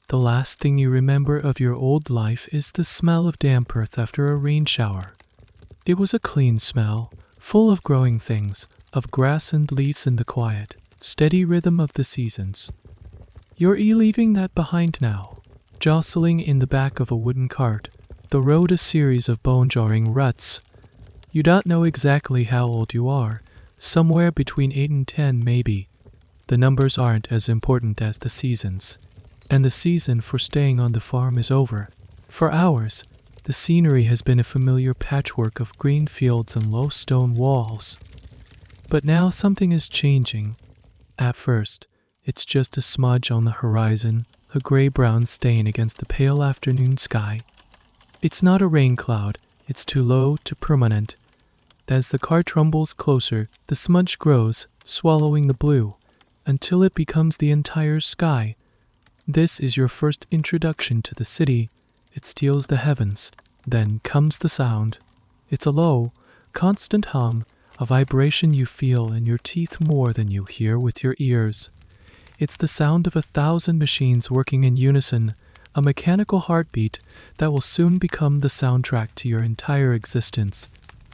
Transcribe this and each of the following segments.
The last thing you remember of your old life is the smell of damp earth after a rain shower. It was a clean smell, full of growing things, of grass and leaves and the quiet, steady rhythm of the seasons. You're leaving that behind now, jostling in the back of a wooden cart, the road a series of bone-jarring ruts. You don't know exactly how old you are, somewhere between 8 and 10 maybe. The numbers aren't as important as the seasons. And the season for staying on the farm is over. For hours, the scenery has been a familiar patchwork of green fields and low stone walls. But now something is changing. At first, it's just a smudge on the horizon, a gray-brown stain against the pale afternoon sky. It's not a rain cloud, it's too low, too permanent. As the cart rumbles closer, the smudge grows, swallowing the blue, until it becomes the entire sky. This is your first introduction to the city. It steals the heavens. Then comes the sound. It's a low, constant hum, a vibration you feel in your teeth more than you hear with your ears. It's the sound of 1,000 machines working in unison, a mechanical heartbeat that will soon become the soundtrack to your entire existence.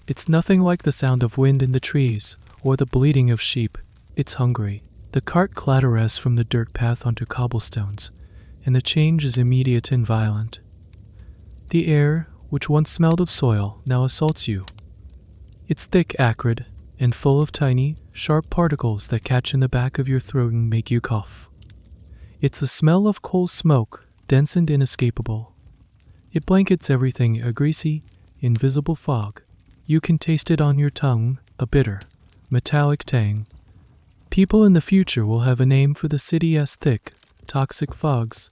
It's nothing like the sound of wind in the trees or the bleating of sheep. It's hungry. The cart clatters from the dirt path onto cobblestones, and the change is immediate and violent. The air, which once smelled of soil, now assaults you. It's thick, acrid, and full of tiny, sharp particles that catch in the back of your throat and make you cough. It's the smell of coal smoke, dense and inescapable. It blankets everything, a greasy, invisible fog. You can taste it on your tongue, a bitter, metallic tang. People in the future will have a name for the city as thick, toxic fogs.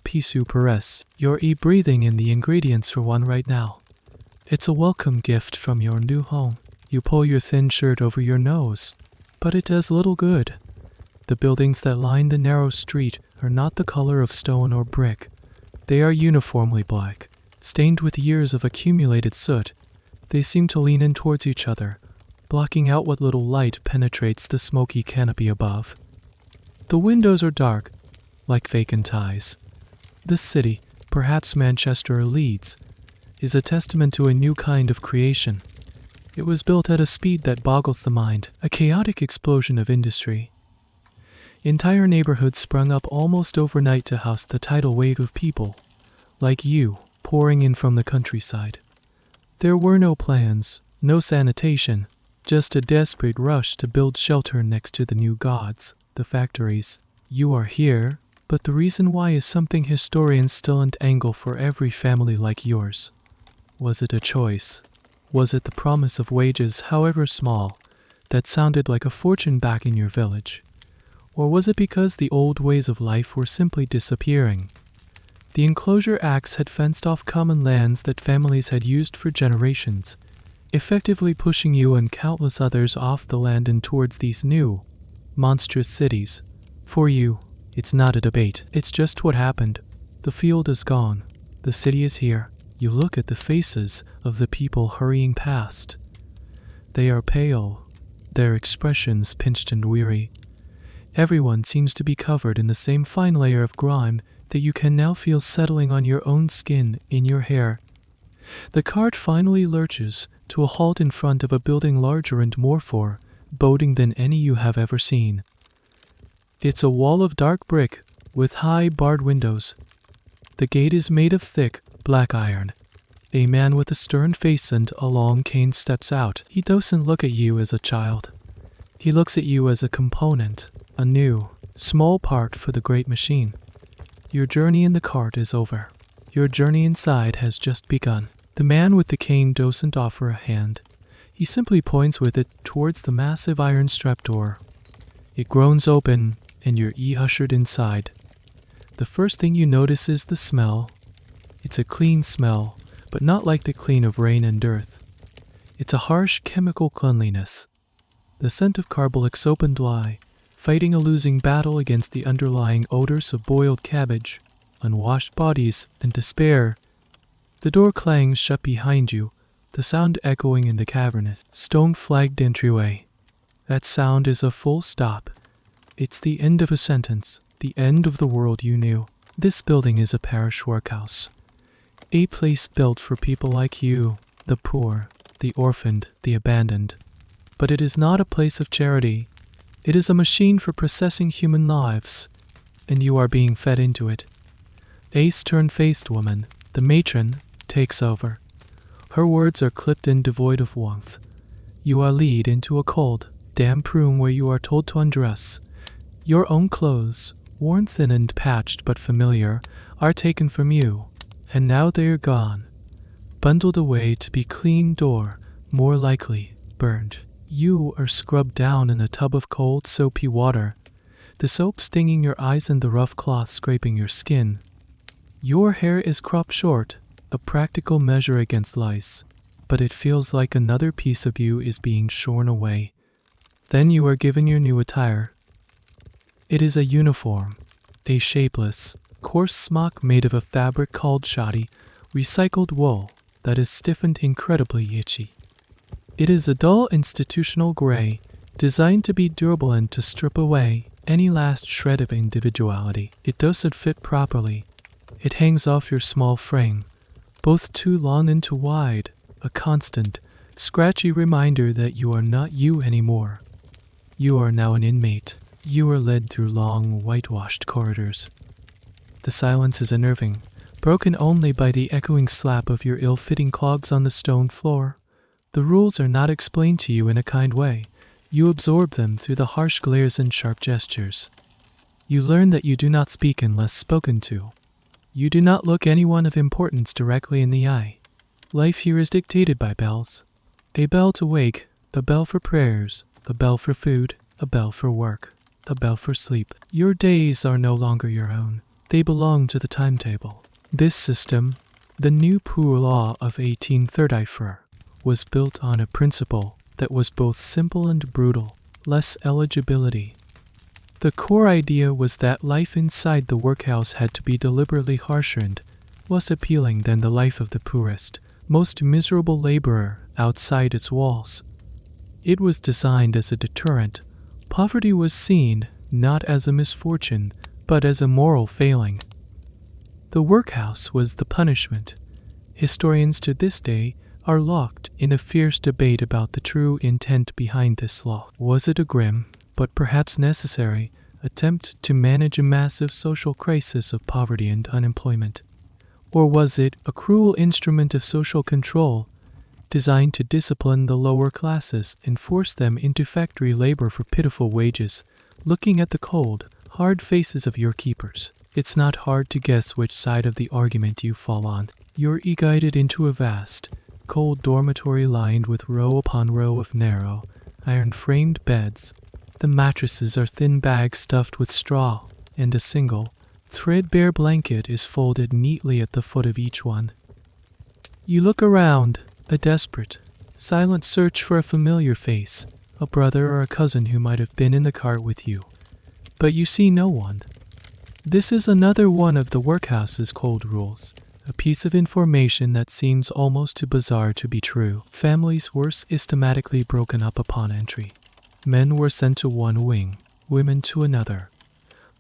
Pisu Perez, you're breathing in the ingredients for one right now. It's a welcome gift from your new home. You pull your thin shirt over your nose, but it does little good. The buildings that line the narrow street are not the color of stone or brick. They are uniformly black, stained with years of accumulated soot. They seem to lean in towards each other, blocking out what little light penetrates the smoky canopy above. The windows are dark, like vacant eyes. This city, perhaps Manchester or Leeds, is a testament to a new kind of creation. It was built at a speed that boggles the mind, a chaotic explosion of industry. Entire neighborhoods sprung up almost overnight to house the tidal wave of people, like you, pouring in from the countryside. There were no plans, no sanitation, just a desperate rush to build shelter next to the new gods, the factories. You are here, but the reason why is something historians still angle for every family like yours. Was it a choice? Was it the promise of wages, however small, that sounded like a fortune back in your village? Or was it because the old ways of life were simply disappearing? The Enclosure Acts had fenced off common lands that families had used for generations, effectively pushing you and countless others off the land and towards these new, monstrous cities. For you, it's not a debate, it's just what happened. The field is gone. The city is here. You look at the faces of the people hurrying past. They are pale, their expressions pinched and weary. Everyone seems to be covered in the same fine layer of grime that you can now feel settling on your own skin, in your hair. The cart finally lurches to a halt in front of a building larger and more foreboding than any you have ever seen. It's a wall of dark brick with high barred windows. The gate is made of thick, black iron. A man with a stern face and a long cane steps out. He doesn't look at you as a child. He looks at you as a component, a new, small part for the great machine. Your journey in the cart is over. Your journey inside has just begun. The man with the cane doesn't offer a hand. He simply points with it towards the massive iron strap door. It groans open, and you're ushered inside. The first thing you notice is the smell. It's a clean smell, but not like the clean of rain and earth. It's a harsh chemical cleanliness. The scent of carbolic soap and lye, fighting a losing battle against the underlying odors of boiled cabbage, unwashed bodies, and despair. The door clangs shut behind you, the sound echoing in the cavernous, stone-flagged entryway. That sound is a full stop. It's the end of a sentence, the end of the world you knew. This building is a parish workhouse, a place built for people like you, the poor, the orphaned, the abandoned. But it is not a place of charity. It is a machine for processing human lives, and you are being fed into it. A stern-faced woman, the matron, takes over. Her words are clipped and devoid of warmth. You are led into a cold, damp room where you are told to undress. Your own clothes, worn thin and patched but familiar, are taken from you, and now they are gone, bundled away to be cleaned or, more likely, burned. You are scrubbed down in a tub of cold, soapy water, the soap stinging your eyes and the rough cloth scraping your skin. Your hair is cropped short, a practical measure against lice, but it feels like another piece of you is being shorn away. Then you are given your new attire. It is a uniform, a shapeless, coarse smock made of a fabric called shoddy, recycled wool that is stiffened incredibly itchy. It is a dull institutional gray, designed to be durable and to strip away any last shred of individuality. It doesn't fit properly. It hangs off your small frame, both too long and too wide, a constant, scratchy reminder that you are not you anymore. You are now an inmate. You are led through long, whitewashed corridors. The silence is unnerving, broken only by the echoing slap of your ill-fitting clogs on the stone floor. The rules are not explained to you in a kind way. You absorb them through the harsh glares and sharp gestures. You learn that you do not speak unless spoken to. You do not look anyone of importance directly in the eye. Life here is dictated by bells. A bell to wake, a bell for prayers, a bell for food, a bell for work, a bell for sleep. Your days are no longer your own. They belong to the timetable. This system, the new poor law of 1834, was built on a principle that was both simple and brutal, less eligibility. The core idea was that life inside the workhouse had to be deliberately harsher and less appealing than the life of the poorest, most miserable laborer outside its walls. It was designed as a deterrent. Poverty was seen not as a misfortune, but as a moral failing. The workhouse was the punishment. Historians to this day are locked in a fierce debate about the true intent behind this law. Was it a grim, but perhaps necessary, attempt to manage a massive social crisis of poverty and unemployment? Or was it a cruel instrument of social control, designed to discipline the lower classes and force them into factory labor for pitiful wages? Looking at the cold, hard faces of your keepers, it's not hard to guess which side of the argument you fall on. You're guided into a vast, cold dormitory lined with row upon row of narrow, iron-framed beds. The mattresses are thin bags stuffed with straw, and a single, threadbare blanket is folded neatly at the foot of each one. You look around, a desperate, silent search for a familiar face, a brother or a cousin who might have been in the cart with you. But you see no one. This is another one of the workhouse's cold rules. A piece of information that seems almost too bizarre to be true. Families were systematically broken up upon entry. Men were sent to one wing, women to another.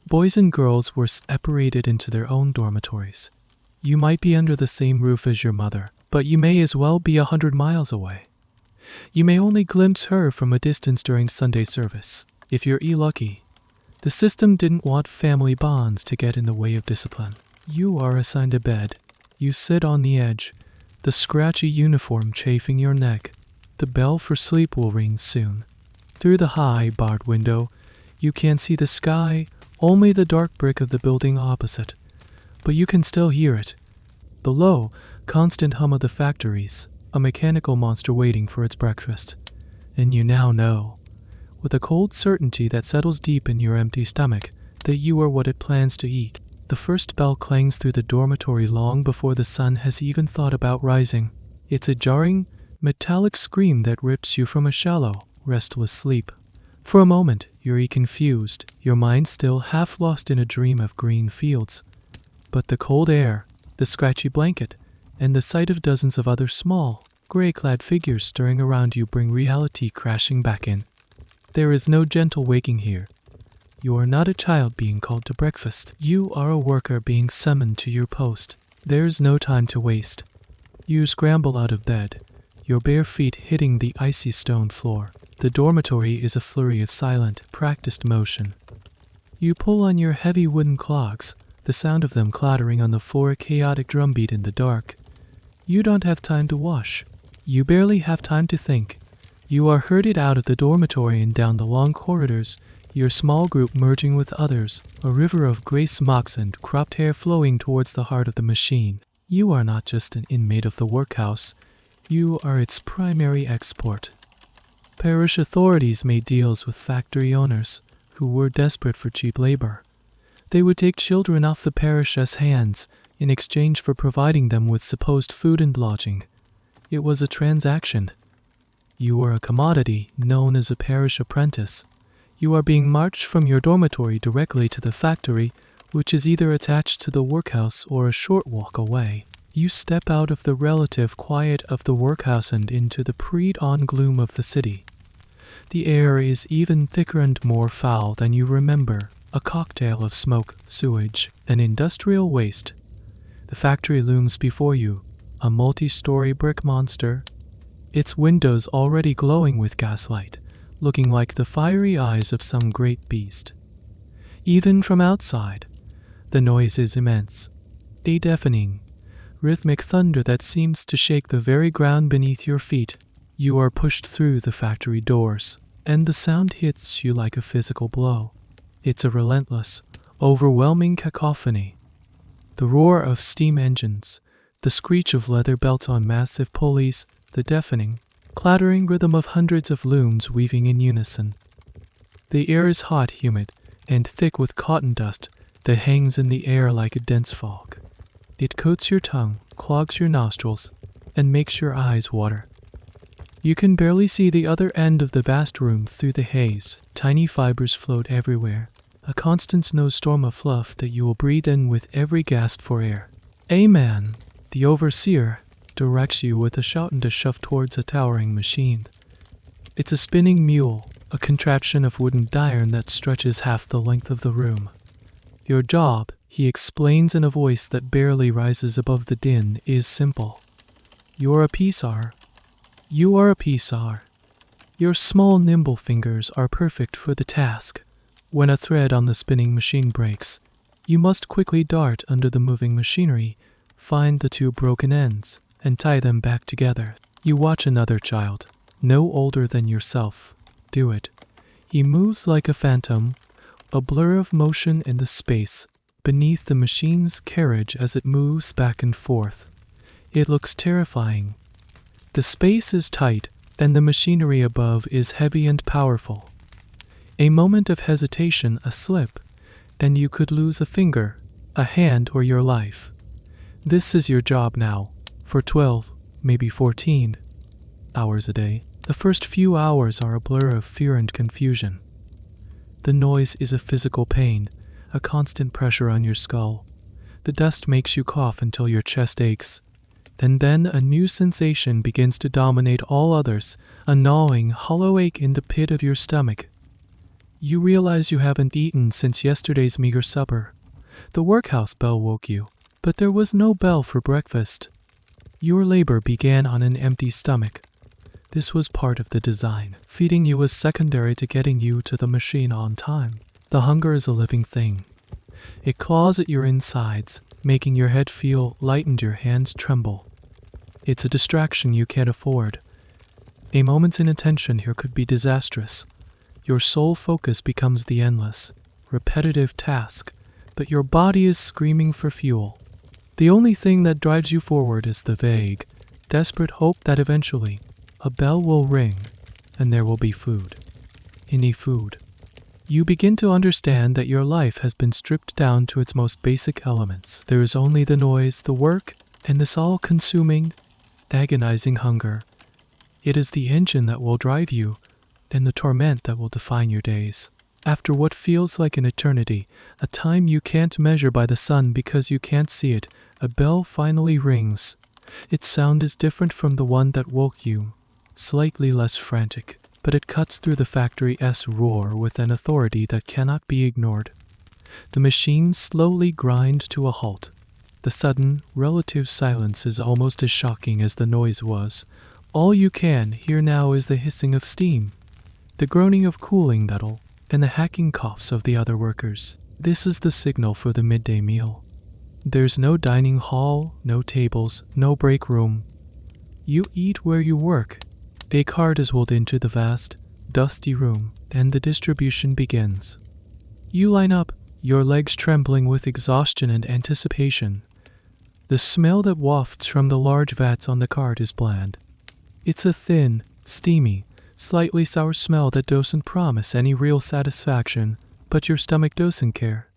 Boys and girls were separated into their own dormitories. You might be under the same roof as your mother, but you may as well be 100 miles away. You may only glimpse her from a distance during Sunday service, if you're lucky. The system didn't want family bonds to get in the way of discipline. You are assigned a bed. You sit on the edge, the scratchy uniform chafing your neck. The bell for sleep will ring soon. Through the high, barred window, you can't see the sky, only the dark brick of the building opposite. But you can still hear it. The low, constant hum of the factories, a mechanical monster waiting for its breakfast. And you now know, with a cold certainty that settles deep in your empty stomach, that you are what it plans to eat. The first bell clangs through the dormitory long before the sun has even thought about rising. It's a jarring, metallic scream that rips you from a shallow, restless sleep. For a moment, you're confused, your mind still half lost in a dream of green fields. But the cold air, the scratchy blanket, and the sight of dozens of other small, gray-clad figures stirring around you bring reality crashing back in. There is no gentle waking here. You are not a child being called to breakfast. You are a worker being summoned to your post. There's no time to waste. You scramble out of bed, your bare feet hitting the icy stone floor. The dormitory is a flurry of silent, practiced motion. You pull on your heavy wooden clogs, the sound of them clattering on the floor a chaotic drumbeat in the dark. You don't have time to wash. You barely have time to think. You are herded out of the dormitory and down the long corridors, your small group merging with others, a river of gray smocks and cropped hair flowing towards the heart of the machine. You are not just an inmate of the workhouse, you are its primary export. Parish authorities made deals with factory owners who were desperate for cheap labor. They would take children off the parish's hands in exchange for providing them with supposed food and lodging. It was a transaction. You were a commodity known as a parish apprentice. You are being marched from your dormitory directly to the factory, which is either attached to the workhouse or a short walk away. You step out of the relative quiet of the workhouse and into the pre-dawn gloom of the city. The air is even thicker and more foul than you remember, a cocktail of smoke, sewage, and industrial waste. The factory looms before you, a multi-story brick monster, its windows already glowing with gaslight, looking like the fiery eyes of some great beast. Even from outside, the noise is immense, a deafening, rhythmic thunder that seems to shake the very ground beneath your feet. You are pushed through the factory doors, and the sound hits you like a physical blow. It's a relentless, overwhelming cacophony. The roar of steam engines, the screech of leather belts on massive pulleys, the deafening, clattering rhythm of hundreds of looms weaving in unison. The air is hot, humid, and thick with cotton dust that hangs in the air like a dense fog. It coats your tongue, clogs your nostrils, and makes your eyes water. You can barely see the other end of the vast room through the haze. Tiny fibers float everywhere, a constant snowstorm of fluff that you will breathe in with every gasp for air. A man, the overseer, directs you with a shout and a shove towards a towering machine. It's a spinning mule, a contraption of wood and iron that stretches half the length of the room. Your job, he explains in a voice that barely rises above the din, is simple. You're a pisar. You are a pisar. Your small, nimble fingers are perfect for the task. When a thread on the spinning machine breaks, you must quickly dart under the moving machinery, find the two broken ends, and tie them back together. You watch another child, no older than yourself, do it. He moves like a phantom, a blur of motion in the space beneath the machine's carriage as it moves back and forth. It looks terrifying. The space is tight, and the machinery above is heavy and powerful. A moment of hesitation, a slip, and you could lose a finger, a hand, or your life. This is your job now, for 12, maybe 14 hours a day. The first few hours are a blur of fear and confusion. The noise is a physical pain, a constant pressure on your skull. The dust makes you cough until your chest aches. And then a new sensation begins to dominate all others, a gnawing, hollow ache in the pit of your stomach. You realize you haven't eaten since yesterday's meager supper. The workhouse bell woke you, but there was no bell for breakfast. Your labor began on an empty stomach. This was part of the design. Feeding you was secondary to getting you to the machine on time. The hunger is a living thing. It claws at your insides, making your head feel light and your hands tremble. It's a distraction you can't afford. A moment's inattention here could be disastrous. Your sole focus becomes the endless, repetitive task, but your body is screaming for fuel. The only thing that drives you forward is the vague, desperate hope that eventually a bell will ring and there will be food. Any food. You begin to understand that your life has been stripped down to its most basic elements. There is only the noise, the work, and this all-consuming, agonizing hunger. It is the engine that will drive you, and the torment that will define your days. After what feels like an eternity, a time you can't measure by the sun because you can't see it, a bell finally rings. Its sound is different from the one that woke you, slightly less frantic. but it cuts through the factory's roar with an authority that cannot be ignored. The machine slowly grinds to a halt. The sudden, relative silence is almost as shocking as the noise was. All you can hear now is the hissing of steam, the groaning of cooling metal, and the hacking coughs of the other workers. This is the signal for the midday meal. There's no dining hall, no tables, no break room. You eat where you work. A cart is wheeled into the vast, dusty room, and the distribution begins. You line up, your legs trembling with exhaustion and anticipation. The smell that wafts from the large vats on the cart is bland. It's a thin, steamy, slightly sour smell that doesn't promise any real satisfaction, but your stomach doesn't care.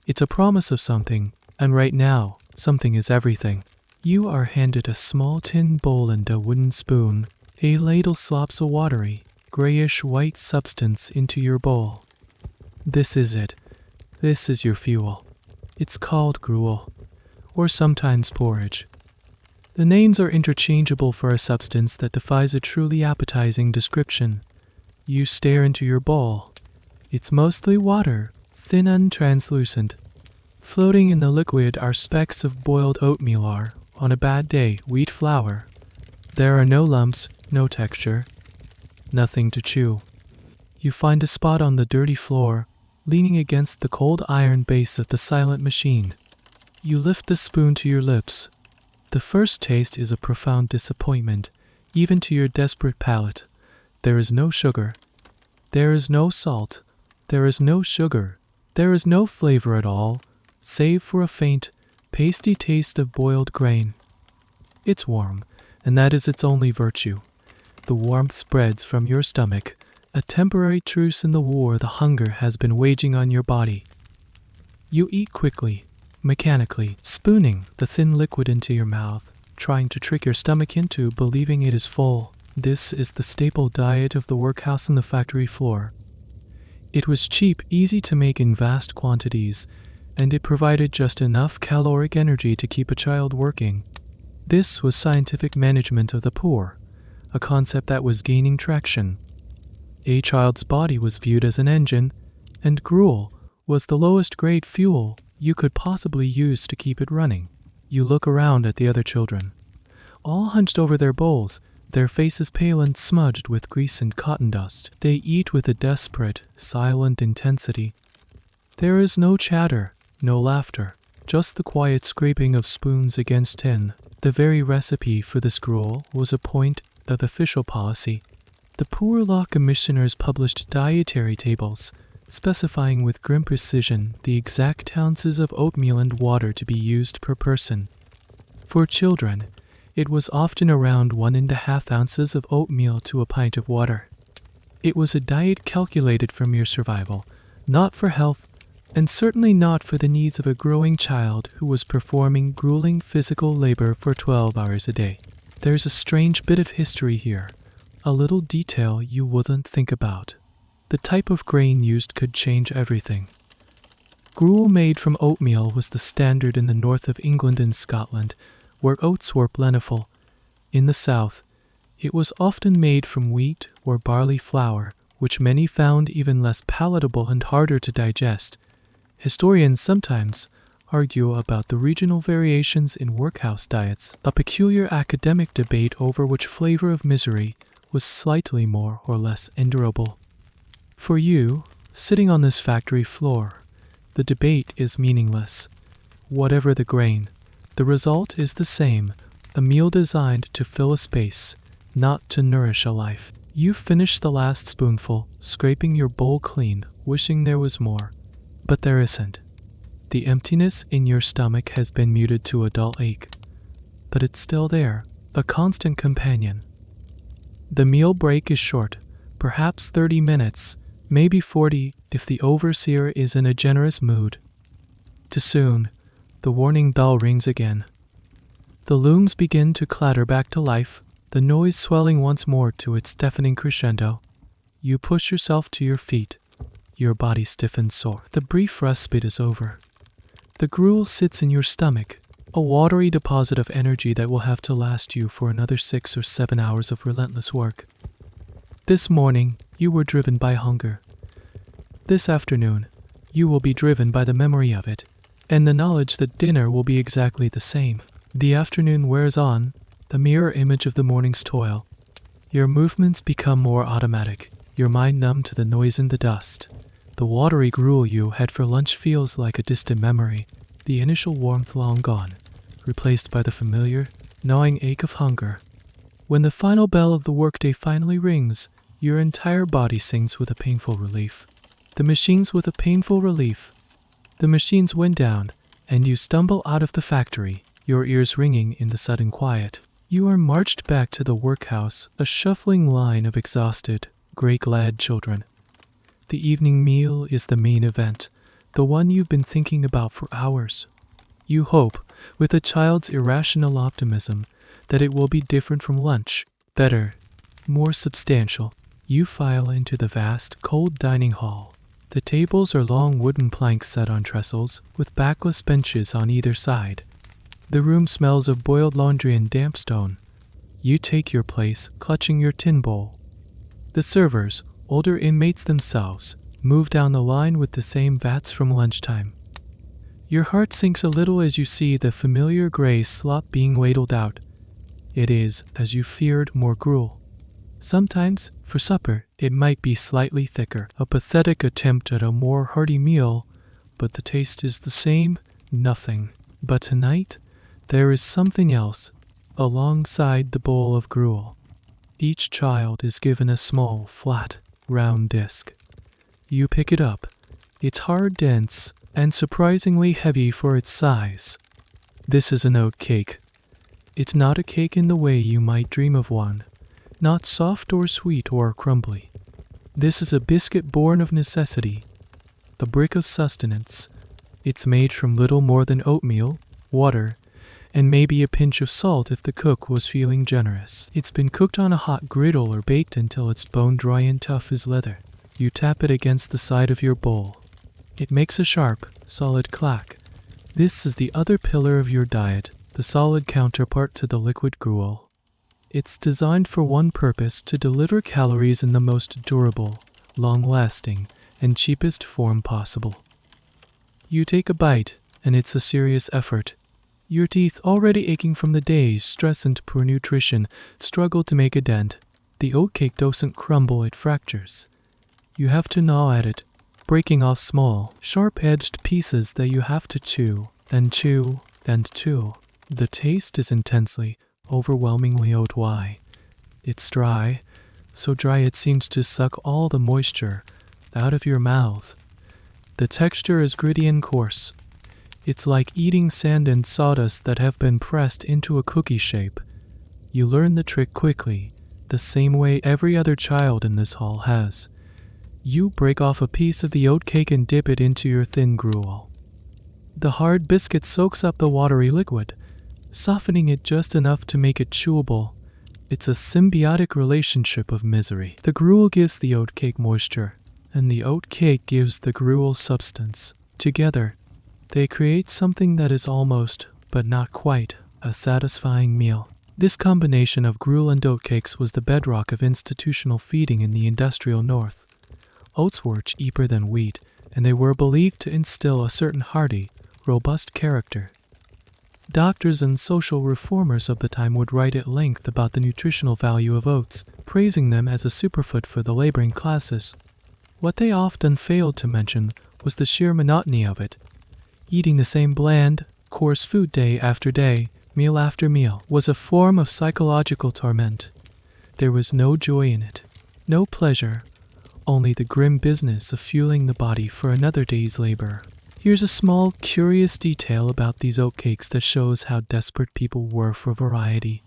It's a promise of something, and right now, something is everything. You are handed a small tin bowl and a wooden spoon. A ladle slops a watery, grayish-white substance into your bowl. This is it. This is your fuel. It's called gruel, or sometimes porridge. The names are interchangeable for a substance that defies a truly appetizing description. You stare into your bowl. It's mostly water, thin and translucent. Floating in the liquid are specks of boiled oatmeal or, on a bad day, wheat flour. There are no lumps, no texture, nothing to chew. You find a spot on the dirty floor, leaning against the cold iron base of the silent machine. You lift the spoon to your lips. The first taste is a profound disappointment, even to your desperate palate. There is no sugar. There is no salt. There is no sugar. There is no flavor at all, save for a faint, pasty taste of boiled grain. It's warm, and that is its only virtue. The warmth spreads from your stomach, a temporary truce in the war the hunger has been waging on your body. You eat quickly, mechanically, spooning the thin liquid into your mouth, trying to trick your stomach into believing it is full. This is the staple diet of the workhouse and the factory floor. It was cheap, easy to make in vast quantities, and it provided just enough caloric energy to keep a child working. This was scientific management of the poor, a concept that was gaining traction. A child's body was viewed as an engine, and gruel was the lowest grade fuel you could possibly use to keep it running. You look around at the other children, all hunched over their bowls, their faces pale and smudged with grease and cotton dust. They eat with a desperate, silent intensity. There is no chatter, no laughter, just the quiet scraping of spoons against tin. The very recipe for this gruel was a point of official policy. The Poor Law Commissioners published dietary tables, specifying with grim precision the exact ounces of oatmeal and water to be used per person. For children, it was often around 1.5 ounces of oatmeal to a pint of water. It was a diet calculated for mere survival, not for health, and certainly not for the needs of a growing child who was performing grueling physical labor for 12 hours a day. There's a strange bit of history here, a little detail you wouldn't think about. The type of grain used could change everything. Gruel made from oatmeal was the standard in the north of England and Scotland, where oats were plentiful. In the south, it was often made from wheat or barley flour, which many found even less palatable and harder to digest. Historians sometimes argue about the regional variations in workhouse diets, a peculiar academic debate over which flavor of misery was slightly more or less endurable. For you, sitting on this factory floor, the debate is meaningless. Whatever the grain, the result is the same, a meal designed to fill a space, not to nourish a life. You finish the last spoonful, scraping your bowl clean, wishing there was more. But there isn't. The emptiness in your stomach has been muted to a dull ache. But it's still there, a constant companion. The meal break is short, perhaps 30 minutes, maybe 40 if the overseer is in a generous mood. Too soon, the warning bell rings again. The looms begin to clatter back to life, the noise swelling once more to its deafening crescendo. You push yourself to your feet, your body stiff and sore. The brief respite is over. The gruel sits in your stomach, a watery deposit of energy that will have to last you for another 6 or 7 hours of relentless work. This morning, you were driven by hunger. This afternoon, you will be driven by the memory of it, and the knowledge that dinner will be exactly the same. The afternoon wears on, the mirror image of the morning's toil. Your movements become more automatic, your mind numb to the noise and the dust. The watery gruel you had for lunch feels like a distant memory, the initial warmth long gone, replaced by the familiar, gnawing ache of hunger. When the final bell of the workday finally rings, your entire body sings with a painful relief. The machines with a painful relief. The machines went down, and you stumble out of the factory, your ears ringing in the sudden quiet. You are marched back to the workhouse, a shuffling line of exhausted, gray-clad children. The evening meal is the main event, the one you've been thinking about for hours. You hope, with a child's irrational optimism, that it will be different from lunch, better, more substantial. You file into the vast, cold dining hall. The tables are long wooden planks set on trestles, with backless benches on either side. The room smells of boiled laundry and damp stone. You take your place, clutching your tin bowl. The servers, older inmates themselves, move down the line with the same vats from lunchtime. Your heart sinks a little as you see the familiar gray slop being ladled out. It is, as you feared, more gruel. Sometimes, for supper, it might be slightly thicker, a pathetic attempt at a more hearty meal, but the taste is the same, nothing. But tonight, there is something else, alongside the bowl of gruel. Each child is given a small, flat, round disc. You pick it up. It's hard, dense, and surprisingly heavy for its size. This is an oatcake. It's not a cake in the way you might dream of one, not soft or sweet or crumbly. This is a biscuit born of necessity, a brick of sustenance. It's made from little more than oatmeal, water, and maybe a pinch of salt if the cook was feeling generous. It's been cooked on a hot griddle or baked until it's bone dry and tough as leather. You tap it against the side of your bowl. It makes a sharp, solid clack. This is the other pillar of your diet, the solid counterpart to the liquid gruel. It's designed for one purpose: to deliver calories in the most durable, long-lasting, and cheapest form possible. You take a bite, and it's a serious effort. Your teeth, already aching from the day's stress and poor nutrition, struggle to make a dent. The oatcake doesn't crumble, it fractures. You have to gnaw at it, breaking off small, sharp-edged pieces that you have to chew, and chew, and chew. The taste is intensely, overwhelmingly oat-y. It's dry, so dry it seems to suck all the moisture out of your mouth. The texture is gritty and coarse. It's like eating sand and sawdust that have been pressed into a cookie shape. You learn the trick quickly, the same way every other child in this hall has. You break off a piece of the oatcake and dip it into your thin gruel. The hard biscuit soaks up the watery liquid, softening it just enough to make it chewable. It's a symbiotic relationship of misery. The gruel gives the oatcake moisture, and the oatcake gives the gruel substance. Together, they create something that is almost, but not quite, a satisfying meal. This combination of gruel and oatcakes was the bedrock of institutional feeding in the industrial North. Oats were cheaper than wheat, and they were believed to instill a certain hearty, robust character. Doctors and social reformers of the time would write at length about the nutritional value of oats, praising them as a superfood for the laboring classes. What they often failed to mention was the sheer monotony of it. Eating the same bland, coarse food day after day, meal after meal, was a form of psychological torment. There was no joy in it, no pleasure, only the grim business of fueling the body for another day's labor. Here's a small, curious detail about these oatcakes that shows how desperate people were for variety.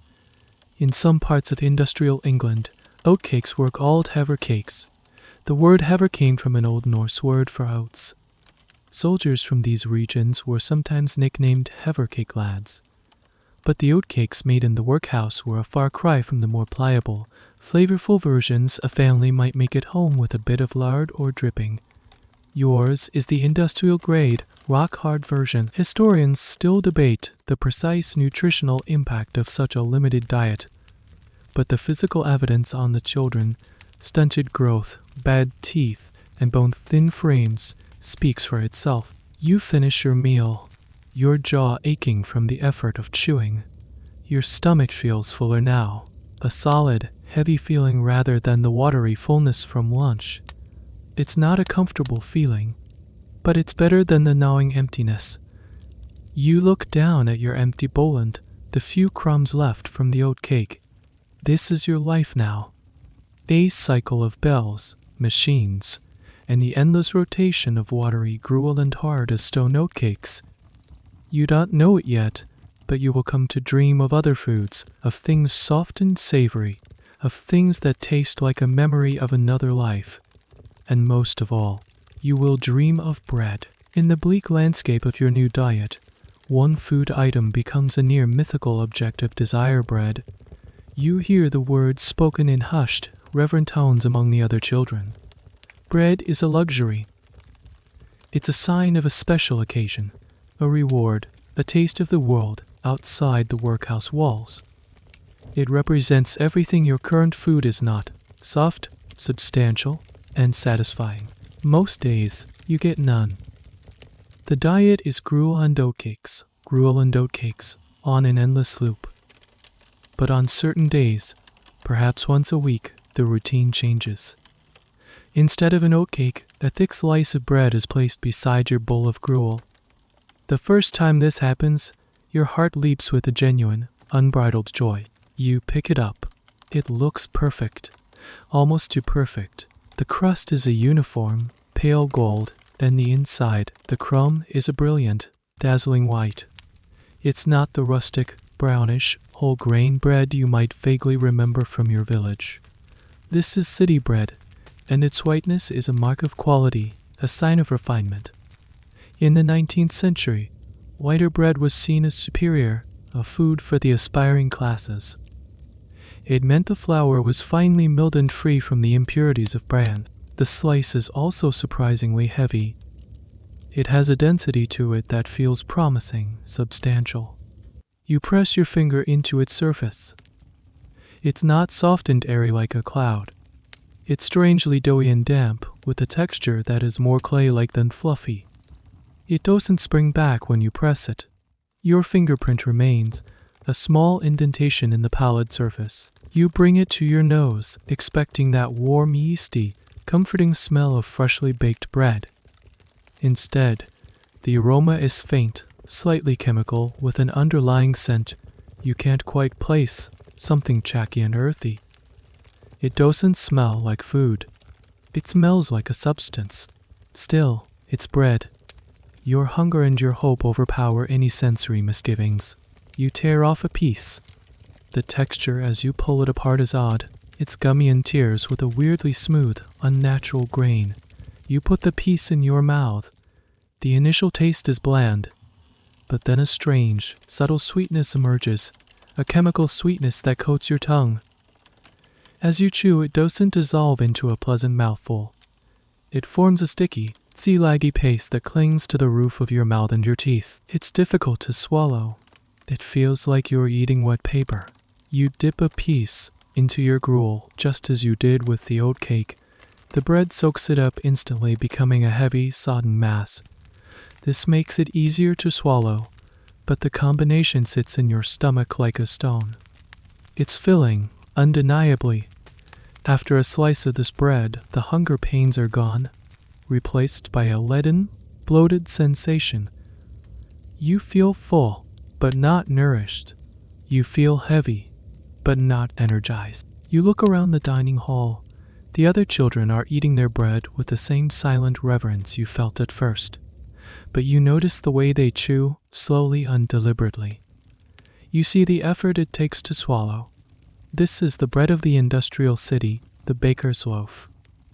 In some parts of industrial England, oatcakes were called hevercakes. The word hever came from an Old Norse word for oats. Soldiers from these regions were sometimes nicknamed hevercake lads. But the oatcakes made in the workhouse were a far cry from the more pliable, flavorful versions a family might make at home with a bit of lard or dripping. Yours is the industrial-grade, rock-hard version. Historians still debate the precise nutritional impact of such a limited diet, but the physical evidence on the children stunted growth, bad teeth, and bone-thin frames speaks for itself. You finish your meal, your jaw aching from the effort of chewing. Your stomach feels fuller now, a solid, heavy feeling rather than the watery fullness from lunch. It's not a comfortable feeling, but it's better than the gnawing emptiness. You look down at your empty bowl and the few crumbs left from the oatcake. This is your life now. A cycle of bells, machines, and the endless rotation of watery gruel and hard as stone oatcakes. You don't know it yet, but you will come to dream of other foods, of things soft and savory, of things that taste like a memory of another life. And most of all, you will dream of bread. In the bleak landscape of your new diet, one food item becomes a near mythical object of desire: bread. You hear the words spoken in hushed, reverent tones among the other children. Bread is a luxury. It's a sign of a special occasion, a reward, a taste of the world outside the workhouse walls. It represents everything your current food is not: soft, substantial, and satisfying. Most days, you get none. The diet is gruel and oatcakes, on an endless loop. But on certain days, perhaps once a week, the routine changes. Instead of an oatcake, a thick slice of bread is placed beside your bowl of gruel. The first time this happens, your heart leaps with a genuine, unbridled joy. You pick it up. It looks perfect, almost too perfect. The crust is a uniform, pale gold, and the inside, the crumb, is a brilliant, dazzling white. It's not the rustic, brownish, whole-grain bread you might vaguely remember from your village. This is city bread, and its whiteness is a mark of quality, a sign of refinement. In the 19th century, whiter bread was seen as superior, a food for the aspiring classes. It meant the flour was finely milled and free from the impurities of bran. The slice is also surprisingly heavy. It has a density to it that feels promising, substantial. You press your finger into its surface. It's not soft and airy like a cloud. It's strangely doughy and damp, with a texture that is more clay-like than fluffy. It doesn't spring back when you press it. Your fingerprint remains, a small indentation in the pallid surface. You bring it to your nose, expecting that warm, yeasty, comforting smell of freshly baked bread. Instead, the aroma is faint, slightly chemical, with an underlying scent you can't quite place, something chalky and earthy. It doesn't smell like food. It smells like a substance. Still, it's bread. Your hunger and your hope overpower any sensory misgivings. You tear off a piece. The texture as you pull it apart is odd. It's gummy and tears with a weirdly smooth, unnatural grain. You put the piece in your mouth. The initial taste is bland, but then a strange, subtle sweetness emerges, a chemical sweetness that coats your tongue. As you chew, it doesn't dissolve into a pleasant mouthful. It forms a sticky, sea-laggy paste that clings to the roof of your mouth and your teeth. It's difficult to swallow. It feels like you're eating wet paper. You dip a piece into your gruel, just as you did with the oatcake. The bread soaks it up instantly, becoming a heavy, sodden mass. This makes it easier to swallow, but the combination sits in your stomach like a stone. It's filling, undeniably. After a slice of this bread, the hunger pains are gone, replaced by a leaden, bloated sensation. You feel full, but not nourished. You feel heavy, but not energized. You look around the dining hall. The other children are eating their bread with the same silent reverence you felt at first. But you notice the way they chew, slowly and deliberately. You see the effort it takes to swallow. This is the bread of the industrial city, the baker's loaf.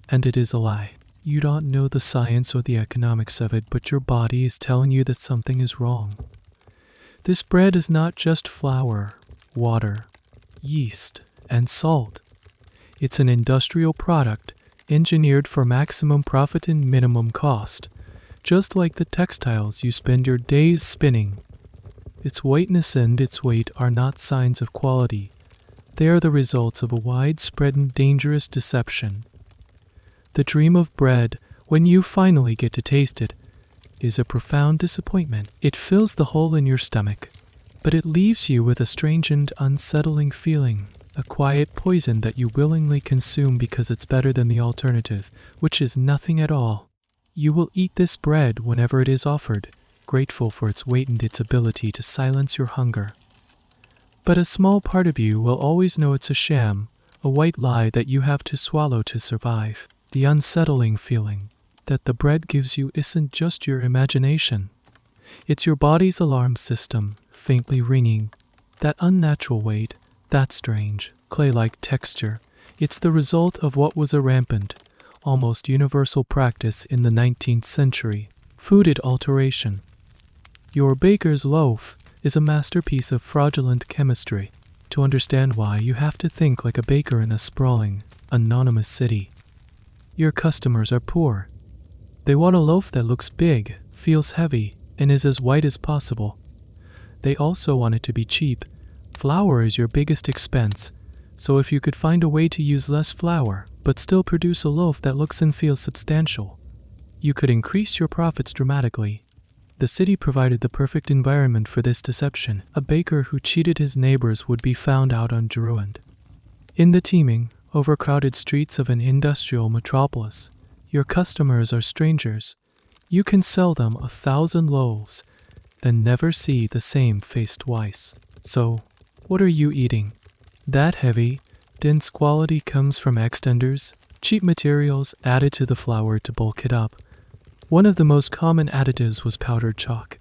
And it is a lie. You don't know the science or the economics of it, but your body is telling you that something is wrong. This bread is not just flour, water, yeast, and salt. It's an industrial product, engineered for maximum profit and minimum cost, just like the textiles you spend your days spinning. Its whiteness and its weight are not signs of quality. They are the results of a widespread and dangerous deception. The dream of bread, when you finally get to taste it, is a profound disappointment. It fills the hole in your stomach, but it leaves you with a strange and unsettling feeling, a quiet poison that you willingly consume because it's better than the alternative, which is nothing at all. You will eat this bread whenever it is offered, grateful for its weight and its ability to silence your hunger. But a small part of you will always know it's a sham, a white lie that you have to swallow to survive. The unsettling feeling that the bread gives you isn't just your imagination. It's your body's alarm system, faintly ringing. That unnatural weight, that strange, clay-like texture, it's the result of what was a rampant, almost universal practice in the 19th century, food adulteration. Your baker's loaf is a masterpiece of fraudulent chemistry. To understand why, you have to think like a baker in a sprawling, anonymous city. Your customers are poor. They want a loaf that looks big, feels heavy, and is as white as possible. They also want it to be cheap. Flour is your biggest expense, so if you could find a way to use less flour, but still produce a loaf that looks and feels substantial, you could increase your profits dramatically. The city provided the perfect environment for this deception. A baker who cheated his neighbors would be found out unruined. In the teeming, overcrowded streets of an industrial metropolis, your customers are strangers. You can sell them 1,000 loaves, then never see the same face twice. So, what are you eating? That heavy, dense quality comes from extenders, cheap materials added to the flour to bulk it up. One of the most common additives was powdered chalk.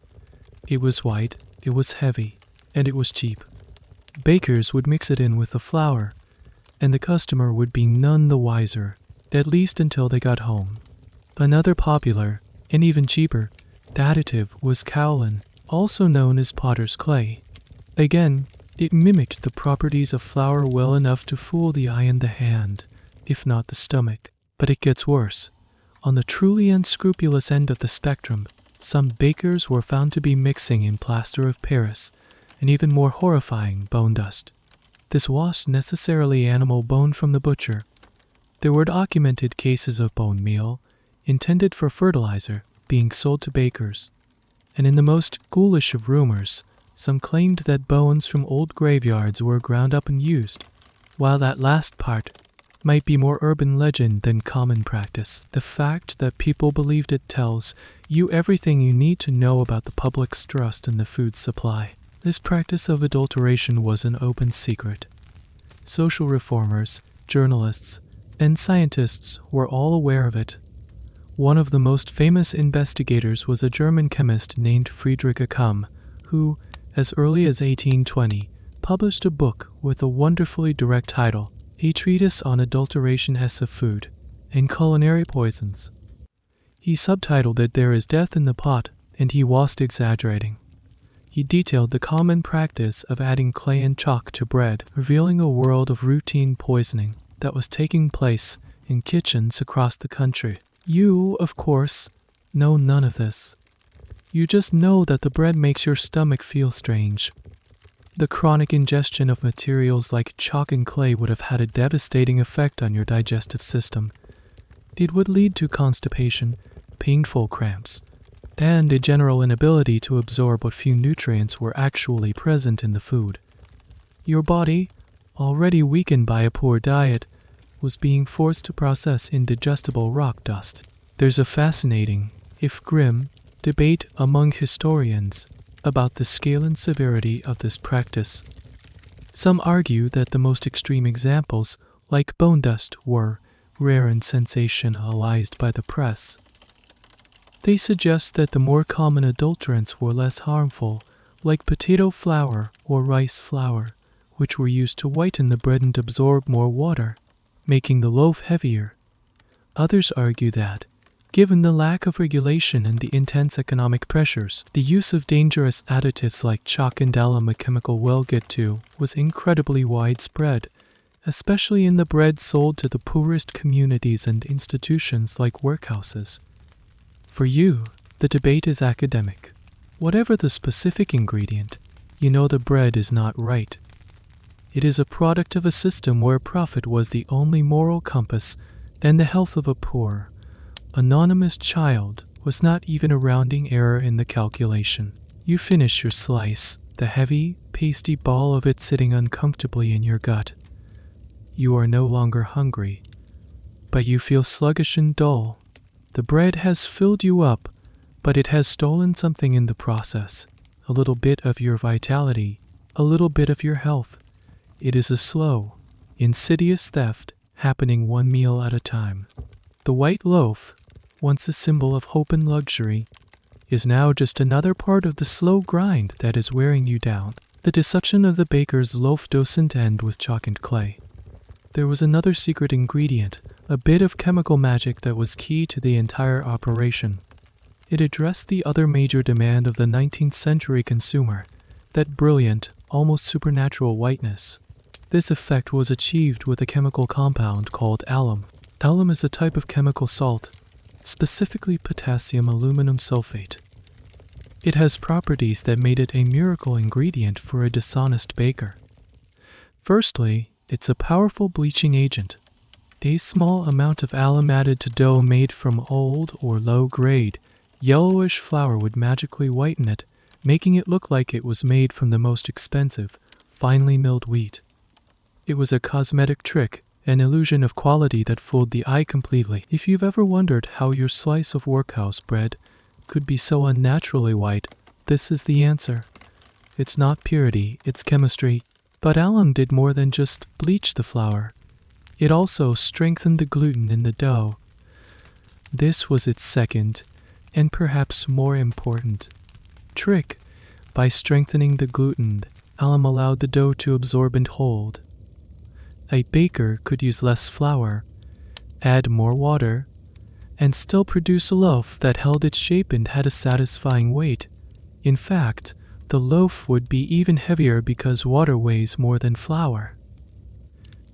It was white, it was heavy, and it was cheap. Bakers would mix it in with the flour, and the customer would be none the wiser, at least until they got home. Another popular, and even cheaper, additive was kaolin, also known as potter's clay. Again, it mimicked the properties of flour well enough to fool the eye and the hand, if not the stomach. But it gets worse. On the truly unscrupulous end of the spectrum, some bakers were found to be mixing in plaster of Paris, and even more horrifying, bone dust. This wasn't necessarily animal bone from the butcher. There were documented cases of bone meal, intended for fertilizer, being sold to bakers. And in the most ghoulish of rumors, some claimed that bones from old graveyards were ground up and used. While that last part might be more urban legend than common practice, the fact that people believed it tells you everything you need to know about the public's trust in the food supply. This practice of adulteration was an open secret. Social reformers, journalists, and scientists were all aware of it. One of the most famous investigators was a German chemist named Friedrich Accum, who, as early as 1820, published a book with a wonderfully direct title, A Treatise on Adulteration of Food and Culinary Poisons. He subtitled it There is Death in the Pot, and he wasn't exaggerating. He detailed the common practice of adding clay and chalk to bread, revealing a world of routine poisoning that was taking place in kitchens across the country. You, of course, know none of this. You just know that the bread makes your stomach feel strange. The chronic ingestion of materials like chalk and clay would have had a devastating effect on your digestive system. It would lead to constipation, painful cramps, and a general inability to absorb what few nutrients were actually present in the food. Your body, already weakened by a poor diet, was being forced to process indigestible rock dust. There's a fascinating, if grim, debate among historians about the scale and severity of this practice. Some argue that the most extreme examples, like bone dust, were rare and sensationalized by the press. They suggest that the more common adulterants were less harmful, like potato flour or rice flour, which were used to whiten the bread and absorb more water, making the loaf heavier. Others argue that, given the lack of regulation and the intense economic pressures, the use of dangerous additives like chalk and alum, a chemical we'll get to, was incredibly widespread, especially in the bread sold to the poorest communities and institutions like workhouses. For you, the debate is academic. Whatever the specific ingredient, you know the bread is not right. It is a product of a system where profit was the only moral compass and the health of a poor, anonymous child was not even a rounding error in the calculation. You finish your slice, the heavy, pasty ball of it sitting uncomfortably in your gut. You are no longer hungry, but you feel sluggish and dull. The bread has filled you up, but it has stolen something in the process, a little bit of your vitality, a little bit of your health. It is a slow, insidious theft happening one meal at a time. The white loaf, once a symbol of hope and luxury, is now just another part of the slow grind that is wearing you down. The deception of the baker's loaf doesn't end with chalk and clay. There was another secret ingredient, a bit of chemical magic that was key to the entire operation. It addressed the other major demand of the 19th century consumer, that brilliant, almost supernatural whiteness. This effect was achieved with a chemical compound called alum. Alum is a type of chemical salt, specifically potassium aluminum sulfate. It has properties that made it a miracle ingredient for a dishonest baker. Firstly, it's a powerful bleaching agent. A small amount of alum added to dough made from old or low-grade, yellowish flour would magically whiten it, making it look like it was made from the most expensive, finely milled wheat. It was a cosmetic trick, an illusion of quality that fooled the eye completely. If you've ever wondered how your slice of workhouse bread could be so unnaturally white, this is the answer. It's not purity, it's chemistry. But alum did more than just bleach the flour. It also strengthened the gluten in the dough. This was its second, and perhaps more important, trick. By strengthening the gluten, alum allowed the dough to absorb and hold. A baker could use less flour, add more water, and still produce a loaf that held its shape and had a satisfying weight. In fact, the loaf would be even heavier because water weighs more than flour.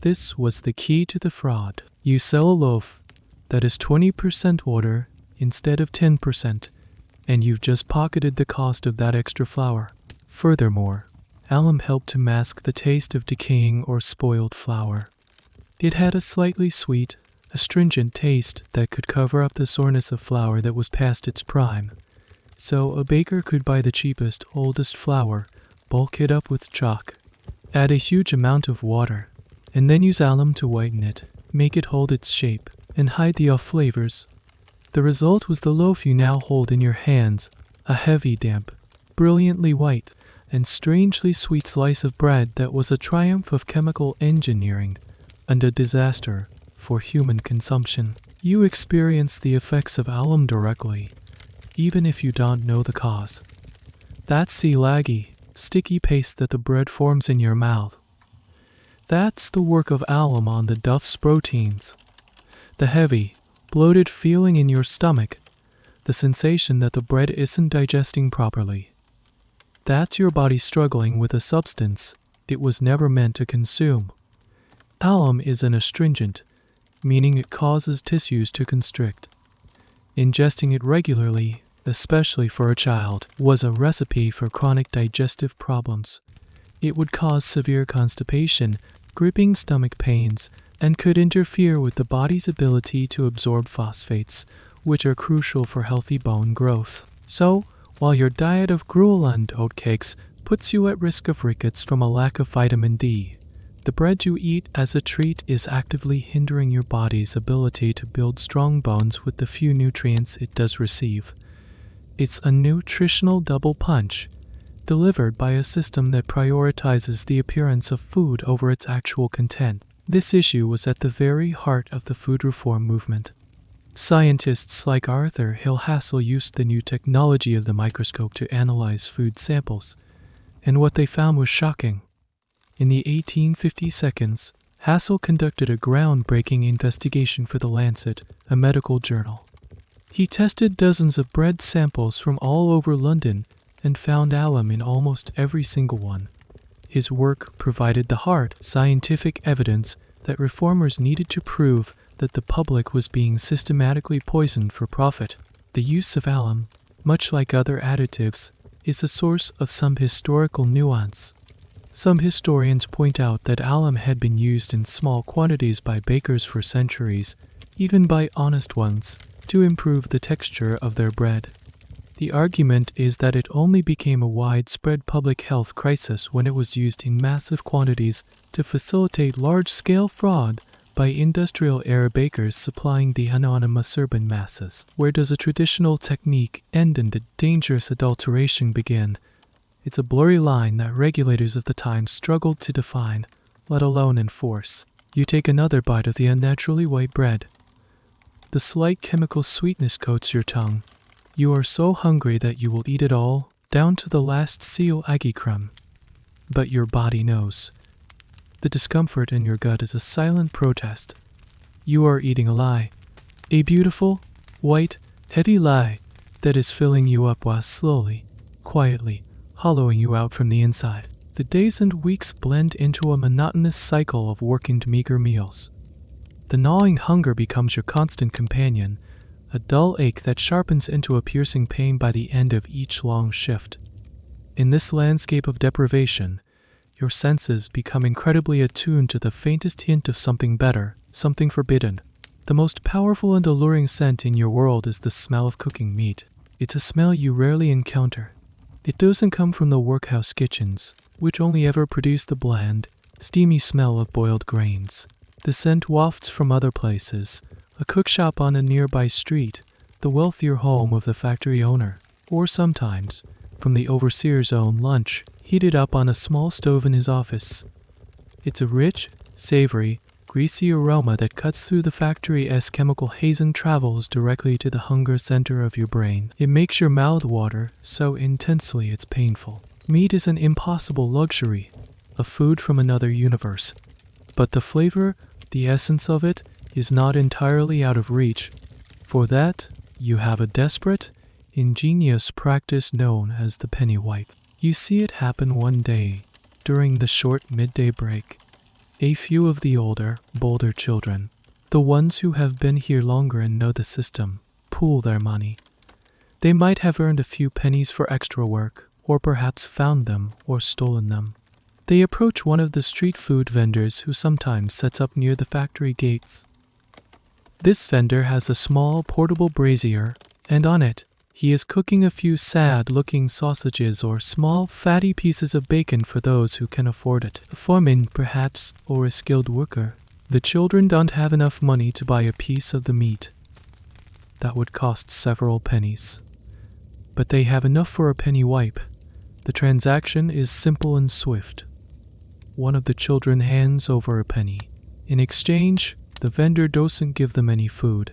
This was the key to the fraud. You sell a loaf that is 20% water instead of 10%, and you've just pocketed the cost of that extra flour. Furthermore, alum helped to mask the taste of decaying or spoiled flour. It had a slightly sweet, astringent taste that could cover up the soreness of flour that was past its prime. So a baker could buy the cheapest, oldest flour, bulk it up with chalk, add a huge amount of water, and then use alum to whiten it, make it hold its shape, and hide the off flavors. The result was the loaf you now hold in your hands, a heavy, damp, brilliantly white, and strangely sweet slice of bread that was a triumph of chemical engineering and a disaster for human consumption. You experience the effects of alum directly, even if you don't know the cause. That's the laggy, sticky paste that the bread forms in your mouth. That's the work of alum on the duff's proteins. The heavy, bloated feeling in your stomach, the sensation that the bread isn't digesting properly. That's your body struggling with a substance it was never meant to consume. Alum is an astringent, meaning it causes tissues to constrict. Ingesting it regularly, especially for a child, was a recipe for chronic digestive problems. It would cause severe constipation, gripping stomach pains, and could interfere with the body's ability to absorb phosphates, which are crucial for healthy bone growth. So, while your diet of gruel and oatcakes puts you at risk of rickets from a lack of vitamin D, the bread you eat as a treat is actively hindering your body's ability to build strong bones with the few nutrients it does receive. It's a nutritional double punch, delivered by a system that prioritizes the appearance of food over its actual content. This issue was at the very heart of the food reform movement. Scientists like Arthur Hill Hassel used the new technology of the microscope to analyze food samples, and what they found was shocking. In the 1850 seconds, Hassel conducted a groundbreaking investigation for The Lancet, a medical journal. He tested dozens of bread samples from all over London and found alum in almost every single one. His work provided the hard, scientific evidence that reformers needed to prove that the public was being systematically poisoned for profit. The use of alum, much like other additives, is a source of some historical nuance. Some historians point out that alum had been used in small quantities by bakers for centuries, even by honest ones, to improve the texture of their bread. The argument is that it only became a widespread public health crisis when it was used in massive quantities to facilitate large-scale fraud by industrial-era bakers supplying the anonymous urban masses. Where does a traditional technique end and the dangerous adulteration begin? It's a blurry line that regulators of the time struggled to define, let alone enforce. You take another bite of the unnaturally white bread. The slight chemical sweetness coats your tongue. You are so hungry that you will eat it all, down to the last seal aggie crumb. But your body knows. The discomfort in your gut is a silent protest. You are eating a lie. A beautiful, white, heavy lie that is filling you up while slowly, quietly, hollowing you out from the inside. The days and weeks blend into a monotonous cycle of working meager meals. The gnawing hunger becomes your constant companion, a dull ache that sharpens into a piercing pain by the end of each long shift. In this landscape of deprivation, your senses become incredibly attuned to the faintest hint of something better, something forbidden. The most powerful and alluring scent in your world is the smell of cooking meat. It's a smell you rarely encounter. It doesn't come from the workhouse kitchens, which only ever produce the bland, steamy smell of boiled grains. The scent wafts from other places, a cookshop on a nearby street, the wealthier home of the factory owner, or sometimes, from the overseer's own lunch, heated up on a small stove in his office. It's a rich, savory, greasy aroma that cuts through the factory as chemical haze and travels directly to the hunger center of your brain. It makes your mouth water so intensely it's painful. Meat is an impossible luxury, a food from another universe. But the flavor, the essence of it, is not entirely out of reach. For that, you have a desperate, ingenious practice known as the penny wipe. You see it happen one day, during the short midday break. A few of the older, bolder children, the ones who have been here longer and know the system, pool their money. They might have earned a few pennies for extra work, or perhaps found them or stolen them. They approach one of the street food vendors who sometimes sets up near the factory gates. This vendor has a small portable brazier, and on it, he is cooking a few sad-looking sausages or small, fatty pieces of bacon for those who can afford it. A foreman, perhaps, or a skilled worker. The children don't have enough money to buy a piece of the meat. That would cost several pennies. But they have enough for a penny wipe. The transaction is simple and swift. One of the children hands over a penny. In exchange, the vendor doesn't give them any food.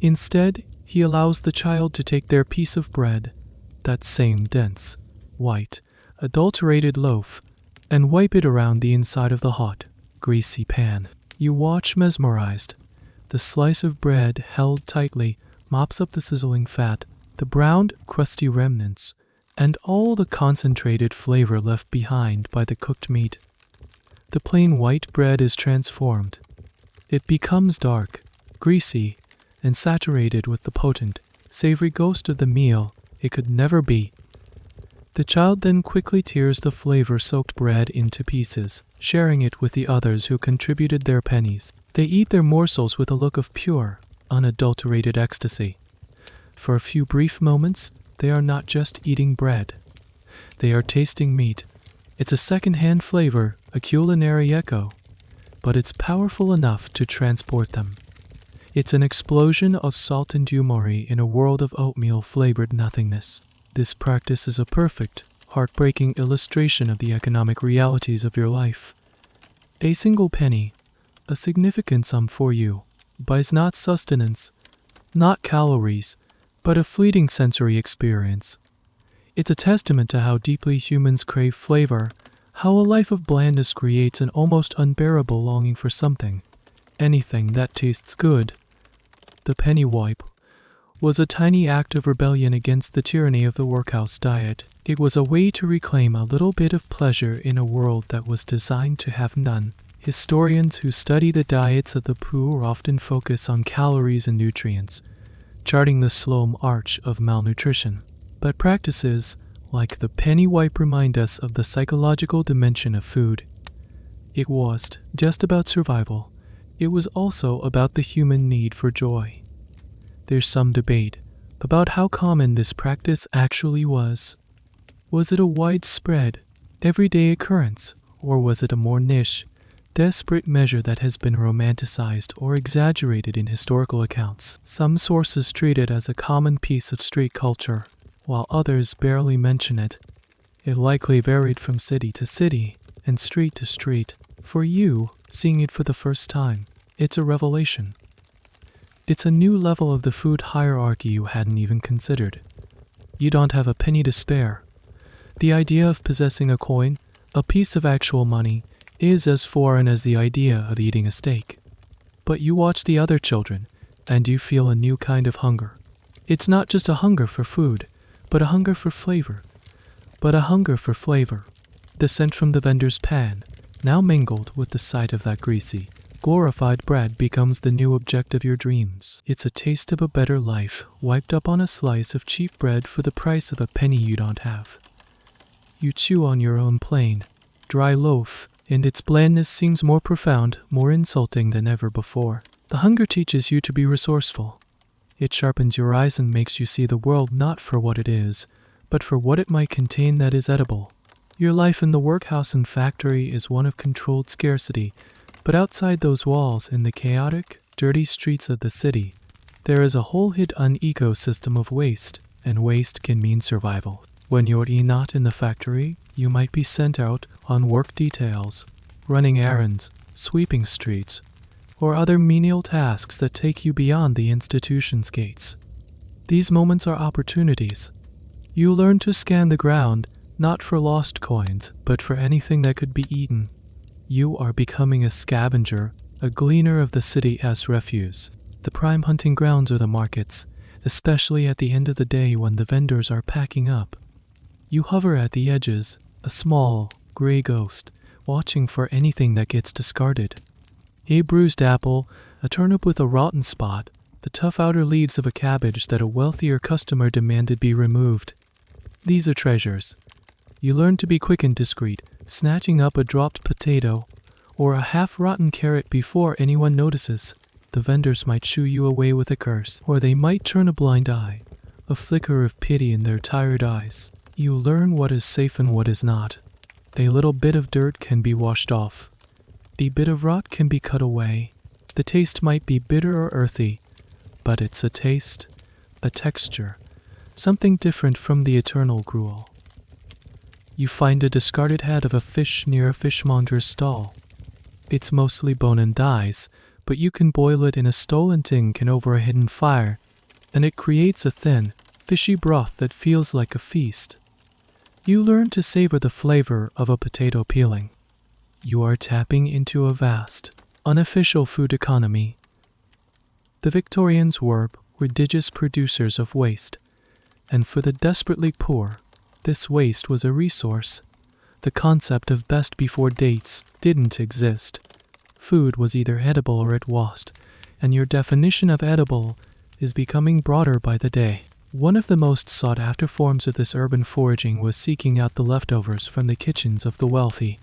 Instead, he allows the child to take their piece of bread, that same dense, white, adulterated loaf, and wipe it around the inside of the hot, greasy pan. You watch mesmerized. The slice of bread, held tightly, mops up the sizzling fat, the browned, crusty remnants, and all the concentrated flavor left behind by the cooked meat. The plain white bread is transformed. It becomes dark, greasy, and saturated with the potent, savory ghost of the meal it could never be. The child then quickly tears the flavor-soaked bread into pieces, sharing it with the others who contributed their pennies. They eat their morsels with a look of pure, unadulterated ecstasy. For a few brief moments, they are not just eating bread. They are tasting meat. It's a second-hand flavor, a culinary echo, but it's powerful enough to transport them. It's an explosion of salt and humor in a world of oatmeal-flavored nothingness. This practice is a perfect, heartbreaking illustration of the economic realities of your life. A single penny, a significant sum for you, buys not sustenance, not calories, but a fleeting sensory experience. It's a testament to how deeply humans crave flavor, how a life of blandness creates an almost unbearable longing for something, anything that tastes good. The penny wipe was a tiny act of rebellion against the tyranny of the workhouse diet. It was a way to reclaim a little bit of pleasure in a world that was designed to have none. Historians who study the diets of the poor often focus on calories and nutrients, charting the slow march of malnutrition. But practices, like the penny wipe, remind us of the psychological dimension of food. It wasn't just about survival, it was also about the human need for joy. There's some debate about how common this practice actually was. Was it a widespread, everyday occurrence, or was it a more niche, desperate measure that has been romanticized or exaggerated in historical accounts? Some sources treat it as a common piece of street culture, while others barely mention it. It likely varied from city to city and street to street. For you, seeing it for the first time, it's a revelation. It's a new level of the food hierarchy you hadn't even considered. You don't have a penny to spare. The idea of possessing a coin, a piece of actual money, is as foreign as the idea of eating a steak. But you watch the other children, and you feel a new kind of hunger. It's not just a hunger for food, but a hunger for flavor. The scent from the vendor's pan, now mingled with the sight of that greasy, glorified bread, becomes the new object of your dreams. It's a taste of a better life, wiped up on a slice of cheap bread for the price of a penny you don't have. You chew on your own plain, dry loaf, and its blandness seems more profound, more insulting than ever before. The hunger teaches you to be resourceful. It sharpens your eyes and makes you see the world not for what it is, but for what it might contain that is edible. Your life in the workhouse and factory is one of controlled scarcity, but outside those walls, in the chaotic, dirty streets of the city, there is a whole hidden ecosystem of waste, and waste can mean survival. When you're not in the factory, you might be sent out on work details, running errands, sweeping streets, or other menial tasks that take you beyond the institution's gates. These moments are opportunities. You learn to scan the ground, not for lost coins, but for anything that could be eaten. You are becoming a scavenger, a gleaner of the city as refuse. The prime hunting grounds are the markets, especially at the end of the day when the vendors are packing up. You hover at the edges, a small, gray ghost, watching for anything that gets discarded. A bruised apple, a turnip with a rotten spot, the tough outer leaves of a cabbage that a wealthier customer demanded be removed. These are treasures. You learn to be quick and discreet, snatching up a dropped potato or a half-rotten carrot before anyone notices. The vendors might shoo you away with a curse, or they might turn a blind eye, a flicker of pity in their tired eyes. You learn what is safe and what is not. A little bit of dirt can be washed off. A bit of rot can be cut away. The taste might be bitter or earthy, but it's a taste, a texture, something different from the eternal gruel. You find a discarded head of a fish near a fishmonger's stall. It's mostly bone and dies, but you can boil it in a stolen tin over a hidden fire, and it creates a thin, fishy broth that feels like a feast. You learn to savor the flavor of a potato peeling. You are tapping into a vast, unofficial food economy. The Victorians were prodigious producers of waste, and for the desperately poor, this waste was a resource. The concept of best before dates didn't exist. Food was either edible or it wasn't, and your definition of edible is becoming broader by the day. One of the most sought-after forms of this urban foraging was seeking out the leftovers from the kitchens of the wealthy.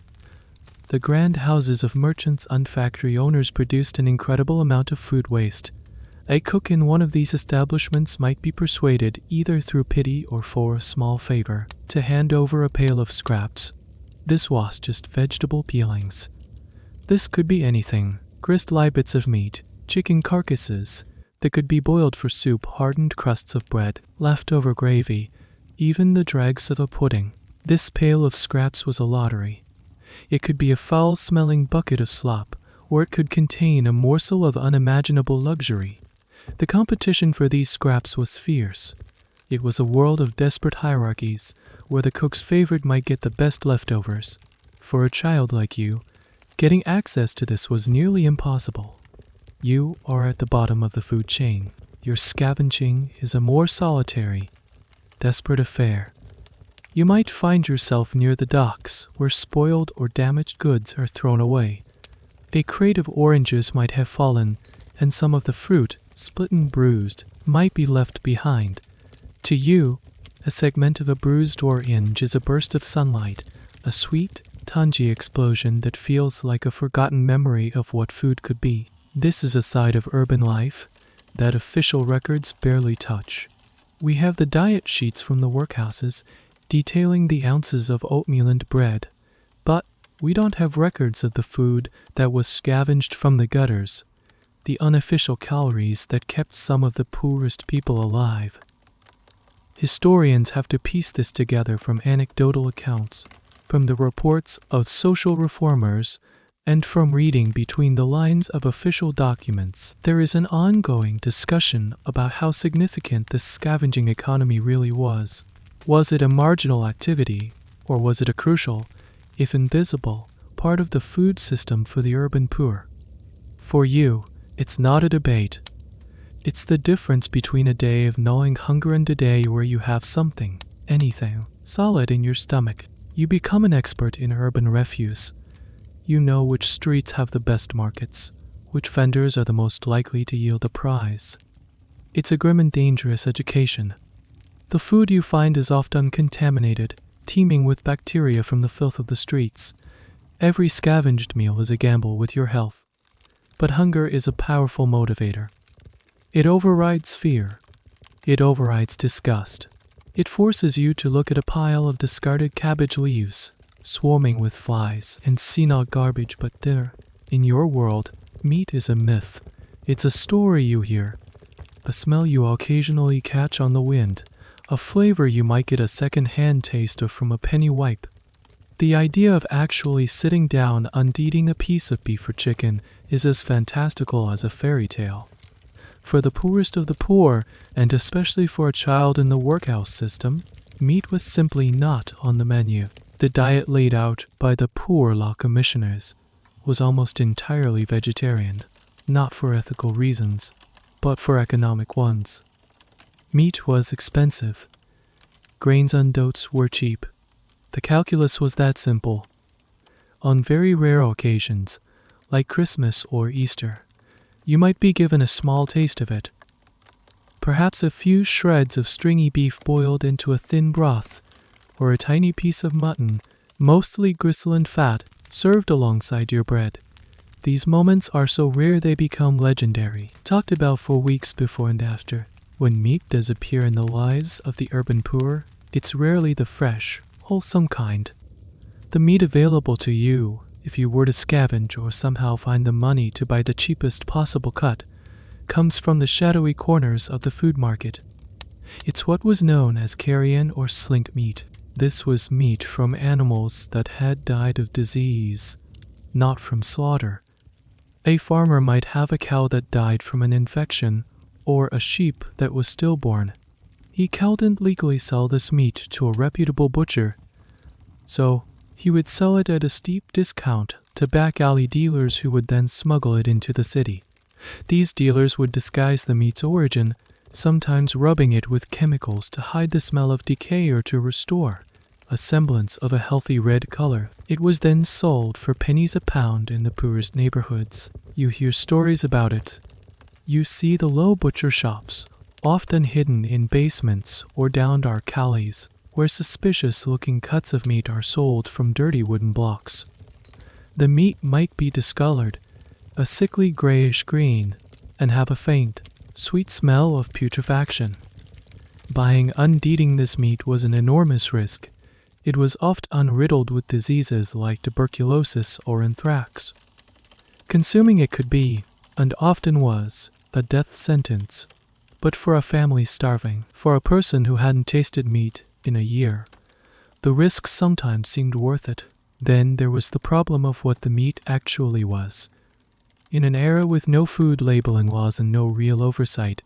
The grand houses of merchants and factory owners produced an incredible amount of food waste. A cook in one of these establishments might be persuaded, either through pity or for a small favor, to hand over a pail of scraps. This was just vegetable peelings. This could be anything: grist-like bits of meat, chicken carcasses that could be boiled for soup, hardened crusts of bread, leftover gravy, even the dregs of a pudding. This pail of scraps was a lottery. It could be a foul-smelling bucket of slop, or it could contain a morsel of unimaginable luxury. The competition for these scraps was fierce. It was a world of desperate hierarchies, where the cook's favorite might get the best leftovers. For a child like you, getting access to this was nearly impossible. You are at the bottom of the food chain. Your scavenging is a more solitary, desperate affair. You might find yourself near the docks, where spoiled or damaged goods are thrown away. A crate of oranges might have fallen, and some of the fruit, split and bruised, might be left behind. To you, A segment of a bruised or inch is a burst of sunlight, a sweet, tangy explosion that feels like a forgotten memory of what food could be. This is a side of urban life that official records barely touch. We have the diet sheets from the workhouses detailing the ounces of oatmeal and bread, but we don't have records of the food that was scavenged from the gutters, the unofficial calories that kept some of the poorest people alive. Historians have to piece this together from anecdotal accounts, from the reports of social reformers, and from reading between the lines of official documents. There is an ongoing discussion about how significant this scavenging economy really was. Was it a marginal activity, or was it a crucial, if invisible, part of the food system for the urban poor? For you, it's not a debate. It's the difference between a day of gnawing hunger and a day where you have something, anything, solid in your stomach. You become an expert in urban refuse. You know which streets have the best markets, which vendors are the most likely to yield a prize. It's a grim and dangerous education. The food you find is often contaminated, teeming with bacteria from the filth of the streets. Every scavenged meal is a gamble with your health. But hunger is a powerful motivator. It overrides fear. It overrides disgust. It forces you to look at a pile of discarded cabbage leaves, swarming with flies, and see not garbage but dinner. In your world, meat is a myth. It's a story you hear, a smell you occasionally catch on the wind, a flavor you might get a second-hand taste of from a penny wipe. The idea of actually sitting down and eating a piece of beef or chicken is as fantastical as a fairy tale. For the poorest of the poor, and especially for a child in the workhouse system, meat was simply not on the menu. The diet laid out by the poor law commissioners was almost entirely vegetarian, not for ethical reasons, but for economic ones. Meat was expensive. Grains and oats were cheap. The calculus was that simple. On very rare occasions, like Christmas or Easter, you might be given a small taste of it. Perhaps a few shreds of stringy beef boiled into a thin broth, or a tiny piece of mutton, mostly gristle and fat, served alongside your bread. These moments are so rare they become legendary, talked about for weeks before and after. When meat does appear in the lives of the urban poor, it's rarely the fresh, wholesome kind. The meat available to you, if you were to scavenge or somehow find the money to buy the cheapest possible cut, comes from the shadowy corners of the food market. It's what was known as carrion or slink meat. This was meat from animals that had died of disease, not from slaughter. A farmer might have a cow that died from an infection, or a sheep that was stillborn. He couldn't legally sell this meat to a reputable butcher, so he would sell it at a steep discount to back alley dealers who would then smuggle it into the city. These dealers would disguise the meat's origin, sometimes rubbing it with chemicals to hide the smell of decay or to restore a semblance of a healthy red color. It was then sold for pennies a pound in the poorest neighborhoods. You hear stories about it. You see the low butcher shops, often hidden in basements or down dark alleys, where suspicious-looking cuts of meat are sold from dirty wooden blocks. The meat might be discolored, a sickly grayish-green, and have a faint, sweet smell of putrefaction. Buying and eating this meat was an enormous risk. It was often riddled with diseases like tuberculosis or anthrax. Consuming it could be, and often was, a death sentence. But for a family starving, for a person who hadn't tasted meat in a year, the risk sometimes seemed worth it. Then there was the problem of what the meat actually was. In an era with no food labeling laws and no real oversight,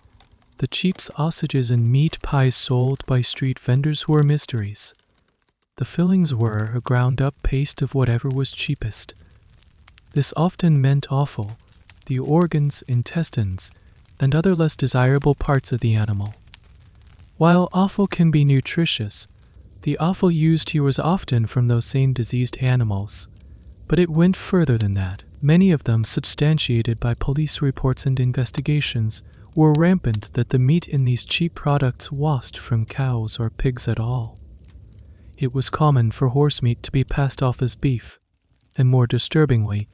the cheap sausages and meat pies sold by street vendors were mysteries. The fillings were a ground-up paste of whatever was cheapest. This often meant offal, the organs, intestines, and other less desirable parts of the animal. While offal can be nutritious, the offal used here was often from those same diseased animals, but it went further than that. Many of them, substantiated by police reports and investigations, were rampant that the meat in these cheap products washed from cows or pigs at all. It was common for horse meat to be passed off as beef, and more disturbingly,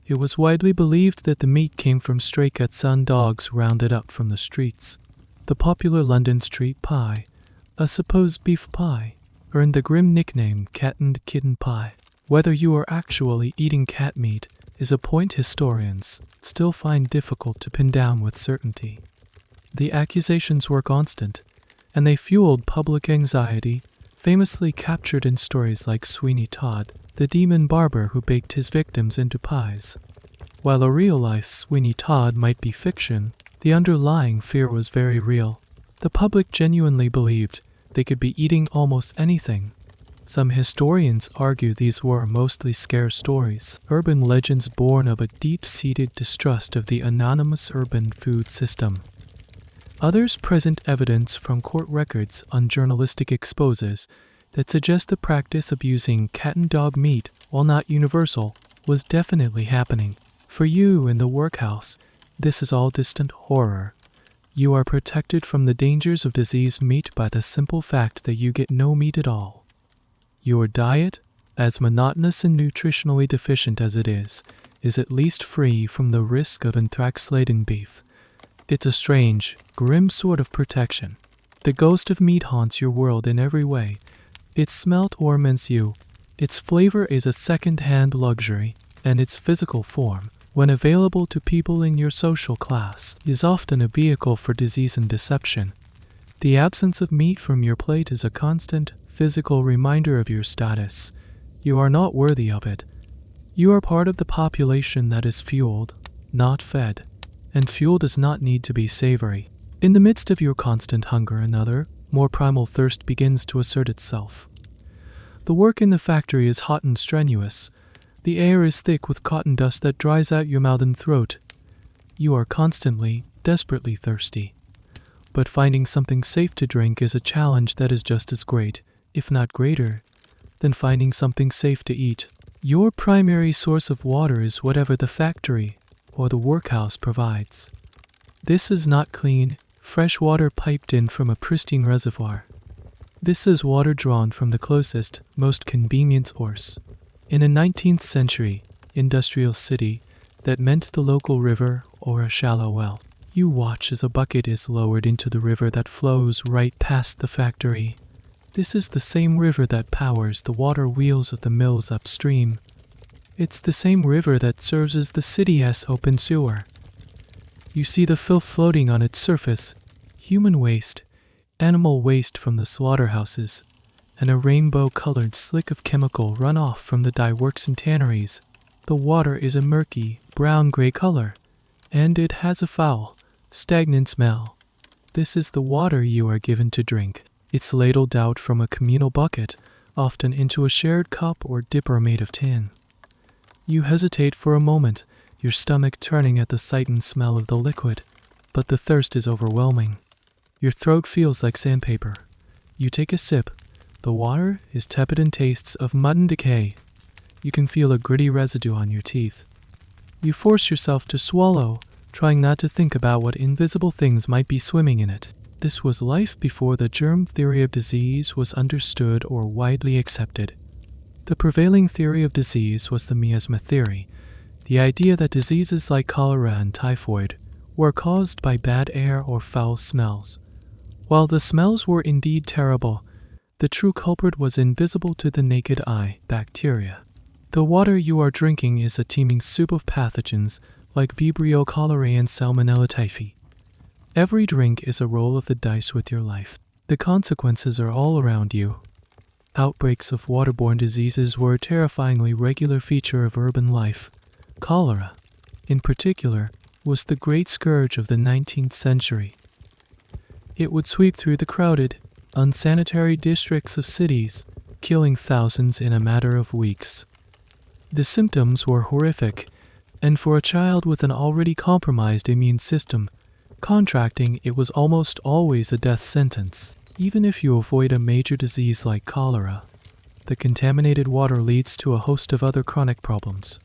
it was widely believed that the meat came from stray cats and dogs rounded up from the streets. The popular London street pie, a supposed beef pie, earned the grim nickname cat and kitten pie. Whether you are actually eating cat meat is a point historians still find difficult to pin down with certainty. The accusations were constant, and they fueled public anxiety, famously captured in stories like Sweeney Todd, the demon barber who baked his victims into pies. While a real-life Sweeney Todd might be fiction, the underlying fear was very real. The public genuinely believed they could be eating almost anything. Some historians argue these were mostly scare stories, urban legends born of a deep-seated distrust of the anonymous urban food system. Others present evidence from court records on journalistic exposes that suggest the practice of using cat and dog meat, while not universal, was definitely happening. For you in the workhouse, this is all distant horror. You are protected from the dangers of diseased meat by the simple fact that you get no meat at all. Your diet, as monotonous and nutritionally deficient as it is at least free from the risk of anthrax-laden beef. It's a strange, grim sort of protection. The ghost of meat haunts your world in every way. Its smell torments you. Its flavor is a second-hand luxury, and its physical form, when available to people in your social class, is often a vehicle for disease and deception. The absence of meat from your plate is a constant, physical reminder of your status. You are not worthy of it. You are part of the population that is fueled, not fed, and fuel does not need to be savory. In the midst of your constant hunger, another, more primal thirst begins to assert itself. The work in the factory is hot and strenuous. The air is thick with cotton dust that dries out your mouth and throat. You are constantly, desperately thirsty. But finding something safe to drink is a challenge that is just as great, if not greater, than finding something safe to eat. Your primary source of water is whatever the factory or the workhouse provides. This is not clean, fresh water piped in from a pristine reservoir. This is water drawn from the closest, most convenient source. In a 19th century industrial city, that meant the local river or a shallow well. You watch as a bucket is lowered into the river that flows right past the factory. This is the same river that powers the water wheels of the mills upstream. It's the same river that serves as the city's open sewer. You see the filth floating on its surface, human waste, animal waste from the slaughterhouses, and a rainbow-colored slick of chemical runoff from the dye works and tanneries. The water is a murky, brown-gray color, and it has a foul, stagnant smell. This is the water you are given to drink. It's ladled out from a communal bucket, often into a shared cup or dipper made of tin. You hesitate for a moment, your stomach turning at the sight and smell of the liquid, but the thirst is overwhelming. Your throat feels like sandpaper. You take a sip. The water is tepid and tastes of mud and decay. You can feel a gritty residue on your teeth. You force yourself to swallow, trying not to think about what invisible things might be swimming in it. This was life before the germ theory of disease was understood or widely accepted. The prevailing theory of disease was the miasma theory, the idea that diseases like cholera and typhoid were caused by bad air or foul smells. While the smells were indeed terrible, the true culprit was invisible to the naked eye: bacteria. The water you are drinking is a teeming soup of pathogens like Vibrio cholerae and Salmonella typhi. Every drink is a roll of the dice with your life. The consequences are all around you. Outbreaks of waterborne diseases were a terrifyingly regular feature of urban life. Cholera, in particular, was the great scourge of the 19th century. It would sweep through the crowded, unsanitary districts of cities, killing thousands in a matter of weeks. The symptoms were horrific, and for a child with an already compromised immune system, contracting it was almost always a death sentence. Even if you avoid a major disease like cholera, the contaminated water leads to a host of other chronic problems.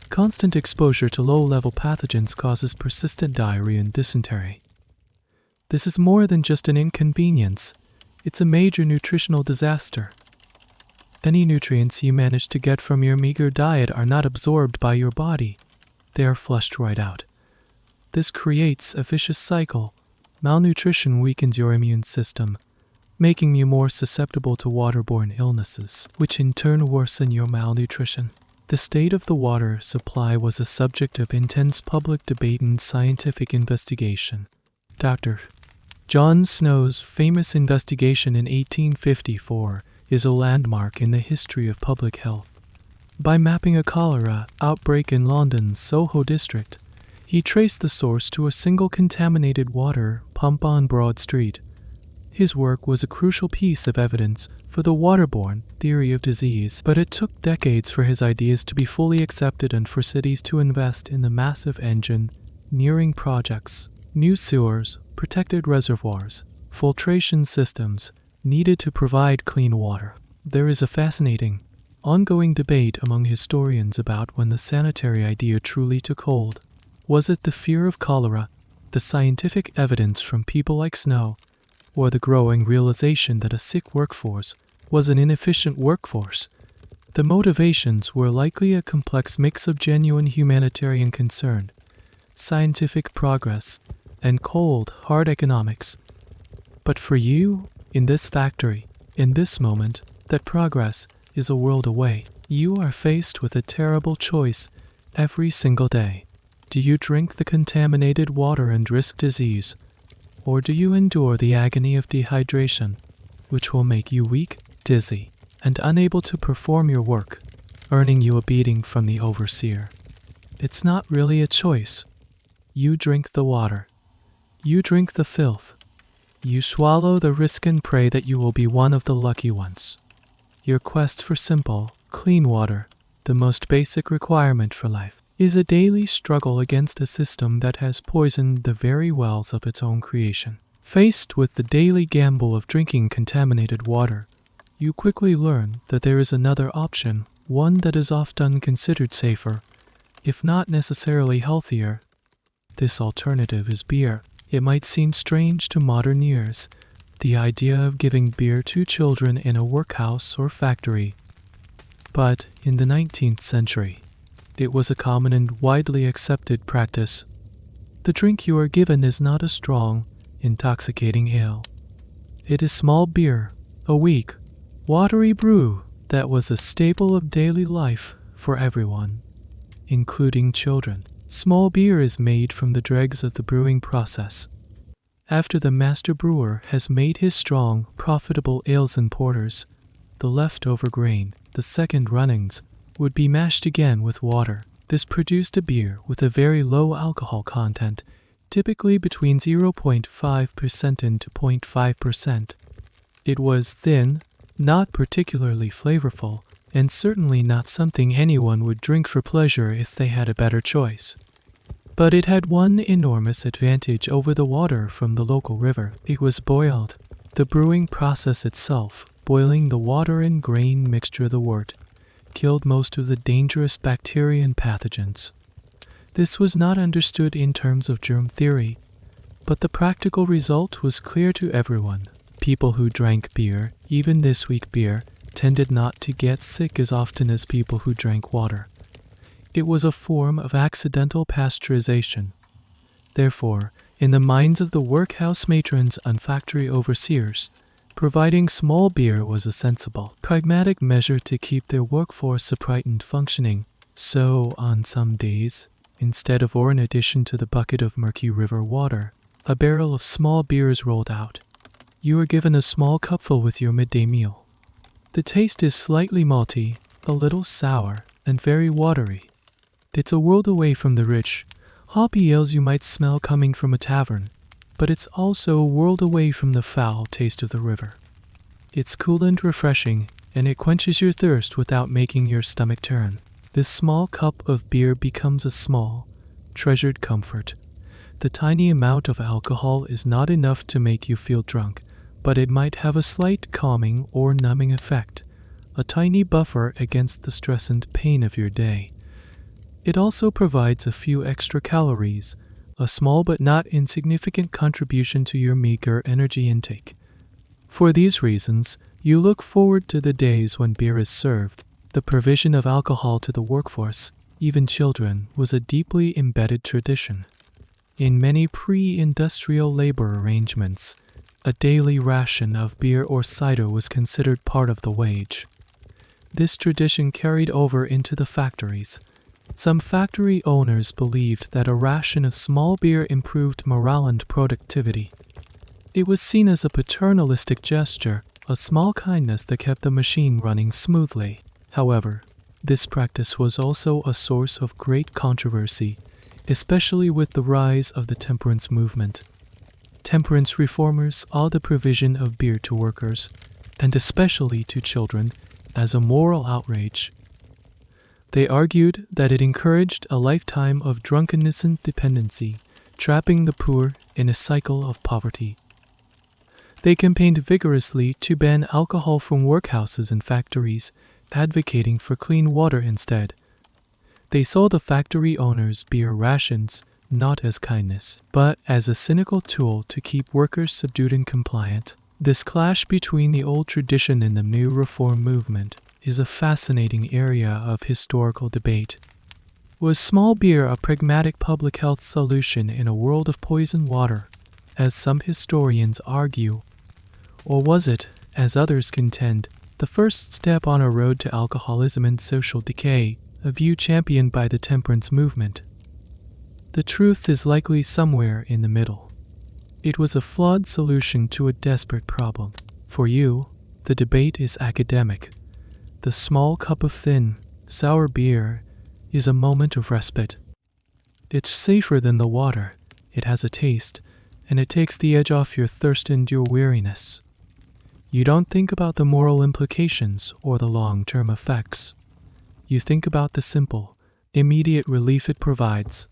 Constant exposure to low-level pathogens causes persistent diarrhea and dysentery. This is more than just an inconvenience. It's a major nutritional disaster. Any nutrients you manage to get from your meager diet are not absorbed by your body. They are flushed right out. This creates a vicious cycle. Malnutrition weakens your immune system, making you more susceptible to waterborne illnesses, which in turn worsen your malnutrition. The state of the water supply was a subject of intense public debate and scientific investigation. Dr. John Snow's famous investigation in 1854 is a landmark in the history of public health. By mapping a cholera outbreak in London's Soho district, he traced the source to a single contaminated water pump on Broad Street. His work was a crucial piece of evidence for the waterborne theory of disease, but it took decades for his ideas to be fully accepted and for cities to invest in the massive engineering projects, new sewers, protected reservoirs, filtration systems needed to provide clean water. There is a fascinating, ongoing debate among historians about when the sanitary idea truly took hold. Was it the fear of cholera, the scientific evidence from people like Snow, or the growing realization that a sick workforce was an inefficient workforce? The motivations were likely a complex mix of genuine humanitarian concern, scientific progress, and cold, hard economics. But for you, in this factory, in this moment, that progress is a world away. You are faced with a terrible choice every single day. Do you drink the contaminated water and risk disease, or do you endure the agony of dehydration, which will make you weak, dizzy, and unable to perform your work, earning you a beating from the overseer? It's not really a choice. You drink the water. You drink the filth. You swallow the risk and pray that you will be one of the lucky ones. Your quest for simple, clean water, the most basic requirement for life, is a daily struggle against a system that has poisoned the very wells of its own creation. Faced with the daily gamble of drinking contaminated water, you quickly learn that there is another option, one that is often considered safer, if not necessarily healthier. This alternative is beer. It might seem strange to modern ears, the idea of giving beer to children in a workhouse or factory. But in the 19th century, it was a common and widely accepted practice. The drink you are given is not a strong, intoxicating ale. It is small beer, a weak, watery brew that was a staple of daily life for everyone, including children. Small beer is made from the dregs of the brewing process. After the master brewer has made his strong, profitable ales and porters, the leftover grain, the second runnings, would be mashed again with water. This produced a beer with a very low alcohol content, typically between 0.5% and 0.5%. It was thin, not particularly flavorful, and certainly not something anyone would drink for pleasure if they had a better choice. But it had one enormous advantage over the water from the local river. It was boiled. The brewing process itself, boiling the water and grain mixture of the wort, killed most of the dangerous bacteria and pathogens. This was not understood in terms of germ theory, but the practical result was clear to everyone. People who drank beer, even this weak beer, tended not to get sick as often as people who drank water. It was a form of accidental pasteurization. Therefore, in the minds of the workhouse matrons and factory overseers, providing small beer was a sensible, pragmatic measure to keep their workforce upright and functioning. So, on some days, instead of or in addition to the bucket of murky river water, a barrel of small beer is rolled out. You are given a small cupful with your midday meal. The taste is slightly malty, a little sour, and very watery. It's a world away from the rich, hoppy ales you might smell coming from a tavern, but it's also a world away from the foul taste of the river. It's cool and refreshing, and it quenches your thirst without making your stomach turn. This small cup of beer becomes a small, treasured comfort. The tiny amount of alcohol is not enough to make you feel drunk, but it might have a slight calming or numbing effect, a tiny buffer against the stress and pain of your day. It also provides a few extra calories, a small but not insignificant contribution to your meager energy intake. For these reasons, you look forward to the days when beer is served. The provision of alcohol to the workforce, even children, was a deeply embedded tradition. In many pre-industrial labor arrangements, a daily ration of beer or cider was considered part of the wage. This tradition carried over into the factories. Some factory owners believed that a ration of small beer improved morale and productivity. It was seen as a paternalistic gesture, a small kindness that kept the machine running smoothly. However, this practice was also a source of great controversy, especially with the rise of the temperance movement. Temperance reformers saw the provision of beer to workers, and especially to children, as a moral outrage. They argued that it encouraged a lifetime of drunkenness and dependency, trapping the poor in a cycle of poverty. They campaigned vigorously to ban alcohol from workhouses and factories, advocating for clean water instead. They saw the factory owners' beer rations not as kindness, but as a cynical tool to keep workers subdued and compliant. This clash between the old tradition and the new reform movement is a fascinating area of historical debate. Was small beer a pragmatic public health solution in a world of poisoned water, as some historians argue? Or was it, as others contend, the first step on a road to alcoholism and social decay, a view championed by the temperance movement? The truth is likely somewhere in the middle. It was a flawed solution to a desperate problem. For you, the debate is academic. The small cup of thin, sour beer is a moment of respite. It's safer than the water, it has a taste, and it takes the edge off your thirst and your weariness. You don't think about the moral implications or the long-term effects. You think about the simple, immediate relief it provides.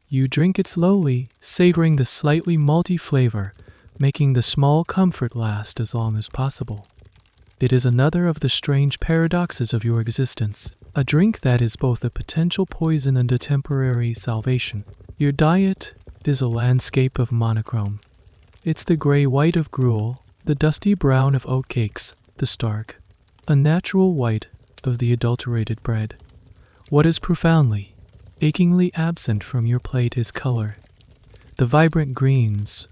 You drink it slowly, savoring the slightly malty flavor, making the small comfort last as long as possible. It is another of the strange paradoxes of your existence, a drink that is both a potential poison and a temporary salvation. Your diet is a landscape of monochrome. It's the gray-white of gruel, the dusty brown of oatcakes, the stark, unnatural white of the adulterated bread. What is profoundly, achingly absent from your plate is color. The vibrant greens,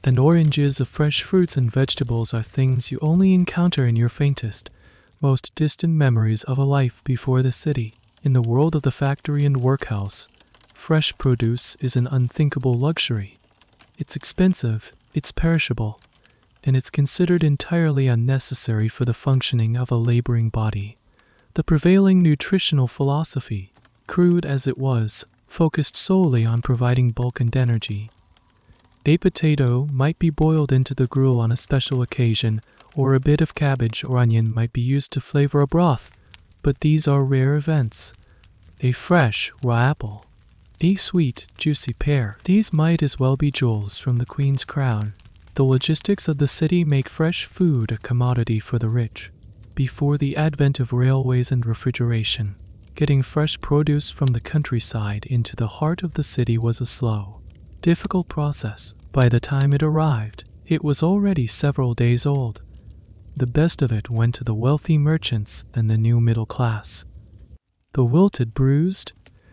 and oranges of fresh fruits and vegetables are things you only encounter in your faintest, most distant memories of a life before the city. In the world of the factory and workhouse, fresh produce is an unthinkable luxury. It's expensive, it's perishable, and it's considered entirely unnecessary for the functioning of a laboring body. The prevailing nutritional philosophy, crude as it was, focused solely on providing bulk and energy. A potato might be boiled into the gruel on a special occasion, or a bit of cabbage or onion might be used to flavor a broth, but these are rare events. A fresh, raw apple, a sweet, juicy pear, these might as well be jewels from the Queen's crown. The logistics of the city make fresh food a commodity for the rich. Before the advent of railways and refrigeration, getting fresh produce from the countryside into the heart of the city was a slow, difficult process. By the time it arrived, it was already several days old. The best of it went to the wealthy merchants and the new middle class. The wilted, bruised,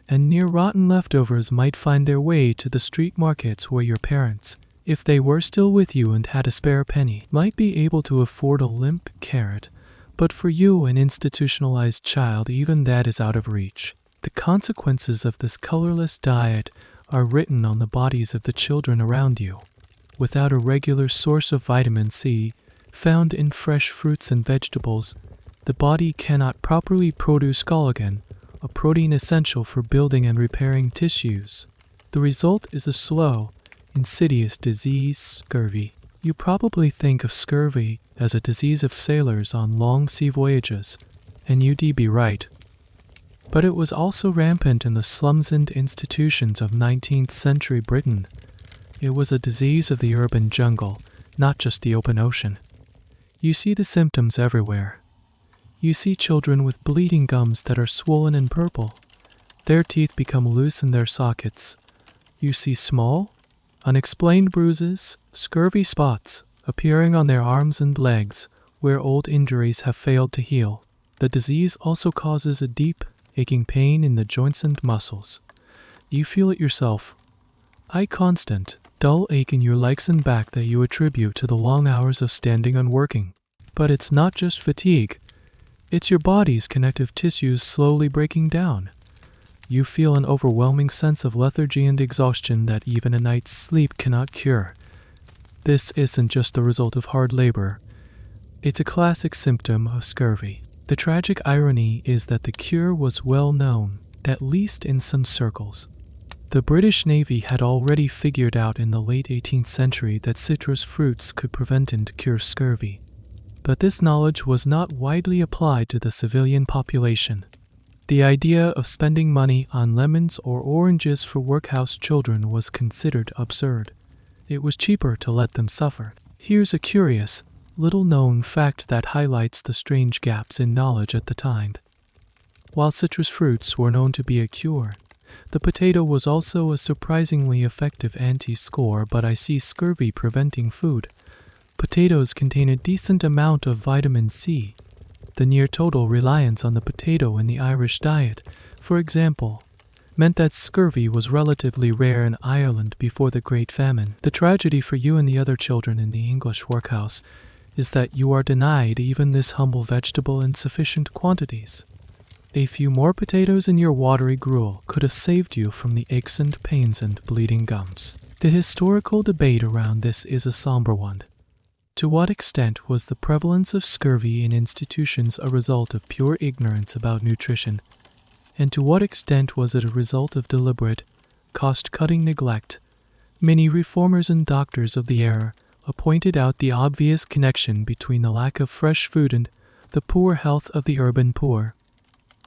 and near-rotten leftovers might find their way to the street markets where your parents, if they were still with you and had a spare penny, might be able to afford a limp carrot. But for you, an institutionalized child, even that is out of reach. The consequences of this colorless diet are written on the bodies of the children around you. Without a regular source of vitamin C, found in fresh fruits and vegetables, the body cannot properly produce collagen, a protein essential for building and repairing tissues. The result is a slow, insidious disease, scurvy. You probably think of scurvy as a disease of sailors on long sea voyages, and you'd be right. But it was also rampant in the slums and institutions of 19th century Britain. It was a disease of the urban jungle, not just the open ocean. You see the symptoms everywhere. You see children with bleeding gums that are swollen and purple. Their teeth become loose in their sockets. You see small, unexplained bruises, scurvy spots appearing on their arms and legs where old injuries have failed to heal. The disease also causes a deep, aching pain in the joints and muscles. You feel it yourself. A constant, dull ache in your legs and back that you attribute to the long hours of standing and working. But it's not just fatigue. It's your body's connective tissues slowly breaking down. You feel an overwhelming sense of lethargy and exhaustion that even a night's sleep cannot cure. This isn't just the result of hard labor. It's a classic symptom of scurvy. The tragic irony is that the cure was well known, at least in some circles. The British Navy had already figured out in the late 18th century that citrus fruits could prevent and cure scurvy. But this knowledge was not widely applied to the civilian population. The idea of spending money on lemons or oranges for workhouse children was considered absurd. It was cheaper to let them suffer. Here's a curious, little-known fact that highlights the strange gaps in knowledge at the time. While citrus fruits were known to be a cure, the potato was also a surprisingly effective anti-score but scurvy-preventing food. Potatoes contain a decent amount of vitamin C. The near-total reliance on the potato in the Irish diet, for example, meant that scurvy was relatively rare in Ireland before the Great Famine. The tragedy for you and the other children in the English workhouse is that you are denied even this humble vegetable in sufficient quantities. A few more potatoes in your watery gruel could have saved you from the aches and pains and bleeding gums. The historical debate around this is a somber one. To what extent was the prevalence of scurvy in institutions a result of pure ignorance about nutrition, and to what extent was it a result of deliberate, cost-cutting neglect? Many reformers and doctors of the era pointed out the obvious connection between the lack of fresh food and the poor health of the urban poor.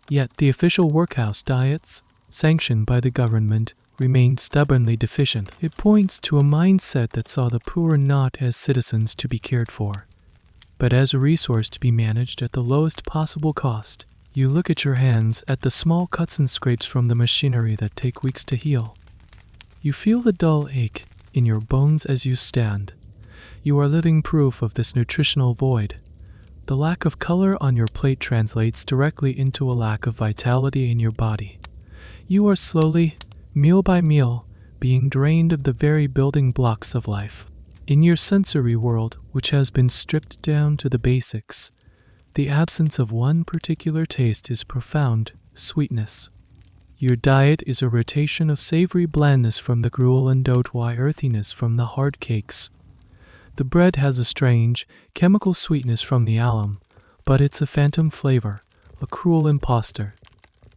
Yet the official workhouse diets, sanctioned by the government, remained stubbornly deficient. It points to a mindset that saw the poor not as citizens to be cared for, but as a resource to be managed at the lowest possible cost. You look at your hands, at the small cuts and scrapes from the machinery that take weeks to heal. You feel the dull ache in your bones as you stand. You are living proof of this nutritional void. The lack of color on your plate translates directly into a lack of vitality in your body. You are slowly, meal by meal, being drained of the very building blocks of life. In your sensory world, which has been stripped down to the basics, the absence of one particular taste is profound sweetness. Your diet is a rotation of savory blandness from the gruel and oatry earthiness from the hard cakes. The bread has a strange, chemical sweetness from the alum, but it's a phantom flavor, a cruel impostor.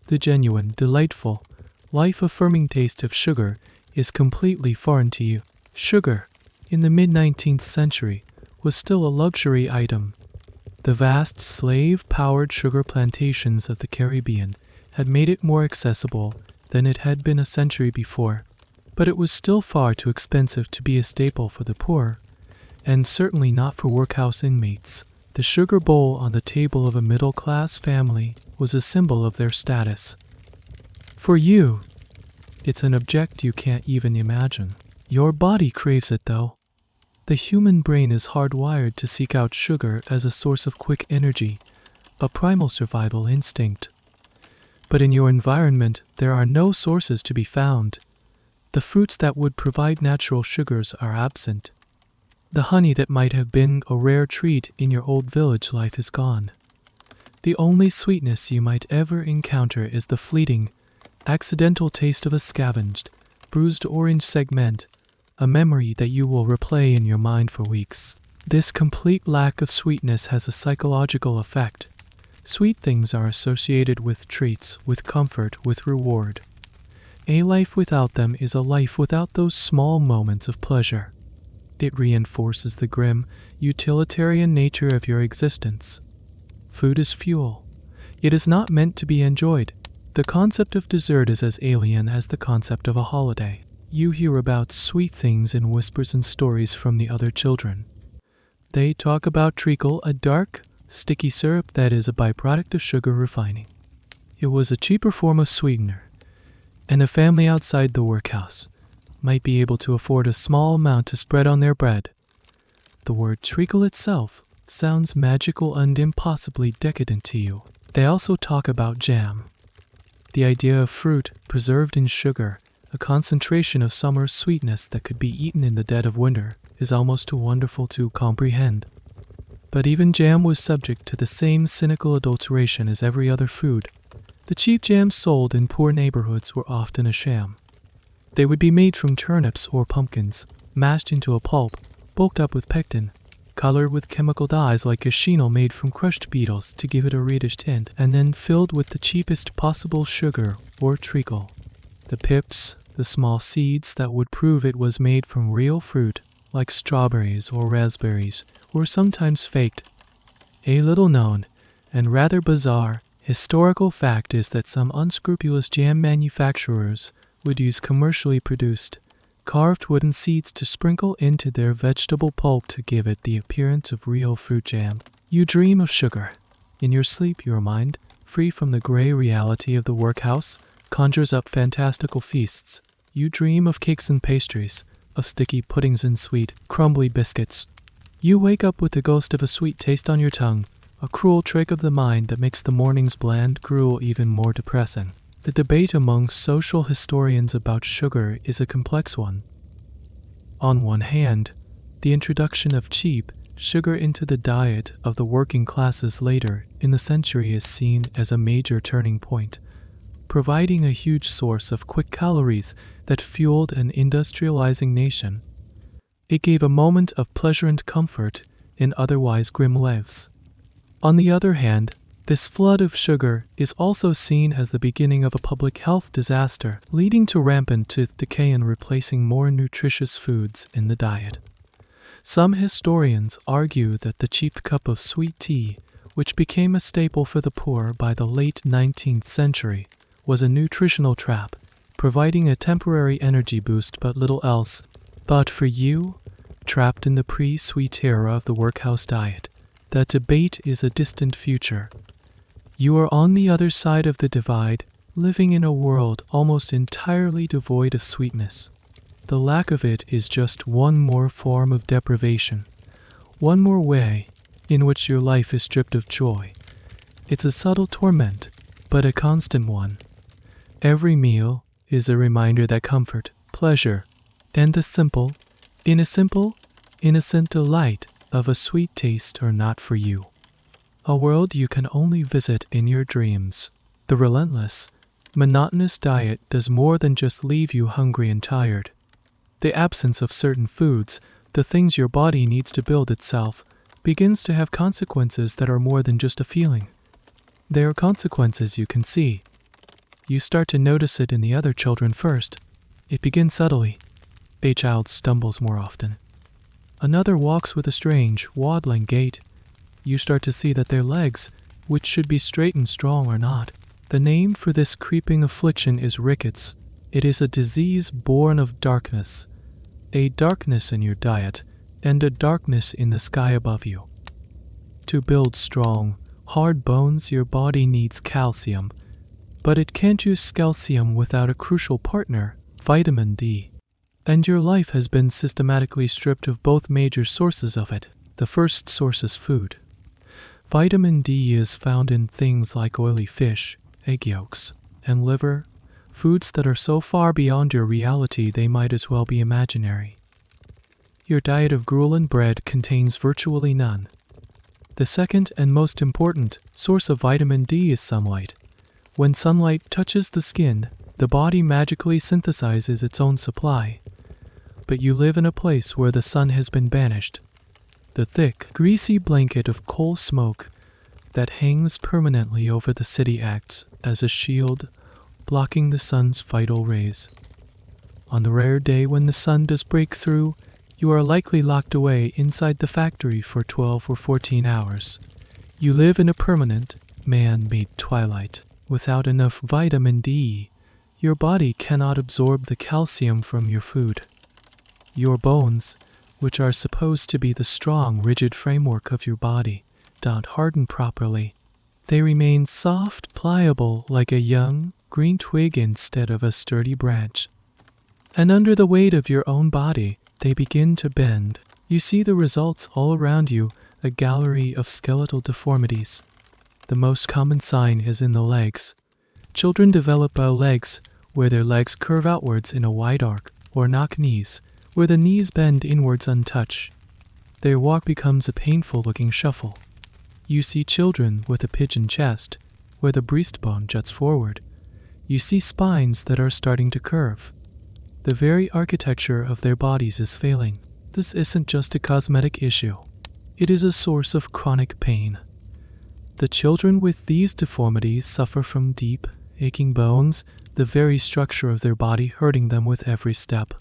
The genuine, delightful, life-affirming taste of sugar is completely foreign to you. Sugar, in the mid-19th century, was still a luxury item. The vast slave-powered sugar plantations of the Caribbean had made it more accessible than it had been a century before, but it was still far too expensive to be a staple for the poor, and certainly not for workhouse inmates. The sugar bowl on the table of a middle-class family was a symbol of their status. For you, it's an object you can't even imagine. Your body craves it, though. The human brain is hardwired to seek out sugar as a source of quick energy, a primal survival instinct. But in your environment, there are no sources to be found. The fruits that would provide natural sugars are absent. The honey that might have been a rare treat in your old village life is gone. The only sweetness you might ever encounter is the fleeting, accidental taste of a scavenged, bruised orange segment, a memory that you will replay in your mind for weeks. This complete lack of sweetness has a psychological effect. Sweet things are associated with treats, with comfort, with reward. A life without them is a life without those small moments of pleasure. It reinforces the grim, utilitarian nature of your existence. Food is fuel. It is not meant to be enjoyed. The concept of dessert is as alien as the concept of a holiday. You hear about sweet things in whispers and stories from the other children. They talk about treacle, a dark, sticky syrup that is a byproduct of sugar refining. It was a cheaper form of sweetener, and a family outside the workhouse, might be able to afford a small amount to spread on their bread. The word treacle itself sounds magical and impossibly decadent to you. They also talk about jam, the idea of fruit preserved in sugar, a concentration of summer sweetness that could be eaten in the dead of winter, is almost too wonderful to comprehend. But even jam was subject to the same cynical adulteration as every other food. The cheap jams sold in poor neighborhoods were often a sham. They would be made from turnips or pumpkins, mashed into a pulp, bulked up with pectin, colored with chemical dyes like a chenille made from crushed beetles to give it a reddish tint, and then filled with the cheapest possible sugar or treacle. The pips, the small seeds that would prove it was made from real fruit, like strawberries or raspberries, were sometimes faked. A little known, and rather bizarre, historical fact is that some unscrupulous jam manufacturers would use commercially produced, carved wooden seeds to sprinkle into their vegetable pulp to give it the appearance of real fruit jam. You dream of sugar. In your sleep, your mind, free from the gray reality of the workhouse, conjures up fantastical feasts. You dream of cakes and pastries, of sticky puddings and sweet, crumbly biscuits. You wake up with the ghost of a sweet taste on your tongue, a cruel trick of the mind that makes the morning's bland gruel even more depressing. The debate among social historians about sugar is a complex one. On one hand, the introduction of cheap sugar into the diet of the working classes later in the century is seen as a major turning point, providing a huge source of quick calories that fueled an industrializing nation. It gave a moment of pleasure and comfort in otherwise grim lives. On the other hand, this flood of sugar is also seen as the beginning of a public health disaster, leading to rampant tooth decay and replacing more nutritious foods in the diet. Some historians argue that the cheap cup of sweet tea, which became a staple for the poor by the late 19th century, was a nutritional trap, providing a temporary energy boost but little else. But for you, trapped in the pre-sweet era of the workhouse diet, that debate is a distant future. You are on the other side of the divide, living in a world almost entirely devoid of sweetness. The lack of it is just one more form of deprivation, one more way in which your life is stripped of joy. It's a subtle torment, but a constant one. Every meal is a reminder that comfort, pleasure, and the simple, innocent delight of a sweet taste are not for you. A world you can only visit in your dreams. The relentless, monotonous diet does more than just leave you hungry and tired. The absence of certain foods, the things your body needs to build itself, begins to have consequences that are more than just a feeling. They are consequences you can see. You start to notice it in the other children first. It begins subtly. A child stumbles more often. Another walks with a strange, waddling gait. You start to see that their legs, which should be straight and strong, are not. The name for this creeping affliction is rickets. It is a disease born of darkness, a darkness in your diet, and a darkness in the sky above you. To build strong, hard bones, your body needs calcium, but it can't use calcium without a crucial partner, vitamin D. And your life has been systematically stripped of both major sources of it. The first source is food. Vitamin D is found in things like oily fish, egg yolks, and liver, foods that are so far beyond your reality they might as well be imaginary. Your diet of gruel and bread contains virtually none. The second and most important source of vitamin D is sunlight. When sunlight touches the skin, the body magically synthesizes its own supply. But you live in a place where the sun has been banished. The thick, greasy blanket of coal smoke that hangs permanently over the city acts as a shield, blocking the sun's vital rays. On the rare day when the sun does break through, you are likely locked away inside the factory for 12 or 14 hours. You live in a permanent, man-made twilight. Without enough vitamin D, your body cannot absorb the calcium from your food. Your bones, which are supposed to be the strong, rigid framework of your body, don't harden properly. They remain soft, pliable, like a young, green twig instead of a sturdy branch. And under the weight of your own body, they begin to bend. You see the results all around you, a gallery of skeletal deformities. The most common sign is in the legs. Children develop bow legs, where their legs curve outwards in a wide arc, or knock knees, where the knees bend inwards untouched. Their walk becomes a painful-looking shuffle. You see children with a pigeon chest, where the breastbone juts forward. You see spines that are starting to curve. The very architecture of their bodies is failing. This isn't just a cosmetic issue. It is a source of chronic pain. The children with these deformities suffer from deep, aching bones, the very structure of their body hurting them with every step.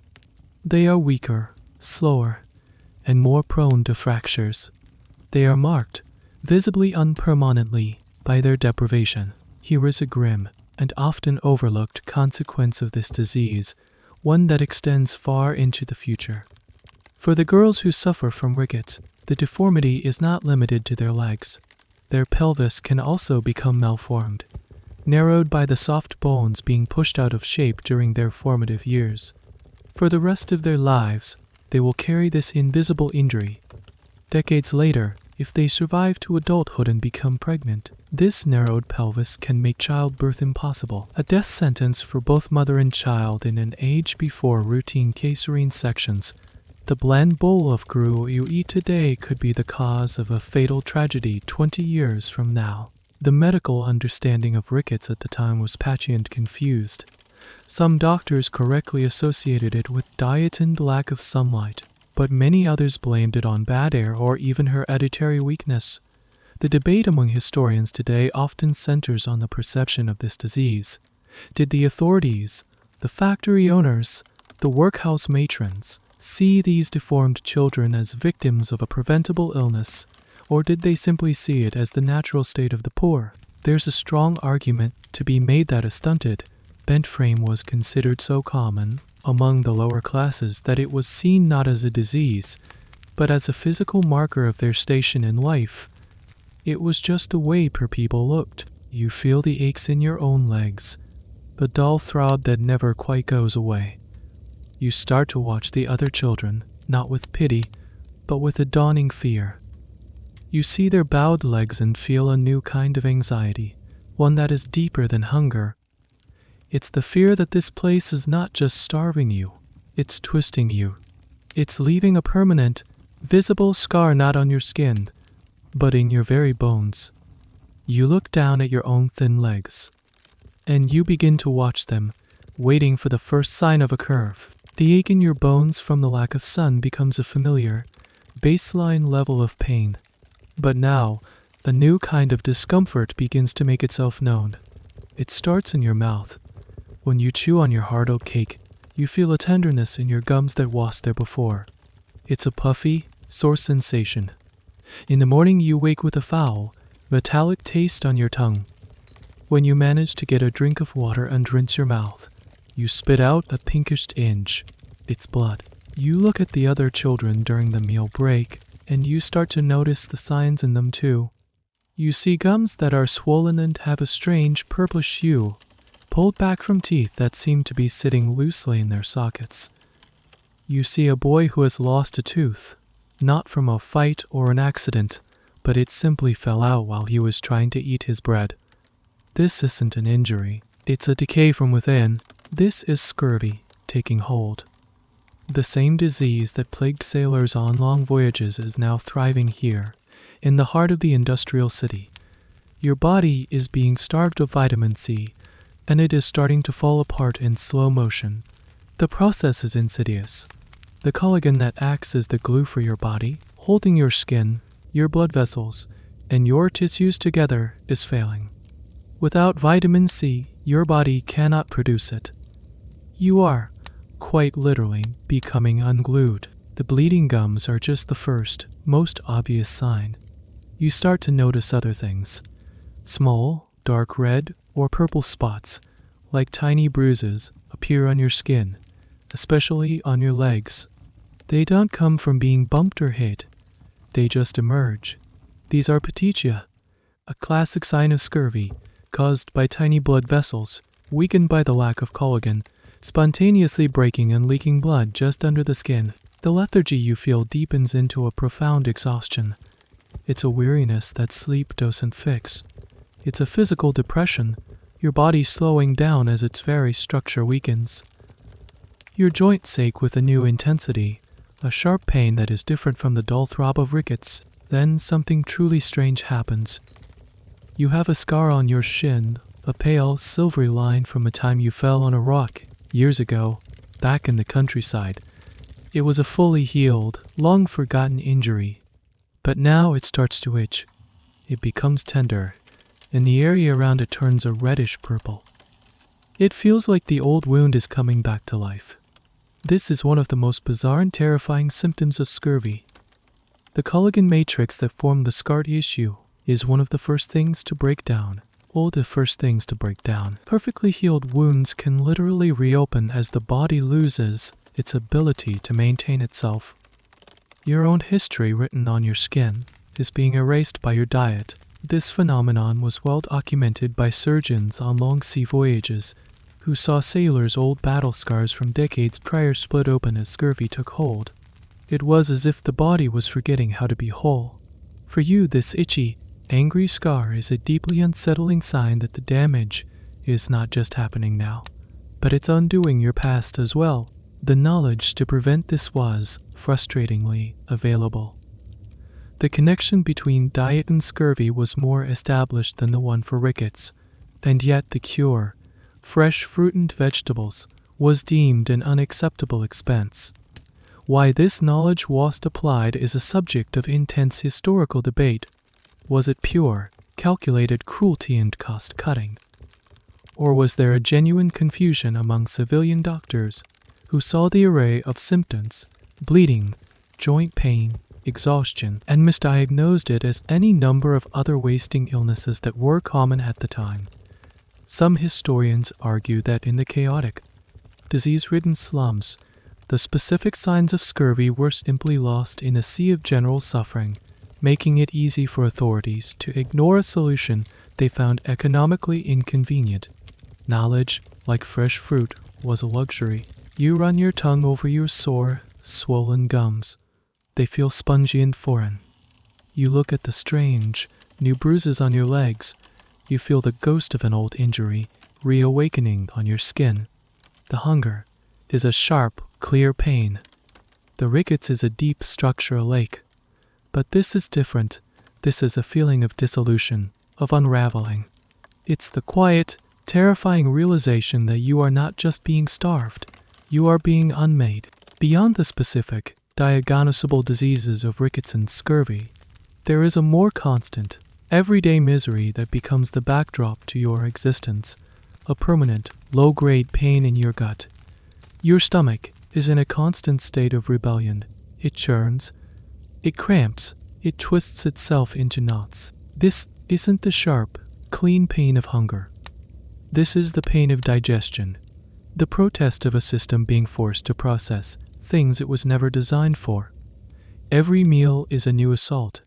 They are weaker, slower, and more prone to fractures. They are marked, visibly unpermanently, by their deprivation. Here is a grim and often overlooked consequence of this disease, one that extends far into the future. For the girls who suffer from rickets, the deformity is not limited to their legs. Their pelvis can also become malformed, narrowed by the soft bones being pushed out of shape during their formative years. For the rest of their lives, they will carry this invisible injury. Decades later, if they survive to adulthood and become pregnant, this narrowed pelvis can make childbirth impossible, a death sentence for both mother and child in an age before routine caesarean sections. The bland bowl of gruel you eat today could be the cause of a fatal tragedy 20 years from now. The medical understanding of rickets at the time was patchy and confused. Some doctors correctly associated it with diet and lack of sunlight, but many others blamed it on bad air or even hereditary weakness. The debate among historians today often centers on the perception of this disease. Did the authorities, the factory owners, the workhouse matrons, see these deformed children as victims of a preventable illness, or did they simply see it as the natural state of the poor? There's a strong argument to be made that a stunted, bent frame was considered so common among the lower classes that it was seen not as a disease, but as a physical marker of their station in life. It was just the way poor people looked. You feel the aches in your own legs, the dull throb that never quite goes away. You start to watch the other children, not with pity, but with a dawning fear. You see their bowed legs and feel a new kind of anxiety, one that is deeper than hunger. It's the fear that this place is not just starving you, it's twisting you. It's leaving a permanent, visible scar not on your skin, but in your very bones. You look down at your own thin legs, and you begin to watch them, waiting for the first sign of a curve. The ache in your bones from the lack of sun becomes a familiar, baseline level of pain. But now, a new kind of discomfort begins to make itself known. It starts in your mouth. When you chew on your hard oatcake, you feel a tenderness in your gums that wasn't there before. It's a puffy, sore sensation. In the morning you wake with a foul, metallic taste on your tongue. When you manage to get a drink of water and rinse your mouth, you spit out a pinkish tinge. It's blood. You look at the other children during the meal break, and you start to notice the signs in them too. You see gums that are swollen and have a strange purplish hue, pulled back from teeth that seem to be sitting loosely in their sockets. You see a boy who has lost a tooth, not from a fight or an accident, but it simply fell out while he was trying to eat his bread. This isn't an injury, it's a decay from within. This is scurvy taking hold. The same disease that plagued sailors on long voyages is now thriving here, in the heart of the industrial city. Your body is being starved of vitamin C, and it is starting to fall apart in slow motion. The process is insidious. The collagen that acts as the glue for your body, holding your skin, your blood vessels, and your tissues together, is failing. Without vitamin C, your body cannot produce it. You are, quite literally, becoming unglued. The bleeding gums are just the first, most obvious sign. You start to notice other things. Small, dark red or purple spots, like tiny bruises, appear on your skin, especially on your legs. They don't come from being bumped or hit. They just emerge. These are petechia, a classic sign of scurvy, caused by tiny blood vessels, weakened by the lack of collagen, spontaneously breaking and leaking blood just under the skin. The lethargy you feel deepens into a profound exhaustion. It's a weariness that sleep doesn't fix. It's a physical depression, your body slowing down as its very structure weakens. Your joints ache with a new intensity, a sharp pain that is different from the dull throb of rickets. Then something truly strange happens. You have a scar on your shin, a pale, silvery line from a time you fell on a rock, years ago, back in the countryside. It was a fully healed, long-forgotten injury. But now it starts to itch. It becomes tender, and the area around it turns a reddish purple. It feels like the old wound is coming back to life. This is one of the most bizarre and terrifying symptoms of scurvy. The collagen matrix that formed the scar tissue is one of the first things to break down. Perfectly healed wounds can literally reopen as the body loses its ability to maintain itself. Your own history written on your skin is being erased by your diet. This phenomenon was well documented by surgeons on long sea voyages who saw sailors' old battle scars from decades prior split open as scurvy took hold. It was as if the body was forgetting how to be whole. For you, this itchy, angry scar is a deeply unsettling sign that the damage is not just happening now, but it's undoing your past as well. The knowledge to prevent this was, frustratingly, available. The connection between diet and scurvy was more established than the one for rickets, and yet the cure, fresh fruit and vegetables, was deemed an unacceptable expense. Why this knowledge wasn't applied is a subject of intense historical debate. Was it pure, calculated cruelty and cost-cutting? Or was there a genuine confusion among civilian doctors who saw the array of symptoms, bleeding, joint pain, exhaustion, and misdiagnosed it as any number of other wasting illnesses that were common at the time? Some historians argue that in the chaotic, disease-ridden slums, the specific signs of scurvy were simply lost in a sea of general suffering, making it easy for authorities to ignore a solution they found economically inconvenient. Knowledge, like fresh fruit, was a luxury. You run your tongue over your sore, swollen gums. They feel spongy and foreign. You look at the strange, new bruises on your legs. You feel the ghost of an old injury reawakening on your skin. The hunger is a sharp, clear pain. The rickets is a deep structural ache. But this is different. This is a feeling of dissolution, of unraveling. It's the quiet, terrifying realization that you are not just being starved, you are being unmade. Beyond the specific, diagnosable diseases of rickets and scurvy, there is a more constant, everyday misery that becomes the backdrop to your existence, a permanent, low-grade pain in your gut. Your stomach is in a constant state of rebellion. It churns, it cramps, it twists itself into knots. This isn't the sharp, clean pain of hunger. This is the pain of digestion, the protest of a system being forced to process things it was never designed for. Every meal is a new assault.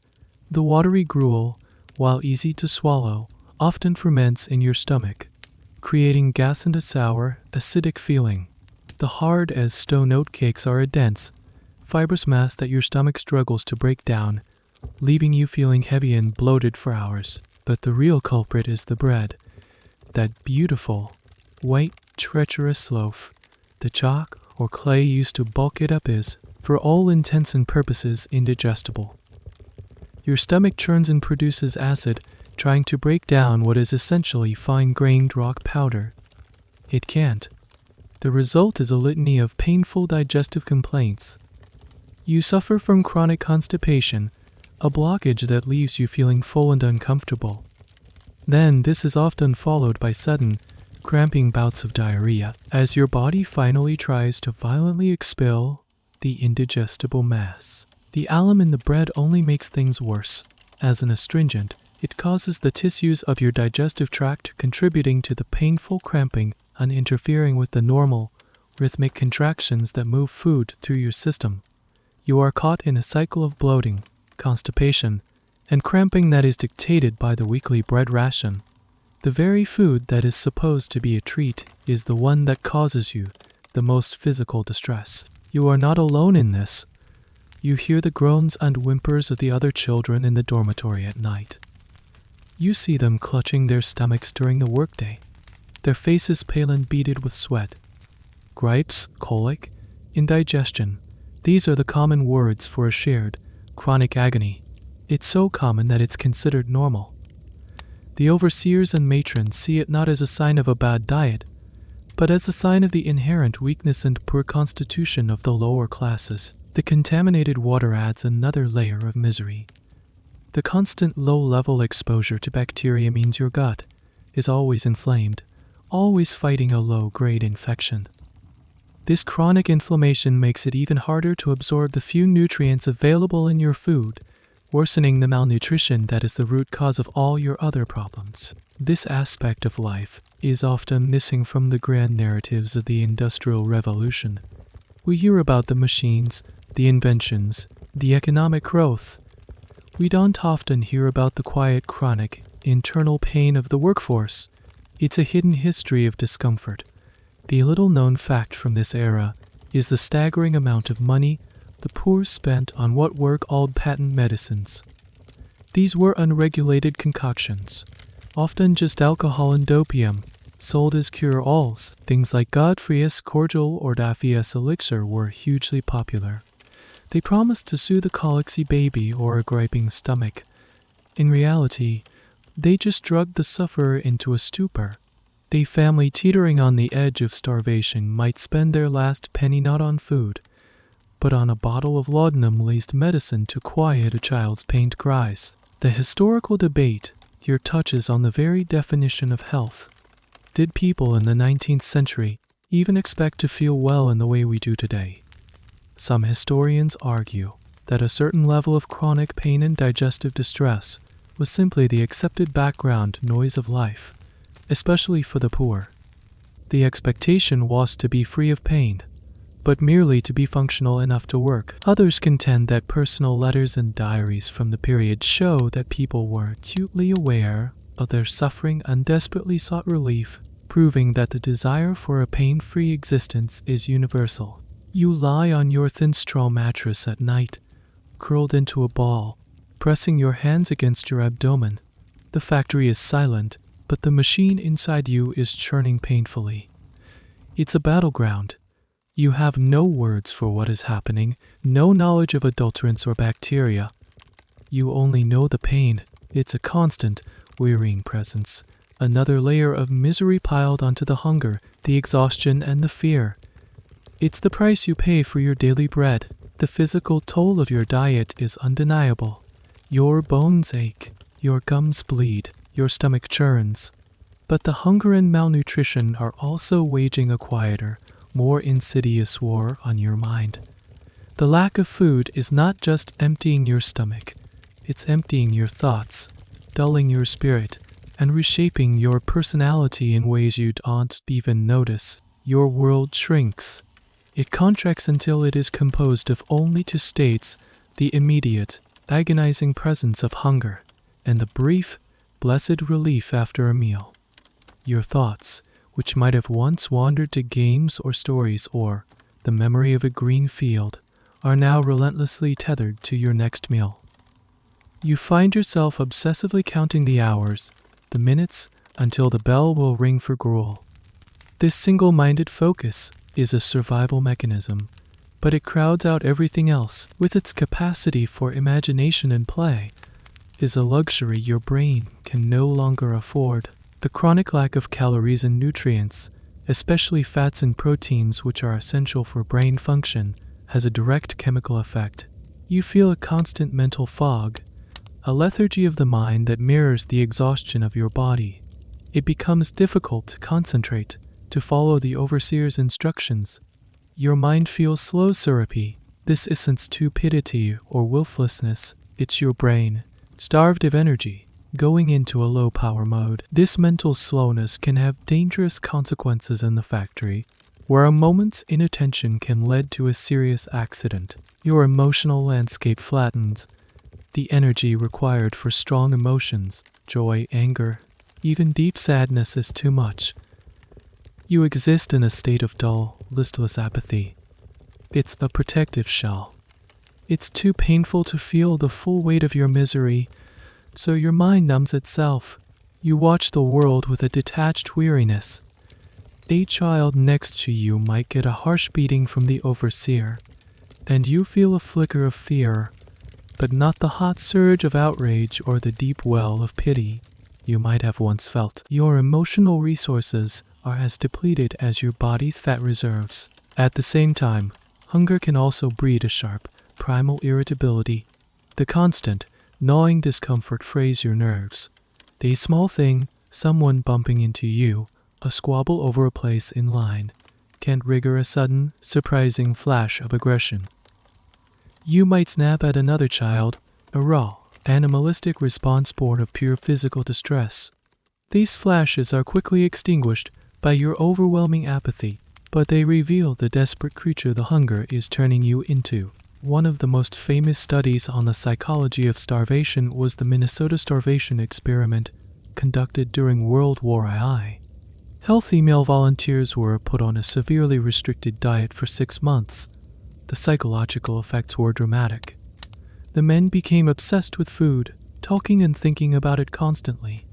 The watery gruel, while easy to swallow, often ferments in your stomach, creating gas and a sour, acidic feeling. The hard as stone oatcakes are a dense, fibrous mass that your stomach struggles to break down, leaving you feeling heavy and bloated for hours. But the real culprit is the bread, that beautiful, white, treacherous loaf. The chalk or clay used to bulk it up is, for all intents and purposes, indigestible. Your stomach churns and produces acid, trying to break down what is essentially fine-grained rock powder. It can't. The result is a litany of painful digestive complaints. You suffer from chronic constipation, a blockage that leaves you feeling full and uncomfortable. Then this is often followed by sudden, cramping bouts of diarrhea, as your body finally tries to violently expel the indigestible mass. The alum in the bread only makes things worse. As an astringent, it causes the tissues of your digestive tract contributing to the painful cramping and interfering with the normal, rhythmic contractions that move food through your system. You are caught in a cycle of bloating, constipation, and cramping that is dictated by the weekly bread ration. The very food that is supposed to be a treat is the one that causes you the most physical distress. You are not alone in this. You hear the groans and whimpers of the other children in the dormitory at night. You see them clutching their stomachs during the workday, their faces pale and beaded with sweat. Gripes, colic, indigestion, these are the common words for a shared, chronic agony. It's so common that it's considered normal. The overseers and matrons see it not as a sign of a bad diet, but as a sign of the inherent weakness and poor constitution of the lower classes. The contaminated water adds another layer of misery. The constant low-level exposure to bacteria means your gut is always inflamed, always fighting a low-grade infection. This chronic inflammation makes it even harder to absorb the few nutrients available in your food, worsening the malnutrition that is the root cause of all your other problems. This aspect of life is often missing from the grand narratives of the Industrial Revolution. We hear about the machines, the inventions, the economic growth. We don't often hear about the quiet, chronic, internal pain of the workforce. It's a hidden history of discomfort. The little-known fact from this era is the staggering amount of money the poor spent on what were called patent medicines. These were unregulated concoctions, often just alcohol and opium, sold as cure-alls. Things like Godfrey's cordial or Daffy's elixir were hugely popular. They promised to soothe a colicky baby or a griping stomach. In reality, they just drugged the sufferer into a stupor. The family teetering on the edge of starvation might spend their last penny not on food, but on a bottle of laudanum-laced medicine to quiet a child's pained cries. The historical debate here touches on the very definition of health. Did people in the 19th century even expect to feel well in the way we do today? Some historians argue that a certain level of chronic pain and digestive distress was simply the accepted background noise of life, especially for the poor. The expectation was to be free of pain, but merely to be functional enough to work. Others contend that personal letters and diaries from the period show that people were acutely aware of their suffering and desperately sought relief, proving that the desire for a pain-free existence is universal. You lie on your thin straw mattress at night, curled into a ball, pressing your hands against your abdomen. The factory is silent, but the machine inside you is churning painfully. It's a battleground. You have no words for what is happening, no knowledge of adulterants or bacteria. You only know the pain. It's a constant, wearying presence. Another layer of misery piled onto the hunger, the exhaustion, and the fear. It's the price you pay for your daily bread. The physical toll of your diet is undeniable. Your bones ache, your gums bleed, your stomach churns. But the hunger and malnutrition are also waging a quieter, more insidious war on your mind. The lack of food is not just emptying your stomach, it's emptying your thoughts, dulling your spirit, and reshaping your personality in ways you don't even notice. Your world shrinks. It contracts until it is composed of only two states: the immediate, agonizing presence of hunger, and the brief, blessed relief after a meal. Your thoughts, which might have once wandered to games or stories or the memory of a green field, are now relentlessly tethered to your next meal. You find yourself obsessively counting the hours, the minutes, until the bell will ring for gruel. This single-minded focus is a survival mechanism, but it crowds out everything else. With its capacity for imagination and play, is a luxury your brain can no longer afford. The chronic lack of calories and nutrients, especially fats and proteins which are essential for brain function, has a direct chemical effect. You feel a constant mental fog, a lethargy of the mind that mirrors the exhaustion of your body. It becomes difficult to concentrate, to follow the overseer's instructions. Your mind feels slow, syrupy. This isn't stupidity or willfulness, it's your brain, starved of energy, going into a low-power mode. This mental slowness can have dangerous consequences in the factory, where a moment's inattention can lead to a serious accident. Your emotional landscape flattens. The energy required for strong emotions, joy, anger, even deep sadness is too much. You exist in a state of dull, listless apathy. It's a protective shell. It's too painful to feel the full weight of your misery, so your mind numbs itself. You watch the world with a detached weariness. A child next to you might get a harsh beating from the overseer, and you feel a flicker of fear, but not the hot surge of outrage or the deep well of pity you might have once felt. Your emotional resources are as depleted as your body's fat reserves. At the same time, hunger can also breed a sharp, primal irritability. The constant, gnawing discomfort frays your nerves. A small thing, someone bumping into you, a squabble over a place in line, can trigger a sudden, surprising flash of aggression. You might snap at another child, a raw, animalistic response born of pure physical distress. These flashes are quickly extinguished by your overwhelming apathy, but they reveal the desperate creature the hunger is turning you into. One of the most famous studies on the psychology of starvation was the Minnesota starvation experiment conducted during World War I. Healthy male volunteers were put on a severely restricted diet for 6 months. The psychological effects were dramatic. The men became obsessed with food, talking and thinking about it constantly.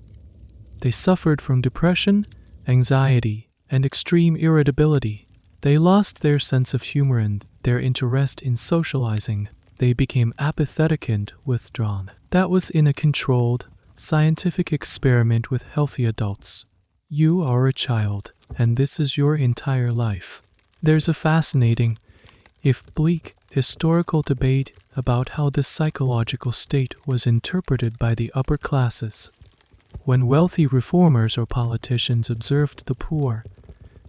They suffered from depression, anxiety, and extreme irritability. They lost their sense of humor and their interest in socializing. They became apathetic and withdrawn. That was in a controlled, scientific experiment with healthy adults. You are a child, and this is your entire life. There's a fascinating, if bleak, historical debate about how this psychological state was interpreted by the upper classes. When wealthy reformers or politicians observed the poor,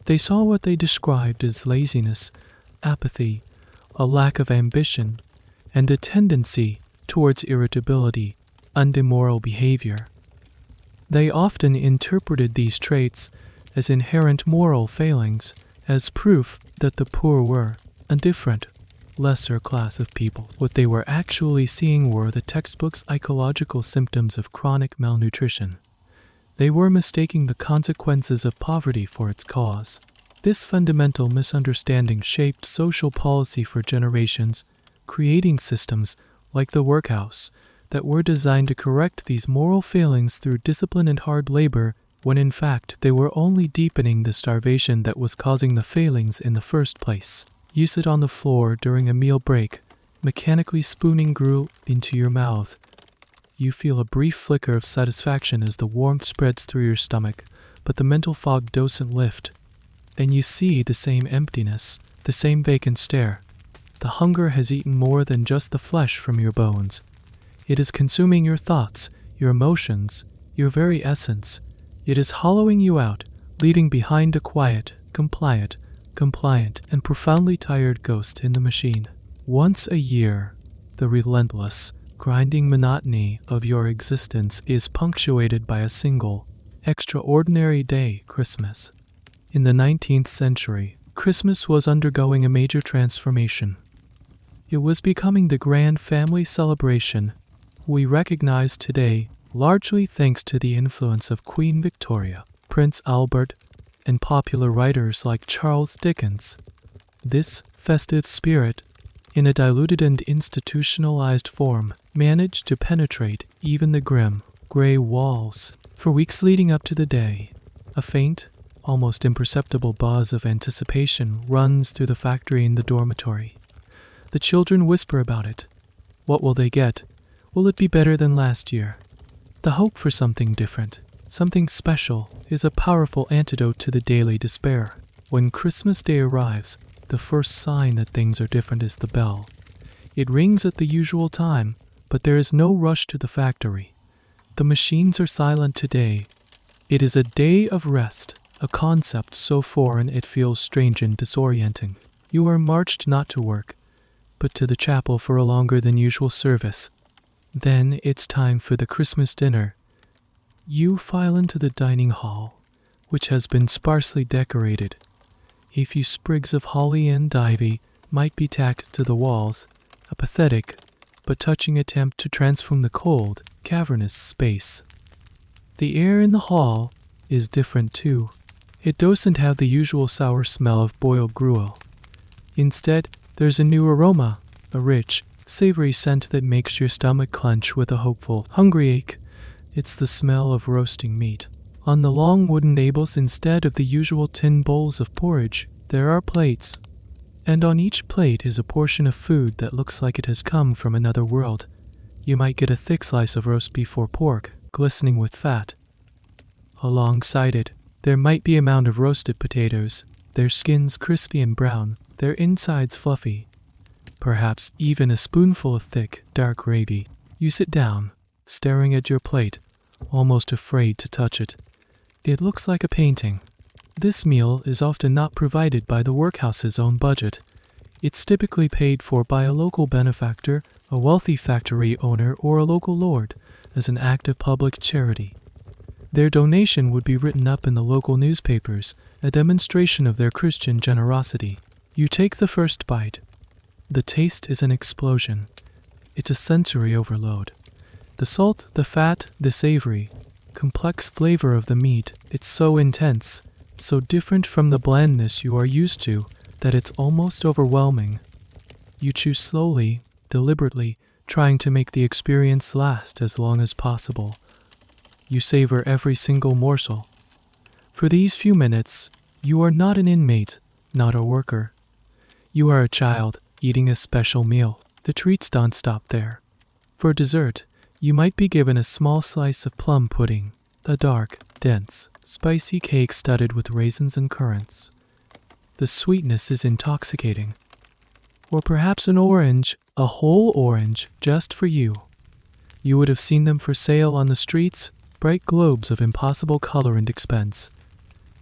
they saw what they described as laziness, apathy, a lack of ambition, and a tendency towards irritability and immoral behavior. They often interpreted these traits as inherent moral failings, as proof that the poor were a different, lesser class of people. What they were actually seeing were the textbook's ecological symptoms of chronic malnutrition. They were mistaking the consequences of poverty for its cause. This fundamental misunderstanding shaped social policy for generations, creating systems like the workhouse that were designed to correct these moral failings through discipline and hard labor, when in fact they were only deepening the starvation that was causing the failings in the first place. You sit on the floor during a meal break, mechanically spooning gruel into your mouth. You feel a brief flicker of satisfaction as the warmth spreads through your stomach, but the mental fog doesn't lift. And you see the same emptiness, the same vacant stare. The hunger has eaten more than just the flesh from your bones. It is consuming your thoughts, your emotions, your very essence. It is hollowing you out, leaving behind a quiet, compliant, and profoundly tired ghost in the machine. Once a year, the relentless, grinding monotony of your existence is punctuated by a single, extraordinary day, Christmas. In the 19th century, Christmas was undergoing a major transformation. It was becoming the grand family celebration we recognize today, largely thanks to the influence of Queen Victoria, Prince Albert, and popular writers like Charles Dickens. This festive spirit, in a diluted and institutionalized form, managed to penetrate even the grim, gray walls. For weeks leading up to the day, a faint, almost imperceptible buzz of anticipation runs through the factory and the dormitory. The children whisper about it. What will they get? Will it be better than last year? The hope for something different, something special, is a powerful antidote to the daily despair. When Christmas Day arrives, the first sign that things are different is the bell. It rings at the usual time, but there is no rush to the factory. The machines are silent today. It is a day of rest, a concept so foreign it feels strange and disorienting. You are marched not to work, but to the chapel for a longer than usual service. Then it's time for the Christmas dinner. You file into the dining hall, which has been sparsely decorated. A few sprigs of holly and ivy might be tacked to the walls, a pathetic but touching attempt to transform the cold, cavernous space. The air in the hall is different too. It doesn't have the usual sour smell of boiled gruel. Instead, there's a new aroma, a rich, savory scent that makes your stomach clench with a hopeful, hungry ache. It's the smell of roasting meat. On the long wooden tables, instead of the usual tin bowls of porridge, there are plates. And on each plate is a portion of food that looks like it has come from another world. You might get a thick slice of roast beef or pork, glistening with fat. Alongside it, there might be a mound of roasted potatoes, their skins crispy and brown, their insides fluffy. Perhaps even a spoonful of thick, dark gravy. You sit down, staring at your plate, almost afraid to touch it. It looks like a painting. This meal is often not provided by the workhouse's own budget. It's typically paid for by a local benefactor, a wealthy factory owner, or a local lord, as an act of public charity. Their donation would be written up in the local newspapers, a demonstration of their Christian generosity. You take the first bite. The taste is an explosion. It's a sensory overload. The salt, the fat, the savory, complex flavor of the meat, it's so intense, so different from the blandness you are used to, that it's almost overwhelming. You chew slowly, deliberately, trying to make the experience last as long as possible. You savor every single morsel. For these few minutes, you are not an inmate, not a worker. You are a child eating a special meal. The treats don't stop there. For dessert, you might be given a small slice of plum pudding, a dark, dense, spicy cake studded with raisins and currants. The sweetness is intoxicating. Or perhaps an orange, a whole orange, just for you. You would have seen them for sale on the streets, bright globes of impossible color and expense.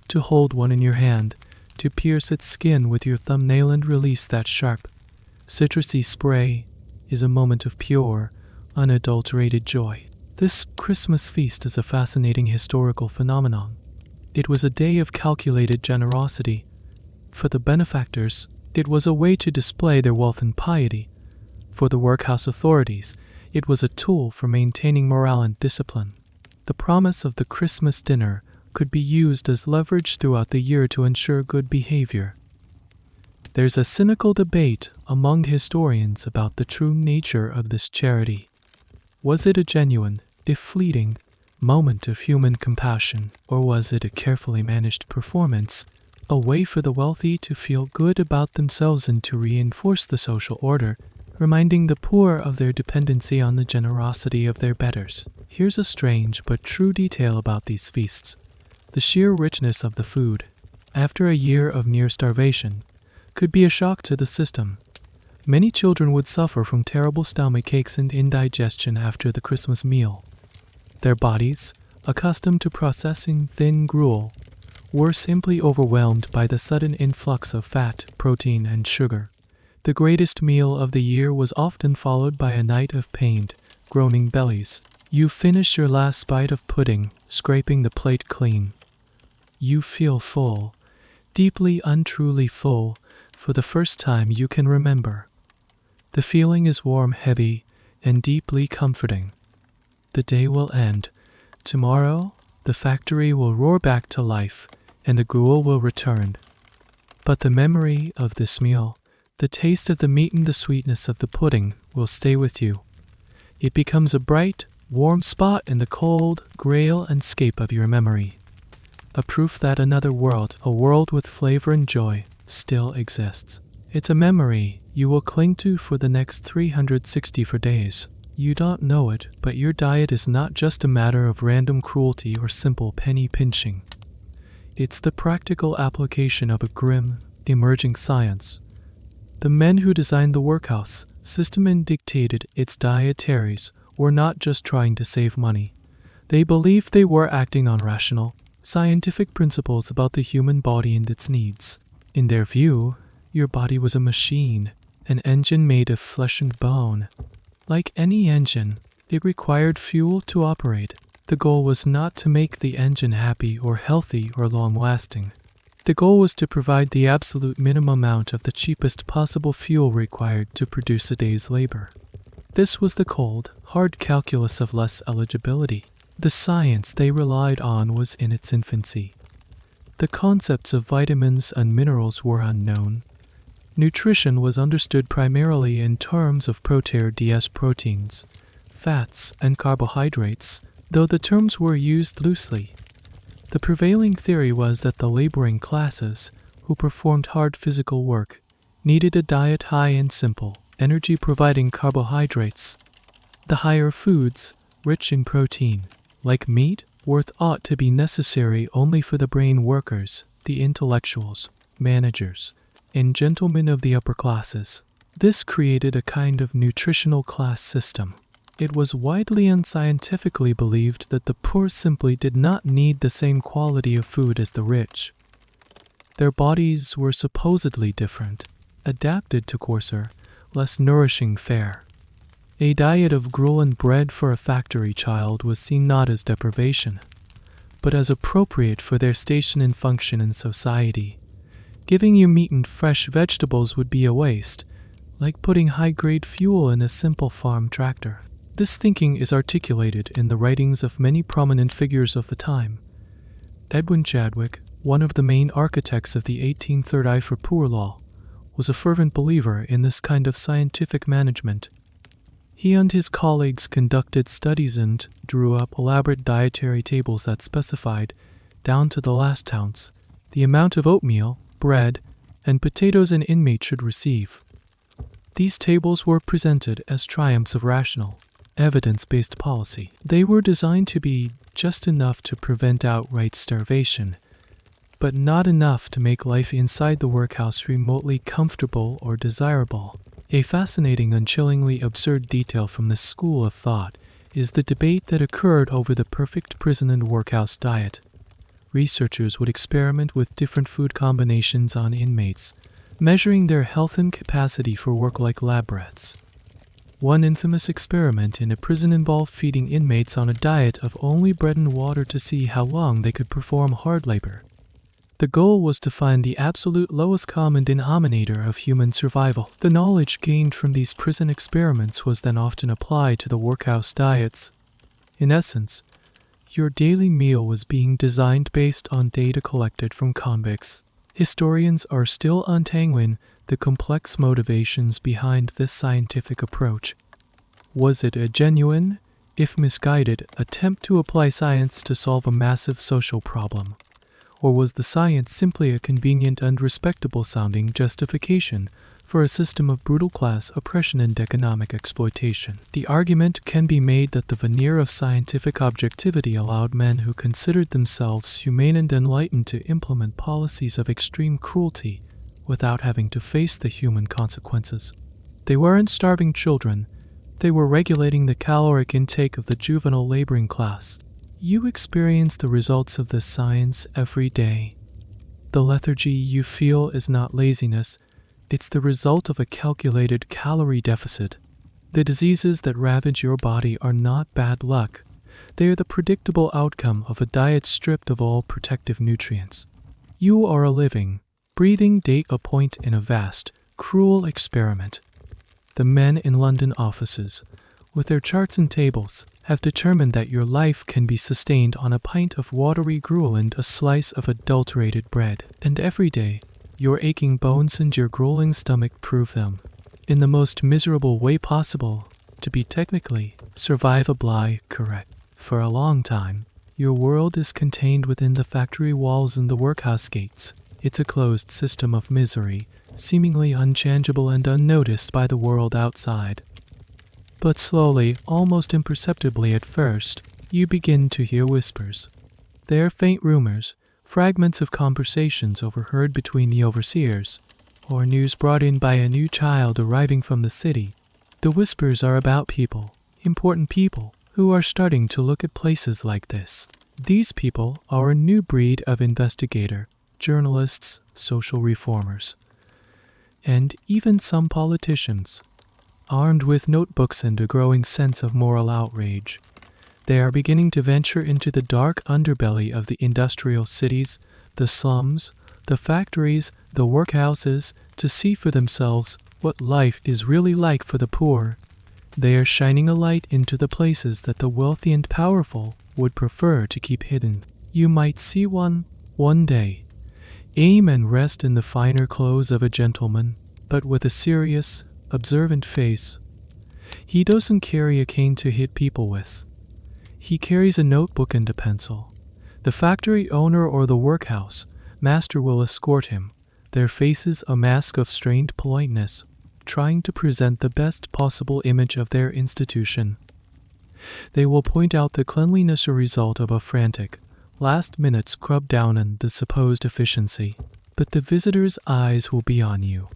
To hold one in your hand, to pierce its skin with your thumbnail and release that sharp, citrusy spray, is a moment of pure, unadulterated joy. This Christmas feast is a fascinating historical phenomenon. It was a day of calculated generosity. For the benefactors, it was a way to display their wealth and piety. For the workhouse authorities, it was a tool for maintaining morale and discipline. The promise of the Christmas dinner could be used as leverage throughout the year to ensure good behavior. There's a cynical debate among historians about the true nature of this charity. Was it a genuine, if fleeting, moment of human compassion, or was it a carefully managed performance, a way for the wealthy to feel good about themselves and to reinforce the social order, reminding the poor of their dependency on the generosity of their betters? Here's a strange but true detail about these feasts. The sheer richness of the food, after a year of near starvation, could be a shock to the system. Many children would suffer from terrible stomach aches and indigestion after the Christmas meal. Their bodies, accustomed to processing thin gruel, were simply overwhelmed by the sudden influx of fat, protein, and sugar. The greatest meal of the year was often followed by a night of pained, groaning bellies. You finish your last bite of pudding, scraping the plate clean. You feel full, deeply untruly full, for the first time you can remember. The feeling is warm, heavy, and deeply comforting. The day will end. Tomorrow, the factory will roar back to life, and the gruel will return. But the memory of this meal, the taste of the meat and the sweetness of the pudding, will stay with you. It becomes a bright, warm spot in the cold, gray landscape of your memory. A proof that another world, a world with flavor and joy, still exists. It's a memory you will cling to for the next 364 days. You don't know it, but your diet is not just a matter of random cruelty or simple penny pinching. It's the practical application of a grim, emerging science. The men who designed the workhouse system and dictated its dietaries were not just trying to save money. They believed they were acting on rational, scientific principles about the human body and its needs. In their view, your body was a machine, an engine made of flesh and bone. Like any engine, it required fuel to operate. The goal was not to make the engine happy or healthy or long-lasting. The goal was to provide the absolute minimum amount of the cheapest possible fuel required to produce a day's labor. This was the cold, hard calculus of less eligibility. The science they relied on was in its infancy. The concepts of vitamins and minerals were unknown. Nutrition was understood primarily in terms of proteins, fats, and carbohydrates, though the terms were used loosely. The prevailing theory was that the laboring classes, who performed hard physical work, needed a diet high in simple, energy-providing carbohydrates. The higher foods, rich in protein, like meat, were thought to be necessary only for the brain workers, the intellectuals, managers, and gentlemen of the upper classes. This created a kind of nutritional class system. It was widely unscientifically believed that the poor simply did not need the same quality of food as the rich. Their bodies were supposedly different, adapted to coarser, less nourishing fare. A diet of gruel and bread for a factory child was seen not as deprivation, but as appropriate for their station and function in society. Giving you meat and fresh vegetables would be a waste, like putting high-grade fuel in a simple farm tractor. This thinking is articulated in the writings of many prominent figures of the time. Edwin Chadwick, one of the main architects of the 1830 for Poor Law, was a fervent believer in this kind of scientific management. He and his colleagues conducted studies and drew up elaborate dietary tables that specified, down to the last ounce, the amount of oatmeal, bread, and potatoes an inmate should receive. These tables were presented as triumphs of rational, evidence-based policy. They were designed to be just enough to prevent outright starvation, but not enough to make life inside the workhouse remotely comfortable or desirable. A fascinating and chillingly absurd detail from this school of thought is the debate that occurred over the perfect prison and workhouse diet. Researchers would experiment with different food combinations on inmates, measuring their health and capacity for work like lab rats. One infamous experiment in a prison involved feeding inmates on a diet of only bread and water to see how long they could perform hard labor. The goal was to find the absolute lowest common denominator of human survival. The knowledge gained from these prison experiments was then often applied to the workhouse diets. In essence, your daily meal was being designed based on data collected from convicts. Historians are still untangling the complex motivations behind this scientific approach. Was it a genuine, if misguided, attempt to apply science to solve a massive social problem? Or was the science simply a convenient and respectable-sounding justification for a system of brutal class oppression and economic exploitation? The argument can be made that the veneer of scientific objectivity allowed men who considered themselves humane and enlightened to implement policies of extreme cruelty without having to face the human consequences. They weren't starving children, they were regulating the caloric intake of the juvenile laboring class. You experience the results of this science every day. The lethargy you feel is not laziness, it's the result of a calculated calorie deficit. The diseases that ravage your body are not bad luck. They are the predictable outcome of a diet stripped of all protective nutrients. You are a living, breathing data point in a vast, cruel experiment. The men in London offices, with their charts and tables, have determined that your life can be sustained on a pint of watery gruel and a slice of adulterated bread. And every day, your aching bones and your grueling stomach prove them, in the most miserable way possible, to be technically survivably correct. For a long time, your world is contained within the factory walls and the workhouse gates. It's a closed system of misery, seemingly unchangeable and unnoticed by the world outside. But slowly, almost imperceptibly at first, you begin to hear whispers. They are faint rumors, fragments of conversations overheard between the overseers, or news brought in by a new child arriving from the city. The whispers are about people, important people, who are starting to look at places like this. These people are a new breed of investigator, journalists, social reformers, and even some politicians. Armed with notebooks and a growing sense of moral outrage, they are beginning to venture into the dark underbelly of the industrial cities, the slums, the factories, the workhouses, to see for themselves what life is really like for the poor. They are shining a light into the places that the wealthy and powerful would prefer to keep hidden. You might see one day, aim and rest in the finer clothes of a gentleman, but with a serious, observant face. He doesn't carry a cane to hit people with. He carries a notebook and a pencil. The factory owner or the workhouse master will escort him, their faces a mask of strained politeness, trying to present the best possible image of their institution. They will point out the cleanliness a result of a frantic, last-minute scrub down and the supposed efficiency, but the visitor's eyes will be on you.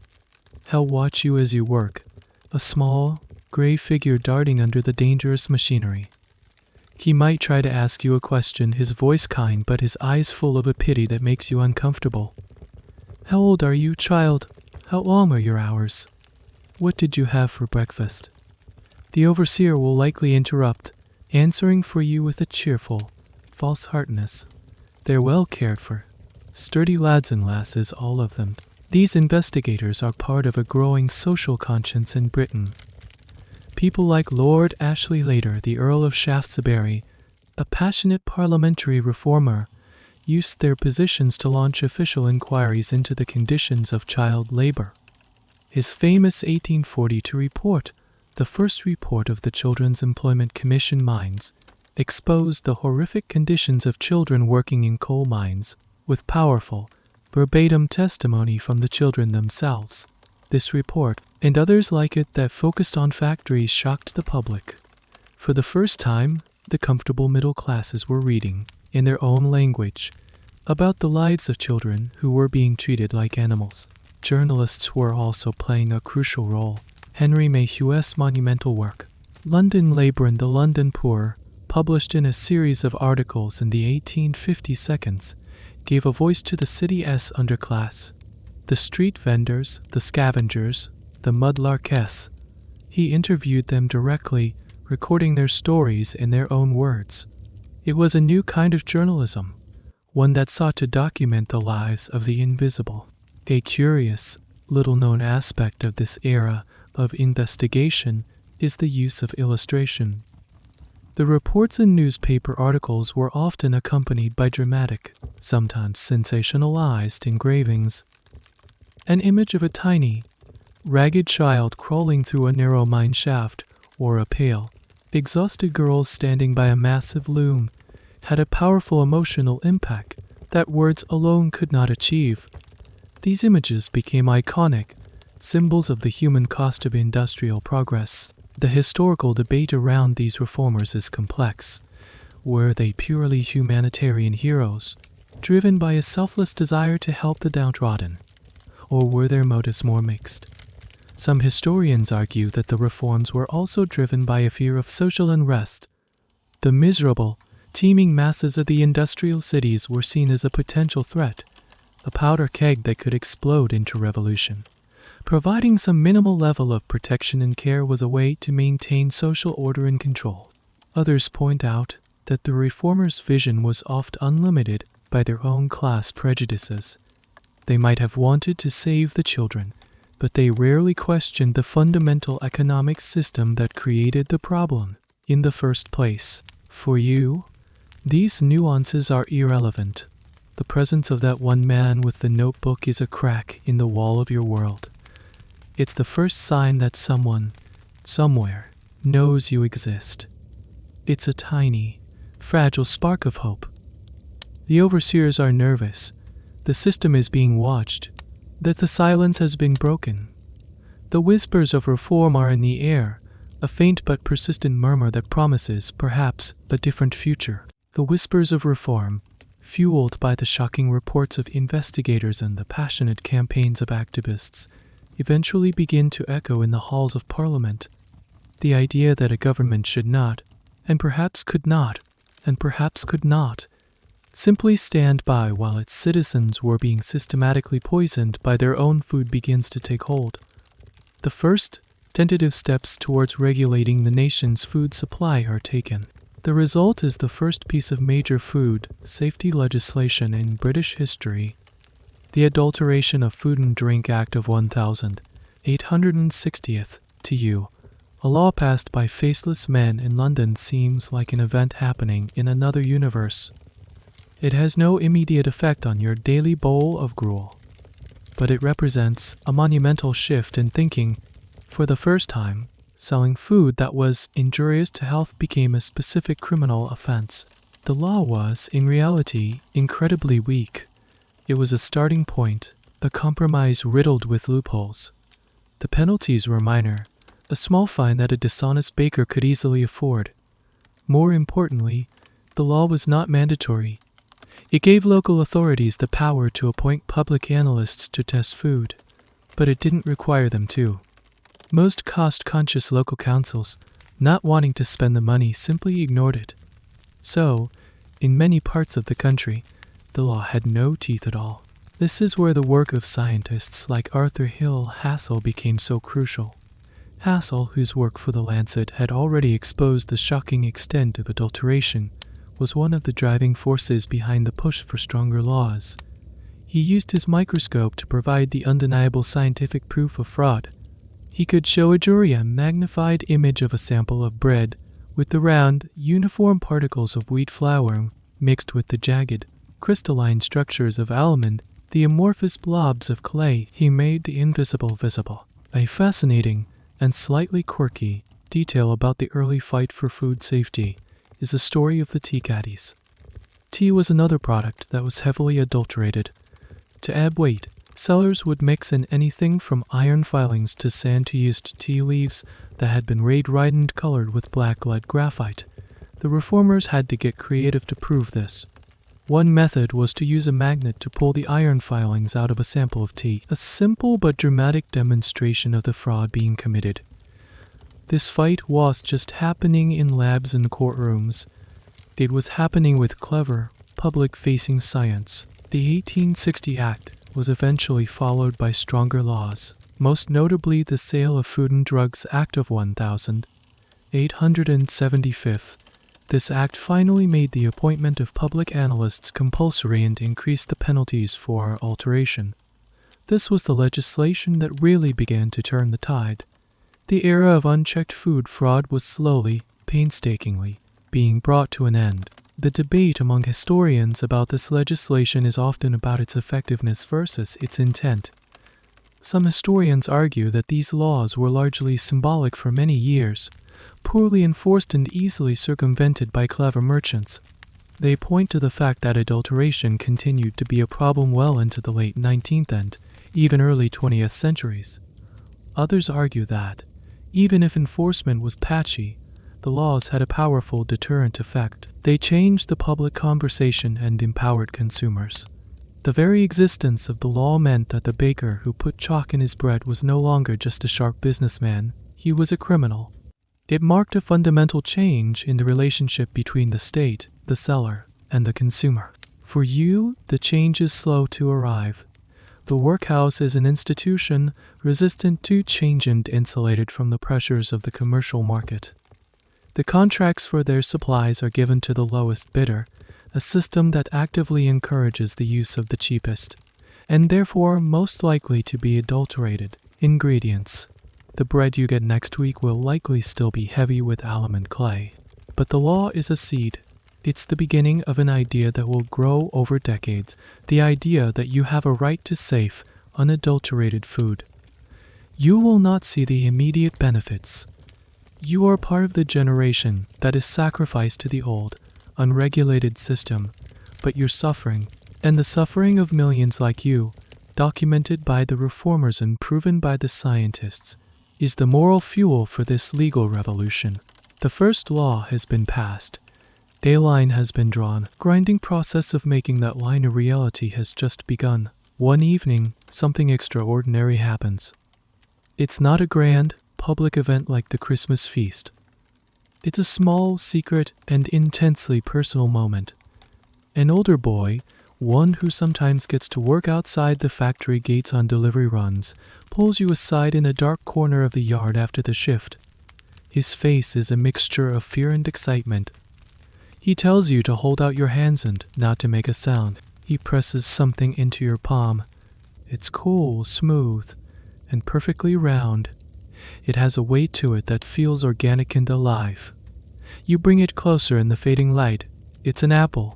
He'll watch you as you work, a small, gray figure darting under the dangerous machinery. He might try to ask you a question, his voice kind but his eyes full of a pity that makes you uncomfortable. How old are you, child? How long are your hours? What did you have for breakfast? The overseer will likely interrupt, answering for you with a cheerful, false heartedness. They're well cared for. Sturdy lads and lasses, all of them. These investigators are part of a growing social conscience in Britain. People like Lord Ashley Later, the Earl of Shaftesbury, a passionate parliamentary reformer, used their positions to launch official inquiries into the conditions of child labor. His famous 1842 report, the first report of the Children's Employment Commission mines, exposed the horrific conditions of children working in coal mines, with powerful, verbatim testimony from the children themselves. This report, and others like it that focused on factories, shocked the public. For the first time, the comfortable middle classes were reading, in their own language, about the lives of children who were being treated like animals. Journalists were also playing a crucial role. Henry Mayhew's monumental work, London Labour and the London Poor, published in a series of articles in the 1850s, gave a voice to the city's underclass, the street vendors, the scavengers, the mudlarkess. He interviewed them directly, recording their stories in their own words. It was a new kind of journalism, one that sought to document the lives of the invisible. A curious, little-known aspect of this era of investigation is the use of illustration. The reports in newspaper articles were often accompanied by dramatic, sometimes sensationalized engravings. An image of a tiny, ragged child crawling through a narrow mine shaft, or a pale, exhausted girl standing by a massive loom, had a powerful emotional impact that words alone could not achieve. These images became iconic, symbols of the human cost of industrial progress. The historical debate around these reformers is complex. Were they purely humanitarian heroes, driven by a selfless desire to help the downtrodden? Or were their motives more mixed? Some historians argue that the reforms were also driven by a fear of social unrest. The miserable, teeming masses of the industrial cities were seen as a potential threat, a powder keg that could explode into revolution. Providing some minimal level of protection and care was a way to maintain social order and control. Others point out that the reformers' vision was oft unlimited by their own class prejudices. They might have wanted to save the children, but they rarely questioned the fundamental economic system that created the problem in the first place. For you, these nuances are irrelevant. The presence of that one man with the notebook is a crack in the wall of your world. It's the first sign that someone, somewhere, knows you exist. It's a tiny, fragile spark of hope. The overseers are nervous. The system is being watched. That the silence has been broken. The whispers of reform are in the air, a faint but persistent murmur that promises, perhaps, a different future. The whispers of reform, fueled by the shocking reports of investigators and the passionate campaigns of activists, eventually begin to echo in the halls of Parliament. The idea that a government should not, and perhaps could not, simply stand by while its citizens were being systematically poisoned by their own food begins to take hold. The first tentative steps towards regulating the nation's food supply are taken. The result is the first piece of major food safety legislation in British history, the Adulteration of Food and Drink Act of 1860th. To you, a law passed by faceless men in London seems like an event happening in another universe. It has no immediate effect on your daily bowl of gruel, but it represents a monumental shift in thinking. For the first time, selling food that was injurious to health became a specific criminal offense. The law was, in reality, incredibly weak. It was a starting point, a compromise riddled with loopholes. The penalties were minor, a small fine that a dishonest baker could easily afford. More importantly, the law was not mandatory. It gave local authorities the power to appoint public analysts to test food, but it didn't require them to. Most cost-conscious local councils, not wanting to spend the money, simply ignored it. So, in many parts of the country, the law had no teeth at all. This is where the work of scientists like Arthur Hill Hassel became so crucial. Hassel, whose work for The Lancet had already exposed the shocking extent of adulteration, was one of the driving forces behind the push for stronger laws. He used his microscope to provide the undeniable scientific proof of fraud. He could show a jury a magnified image of a sample of bread with the round, uniform particles of wheat flour mixed with the jagged, crystalline structures of almond, the amorphous blobs of clay. He made the invisible visible. A fascinating and slightly quirky detail about the early fight for food safety is the story of the tea caddies. Tea was another product that was heavily adulterated. To add weight, sellers would mix in anything from iron filings to sand-to-used tea leaves that had been radite and colored with black lead graphite. The reformers had to get creative to prove this. One method was to use a magnet to pull the iron filings out of a sample of tea, a simple but dramatic demonstration of the fraud being committed. This fight was just happening in labs and courtrooms. It was happening with clever, public-facing science. The 1860 Act was eventually followed by stronger laws, most notably the Sale of Food and Drugs Act of 1875. This act finally made the appointment of public analysts compulsory and increased the penalties for alteration. This was the legislation that really began to turn the tide. The era of unchecked food fraud was slowly, painstakingly, being brought to an end. The debate among historians about this legislation is often about its effectiveness versus its intent. Some historians argue that these laws were largely symbolic for many years, poorly enforced and easily circumvented by clever merchants. They point to the fact that adulteration continued to be a problem well into the late 19th and even early 20th centuries. Others argue that, even if enforcement was patchy, the laws had a powerful deterrent effect. They changed the public conversation and empowered consumers. The very existence of the law meant that the baker who put chalk in his bread was no longer just a sharp businessman, he was a criminal. It marked a fundamental change in the relationship between the state, the seller, and the consumer. For you, the change is slow to arrive. The workhouse is an institution resistant to change and insulated from the pressures of the commercial market. The contracts for their supplies are given to the lowest bidder, a system that actively encourages the use of the cheapest, and therefore most likely to be adulterated, ingredients. The bread you get next week will likely still be heavy with almond clay. But the law is a seed. It's the beginning of an idea that will grow over decades, the idea that you have a right to safe, unadulterated food. You will not see the immediate benefits. You are part of the generation that is sacrificed to the old, unregulated system, but your suffering, and the suffering of millions like you, documented by the reformers and proven by the scientists, is the moral fuel for this legal revolution. The first law has been passed. A line has been drawn. Grinding process of making that line a reality has just begun. One evening, something extraordinary happens. It's not a grand, public event like the Christmas feast. It's a small, secret, and intensely personal moment. An older boy, one who sometimes gets to work outside the factory gates on delivery runs, pulls you aside in a dark corner of the yard after the shift. His face is a mixture of fear and excitement. He tells you to hold out your hands and not to make a sound. He presses something into your palm. It's cool, smooth, and perfectly round. It has a weight to it that feels organic and alive. You bring it closer in the fading light. It's an apple.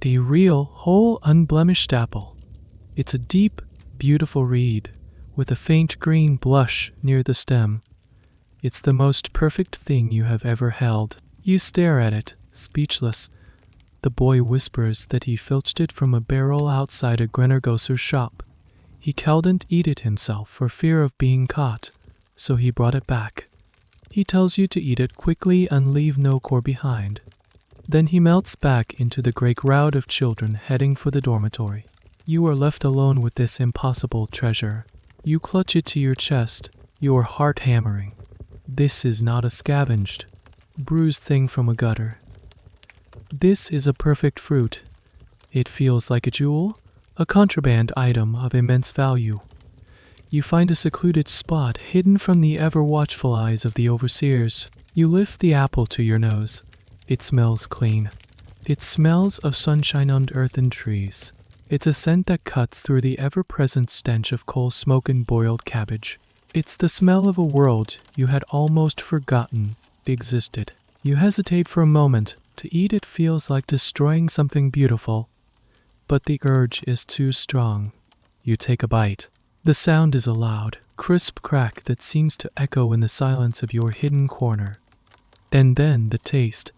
A real, whole, unblemished apple. It's a deep, beautiful reed, with a faint green blush near the stem. It's the most perfect thing you have ever held. You stare at it, speechless. The boy whispers that he filched it from a barrel outside a greengrocer's shop. He couldn't eat it himself for fear of being caught, so he brought it back. He tells you to eat it quickly and leave no core behind. Then he melts back into the great crowd of children heading for the dormitory. You are left alone with this impossible treasure. You clutch it to your chest, your heart hammering. This is not a scavenged, bruised thing from a gutter. This is a perfect fruit. It feels like a jewel, a contraband item of immense value. You find a secluded spot hidden from the ever-watchful eyes of the overseers. You lift the apple to your nose. It smells clean. It smells of sunshine on earth and trees. It's a scent that cuts through the ever-present stench of coal smoke and boiled cabbage. It's the smell of a world you had almost forgotten existed. You hesitate for a moment. To eat it feels like destroying something beautiful, but the urge is too strong. You take a bite. The sound is a loud, crisp crack that seems to echo in the silence of your hidden corner. And then the taste.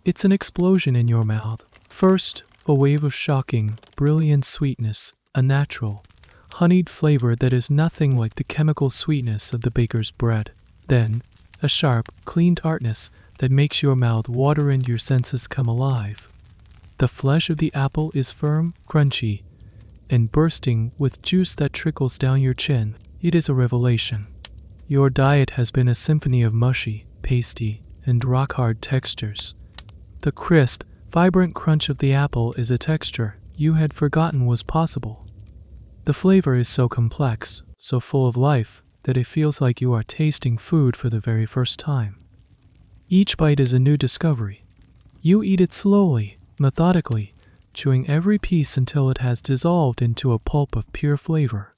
It's an explosion in your mouth. First, a wave of shocking, brilliant sweetness, a natural, honeyed flavor that is nothing like the chemical sweetness of the baker's bread. Then, a sharp, clean tartness that makes your mouth water and your senses come alive. The flesh of the apple is firm, crunchy, and bursting with juice that trickles down your chin. It is a revelation. Your diet has been a symphony of mushy, pasty, and rock-hard textures. The crisp, vibrant crunch of the apple is a texture you had forgotten was possible. The flavor is so complex, so full of life, that it feels like you are tasting food for the very first time. Each bite is a new discovery. You eat it slowly, methodically, chewing every piece until it has dissolved into a pulp of pure flavor.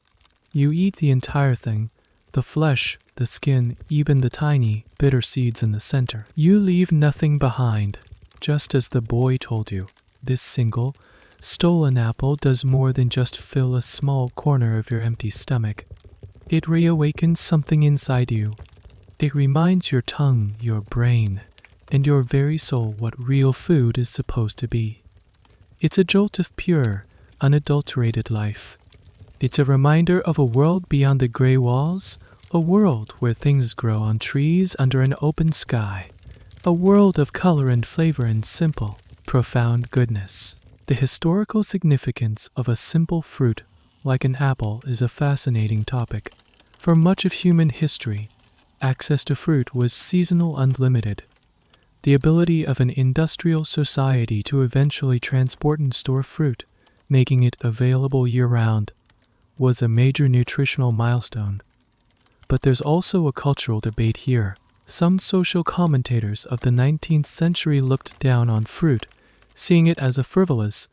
You eat the entire thing, the flesh, the skin, even the tiny, bitter seeds in the center. You leave nothing behind. Just as the boy told you, this single, stolen apple does more than just fill a small corner of your empty stomach. It reawakens something inside you. It reminds your tongue, your brain, and your very soul what real food is supposed to be. It's a jolt of pure, unadulterated life. It's a reminder of a world beyond the gray walls, a world where things grow on trees under an open sky, a world of color and flavor and simple, profound goodness. The historical significance of a simple fruit like an apple is a fascinating topic. For much of human history, access to fruit was seasonal and limited. The ability of an industrial society to eventually transport and store fruit, making it available year-round, was a major nutritional milestone. But there's also a cultural debate here. Some social commentators of the 19th century looked down on fruit, seeing it as a frivolous,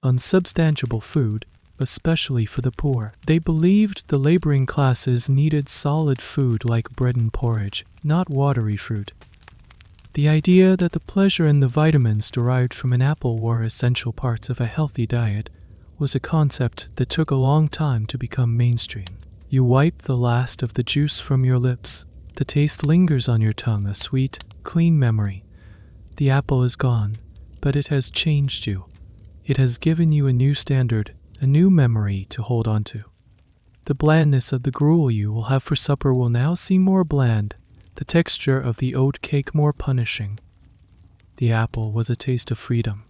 unsubstantial food, especially for the poor. They believed the laboring classes needed solid food like bread and porridge, not watery fruit. The idea that the pleasure and the vitamins derived from an apple were essential parts of a healthy diet was a concept that took a long time to become mainstream. You wipe the last of the juice from your lips. The taste lingers on your tongue, a sweet, clean memory. The apple is gone, but it has changed you. It has given you a new standard, a new memory to hold on to. The blandness of the gruel you will have for supper will now seem more bland, the texture of the oatcake more punishing. The apple was a taste of freedom.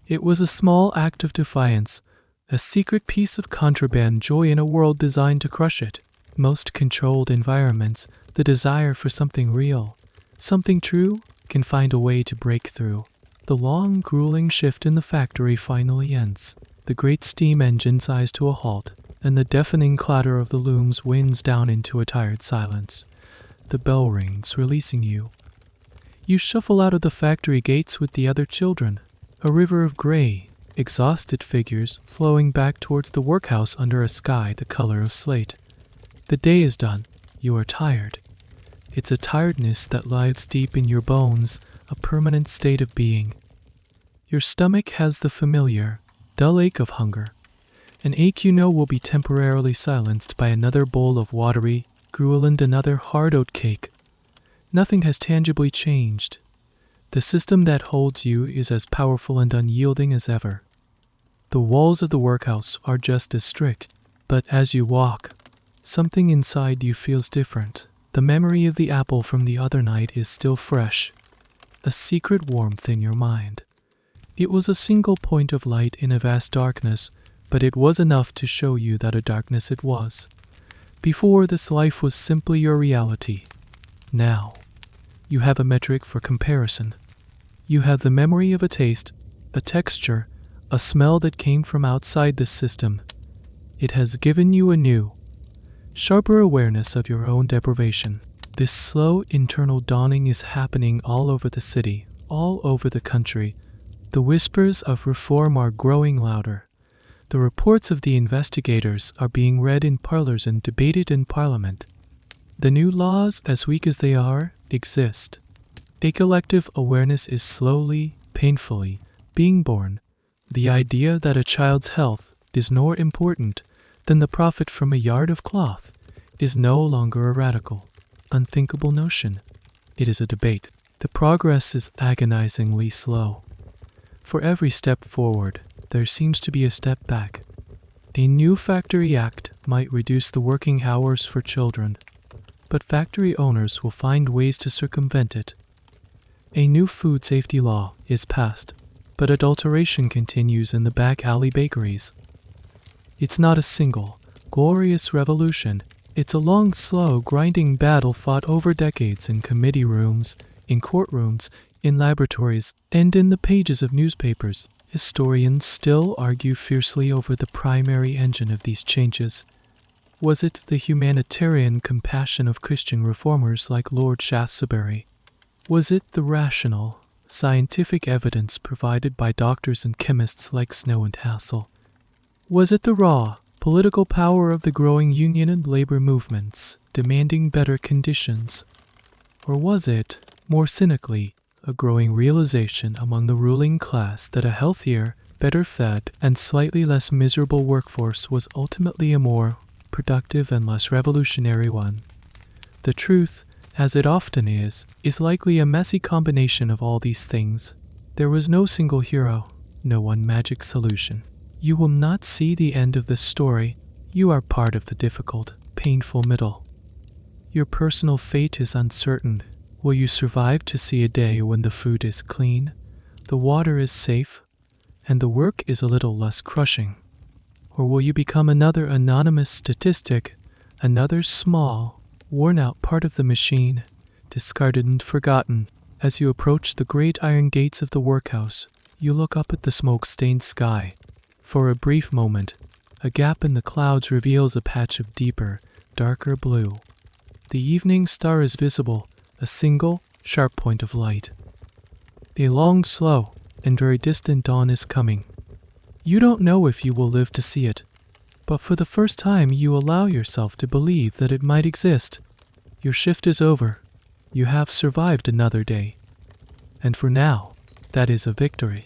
It was a small act of defiance, a secret piece of contraband joy in a world designed to crush it. Most controlled environments, the desire for something real, something true, can find a way to break through. The long, grueling shift in the factory finally ends. The great steam engine sighs to a halt, and the deafening clatter of the looms winds down into a tired silence. The bell rings, releasing you. You shuffle out of the factory gates with the other children, a river of gray, exhausted figures flowing back towards the workhouse under a sky the color of slate. The day is done. You are tired. It's a tiredness that lies deep in your bones, a permanent state of being. Your stomach has the familiar, dull ache of hunger, an ache you know will be temporarily silenced by another bowl of watery, gruel and another hard oatcake. Nothing has tangibly changed. The system that holds you is as powerful and unyielding as ever. The walls of the workhouse are just as strict, but as you walk, something inside you feels different. The memory of the apple from the other night is still fresh, a secret warmth in your mind. It was a single point of light in a vast darkness, but it was enough to show you that a darkness it was. Before, this life was simply your reality. Now, you have a metric for comparison. You have the memory of a taste, a texture, a smell that came from outside the system. It has given you a new, sharper awareness of your own deprivation. This slow internal dawning is happening all over the city, all over the country. The whispers of reform are growing louder. The reports of the investigators are being read in parlors and debated in Parliament. The new laws, as weak as they are, exist. A collective awareness is slowly, painfully, being born. The idea that a child's health is more important than the profit from a yard of cloth is no longer a radical, unthinkable notion. It is a debate. The progress is agonizingly slow. For every step forward, there seems to be a step back. A new Factory Act might reduce the working hours for children, but factory owners will find ways to circumvent it. A new food safety law is passed, but adulteration continues in the back alley bakeries. It's not a single, glorious revolution. It's a long, slow, grinding battle fought over decades in committee rooms, in courtrooms, in laboratories, and in the pages of newspapers. Historians still argue fiercely over the primary engine of these changes. Was it the humanitarian compassion of Christian reformers like Lord Shaftesbury? Was it the rational, scientific evidence provided by doctors and chemists like Snow and Hassel? Was it the raw, political power of the growing union and labor movements demanding better conditions? Or was it, more cynically, a growing realization among the ruling class that a healthier, better fed, and slightly less miserable workforce was ultimately a more productive and less revolutionary one? The truth, as it often is likely a messy combination of all these things. There was no single hero, no one magic solution. You will not see the end of this story. You are part of the difficult, painful middle. Your personal fate is uncertain. Will you survive to see a day when the food is clean, the water is safe, and the work is a little less crushing? Or will you become another anonymous statistic, another small, worn-out part of the machine, discarded and forgotten? As you approach the great iron gates of the workhouse, you look up at the smoke-stained sky. For a brief moment, a gap in the clouds reveals a patch of deeper, darker blue. The evening star is visible, a single, sharp point of light. A long, slow, and very distant dawn is coming. You don't know if you will live to see it, but for the first time you allow yourself to believe that it might exist. Your shift is over. You have survived another day. And for now, that is a victory.